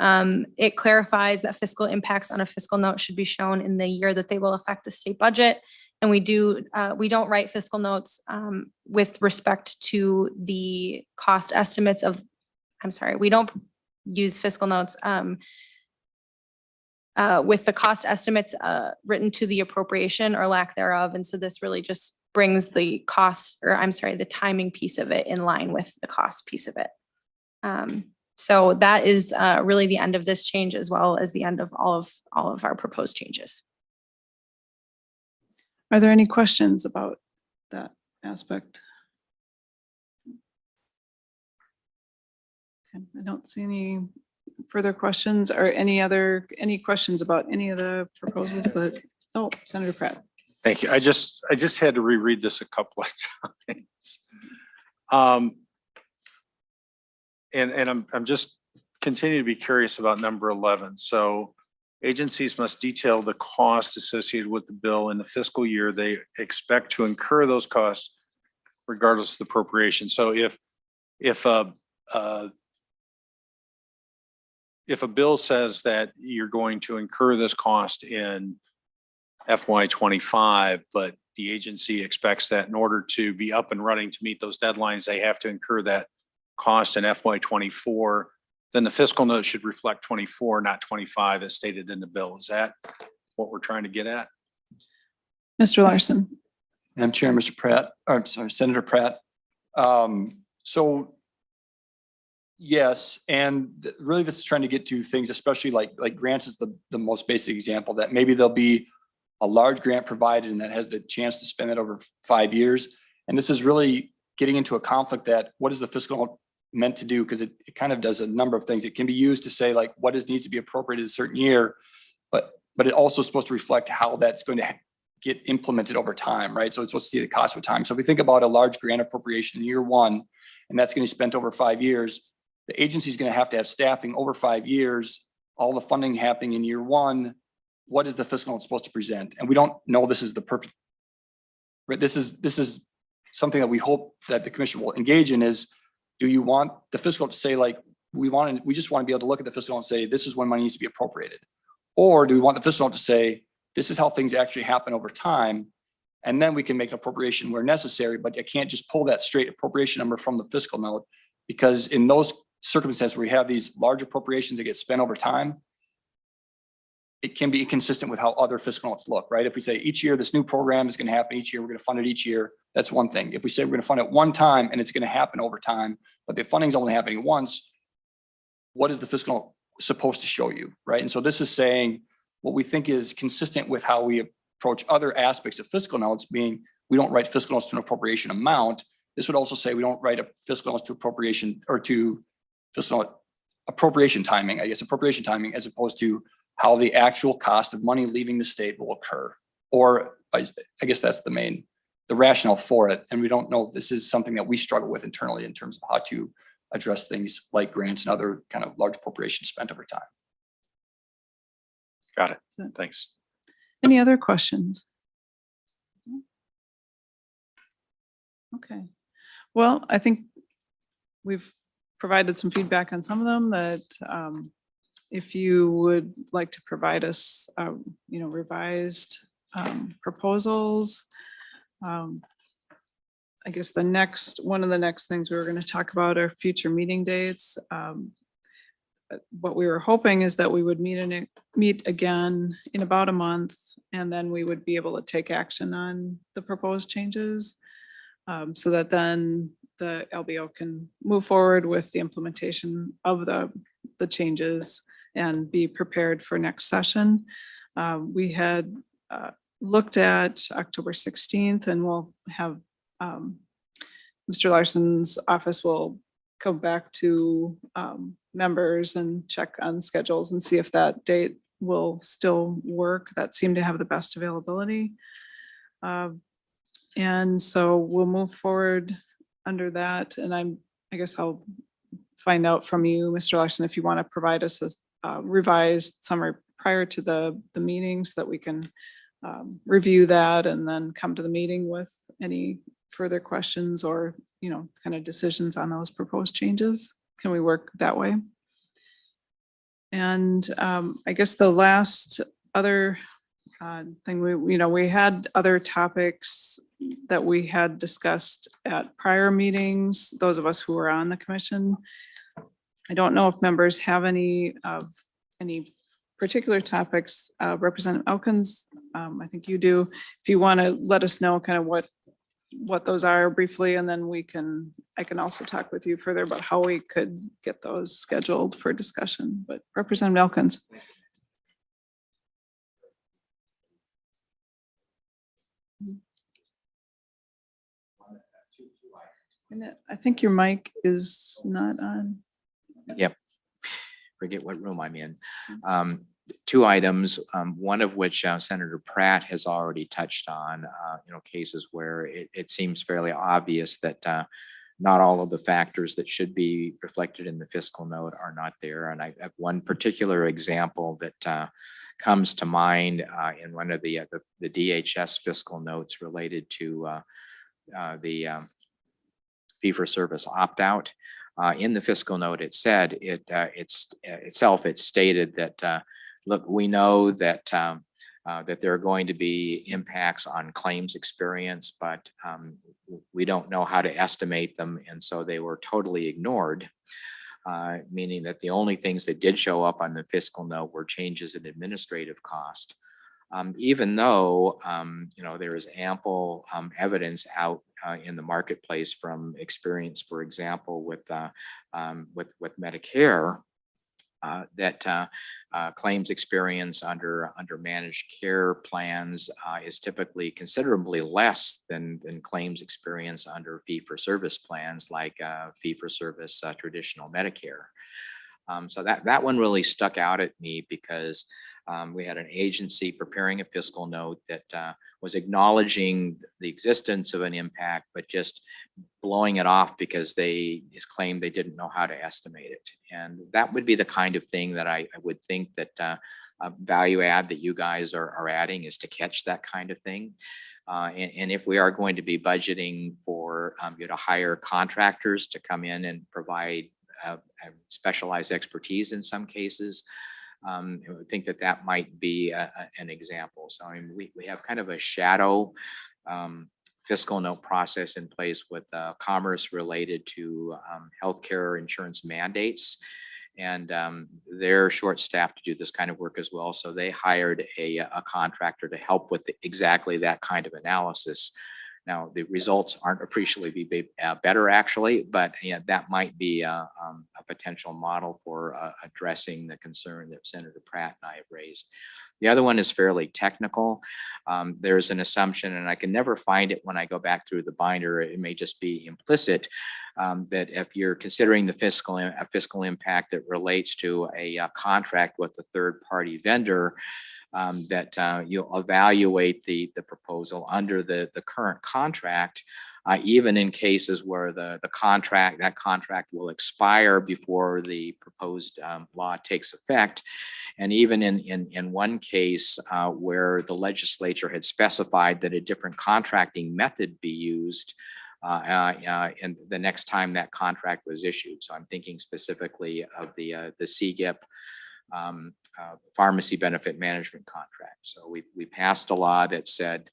It clarifies that fiscal impacts on a fiscal note should be shown in the year that they will affect the state budget. And we don't write fiscal notes with respect to the cost estimates of, we don't use fiscal notes with the cost estimates written to the appropriation or lack thereof. And so this really just brings the cost, the timing piece of it in line with the cost piece of it. So that is really the end of this change, as well as the end of all of our proposed changes. Are there any questions about that aspect? Okay, I don't see any further questions or any questions about any of the proposals that, oh, Senator Pratt. Thank you. I just had to reread this a couple of times. And I'm just continuing to be curious about number 11. So agencies must detail the cost associated with the bill in the fiscal year they expect to incur those costs regardless of the appropriation. So if a bill says that you're going to incur this cost in FY25, but the agency expects that in order to be up and running to meet those deadlines, they have to incur that cost in FY24, then the fiscal note should reflect 24, not 25 as stated in the bill. Is that what we're trying to get at? Mr. Larson. Madam Chair, Mr. Pratt, or sorry, Senator Pratt. So yes, and really this is trying to get to things, especially like grants is the most basic example, that maybe there'll be a large grant provided and that has the chance to spend it over 5 years. And this is really getting into a conflict that what is the fiscal note meant to do? Because it kind of does a number of things. It can be used to say like what needs to be appropriated a certain year, but it also is supposed to reflect how that's going to get implemented over time, right? So it's supposed to see the cost of time. So if we think about a large grant appropriation in year 1, and that's going to be spent over 5 years, the agency is going to have staffing over 5 years, all the funding happening in year 1. What is the fiscal note supposed to present? And we don't know this is the perfect, right? This is something that we hope that the commission will engage in is, do you want the fiscal to say like, we just want to be able to look at the fiscal and say, this is when money needs to be appropriated? Or do we want the fiscal to say, this is how things actually happen over time? And then we can make appropriation where necessary, but you can't just pull that straight appropriation number from the fiscal note. Because in those circumstances where we have these large appropriations that get spent over time, it can be inconsistent with how other fiscal notes look, right? If we say each year this new program is going to happen each year, we're going to fund it each year, that's one thing. If we say we're going to fund it one time and it's going to happen over time, but the funding's only happening once, what is the fiscal note supposed to show you, right? And so this is saying what we think is consistent with how we approach other aspects of fiscal notes, being we don't write fiscal notes to an appropriation amount. This would also say we don't write a fiscal notes to appropriation or to fiscal note appropriation timing, I guess appropriation timing, as opposed to how the actual cost of money leaving the state will occur. Or I guess that's the rationale for it. And we don't know if this is something that we struggle with internally in terms of how to address things like grants and other kind of large appropriations spent over time. Got it. Thanks. Any other questions? Okay. Well, I think we've provided some feedback on some of them that if you would like to provide us, revised proposals. I guess one of the next things we were going to talk about are future meeting dates. What we were hoping is that we would meet again in about a month, and then we would be able to take action on the proposed changes, so that then the LBO can move forward with the implementation of the changes and be prepared for next session. We had looked at October 16th, and we'll have Mr. Larson's office will come back to members and check on schedules and see if that date will still work. That seemed to have the best availability. And so we'll move forward under that. And I guess I'll find out from you, Mr. Larson, if you want to provide us a revised summary prior to the meetings, that we can review that and then come to the meeting with any further questions or, kind of decisions on those proposed changes. Can we work that way? And I guess the last other thing, we had other topics that we had discussed at prior meetings, those of us who were on the commission. I don't know if members have any particular topics. Representative Elkins, I think you do. If you want to let us know kind of what those are briefly, and then I can also talk with you further about how we could get those scheduled for discussion. But Representative Elkins. And I think your mic is not on. Yep. Forget what room I'm in. Two items, one of which Senator Pratt has already touched on, cases where it seems fairly obvious that not all of the factors that should be reflected in the fiscal note are not there. And I have one particular example that comes to mind in one of the DHS fiscal notes related to the fee-for-service opt-out. In the fiscal note, it said it stated that look, we know that that there are going to be impacts on claims experience, but we don't know how to estimate them, and so they were totally ignored. Meaning that the only things that did show up on the fiscal note were changes in administrative cost. Even though there is ample evidence out in the marketplace from experience, for example, with Medicare, that claims experience under managed care plans is typically considerably less than claims experience under fee-for-service plans like fee-for-service traditional Medicare. So that one really stuck out at me because we had an agency preparing a fiscal note that was acknowledging the existence of an impact, but just blowing it off because they claimed they didn't know how to estimate it. And that would be the kind of thing that I would think that value add that you guys are adding is to catch that kind of thing. And if we are going to be budgeting for to hire contractors to come in and provide specialized expertise in some cases, I would think that might be an example. So I mean, we have kind of a shadow fiscal note process in place with commerce related to healthcare insurance mandates. And they're short-staffed to do this kind of work as well. So they hired a contractor to help with exactly that kind of analysis. Now, the results aren't appreciably better actually, but yeah, that might be a potential model for addressing the concern that Senator Pratt and I have raised. The other one is fairly technical. There's an assumption, and I can never find it when I go back through the binder. It may just be implicit that if you're considering the fiscal impact that relates to a contract with a third-party vendor, that you'll evaluate the proposal under the current contract, even in cases where that contract will expire before the proposed law takes effect. And even in one case where the legislature had specified that a different contracting method be used and the next time that contract was issued. So I'm thinking specifically of the CGIP pharmacy benefit management contract. So we passed a law that said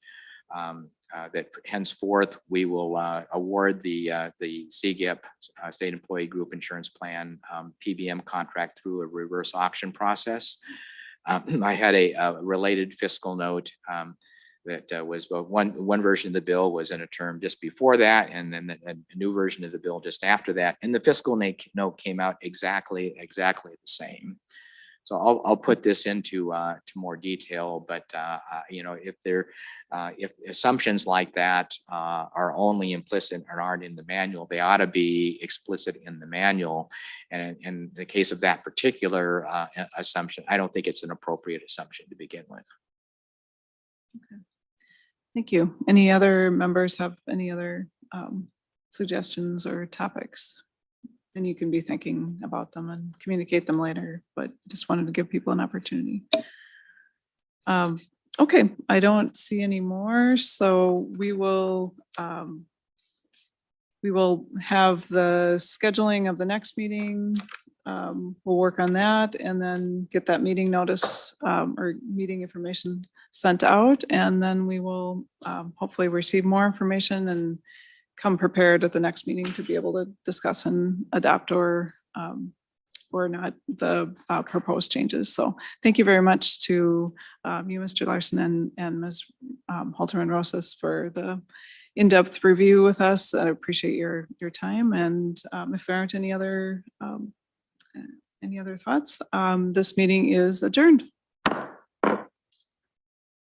that henceforth we will award the CGIP State Employee Group Insurance Plan PBM contract through a reverse auction process. I had a related fiscal note that was one version of the bill was in a term just before that, and then a new version of the bill just after that. And the fiscal note came out exactly the same. So I'll put this into to more detail, but you know, if assumptions like that are only implicit and aren't in the manual, they ought to be explicit in the manual. And in the case of that particular assumption, I don't think it's an appropriate assumption to begin with. Okay. Thank you. Any other members have any other suggestions or topics? And you can be thinking about them and communicate them later, but just wanted to give people an opportunity. Okay, I don't see any more, so we will have the scheduling of the next meeting. We'll work on that and then get that meeting notice or meeting information sent out, and then we will hopefully receive more information and come prepared at the next meeting to be able to discuss and adopt or not the proposed changes. So thank you very much to you, Mr. Larson, and Ms. Halterman Rosas for the in-depth review with us. I appreciate your time. And if there aren't any other thoughts, this meeting is adjourned.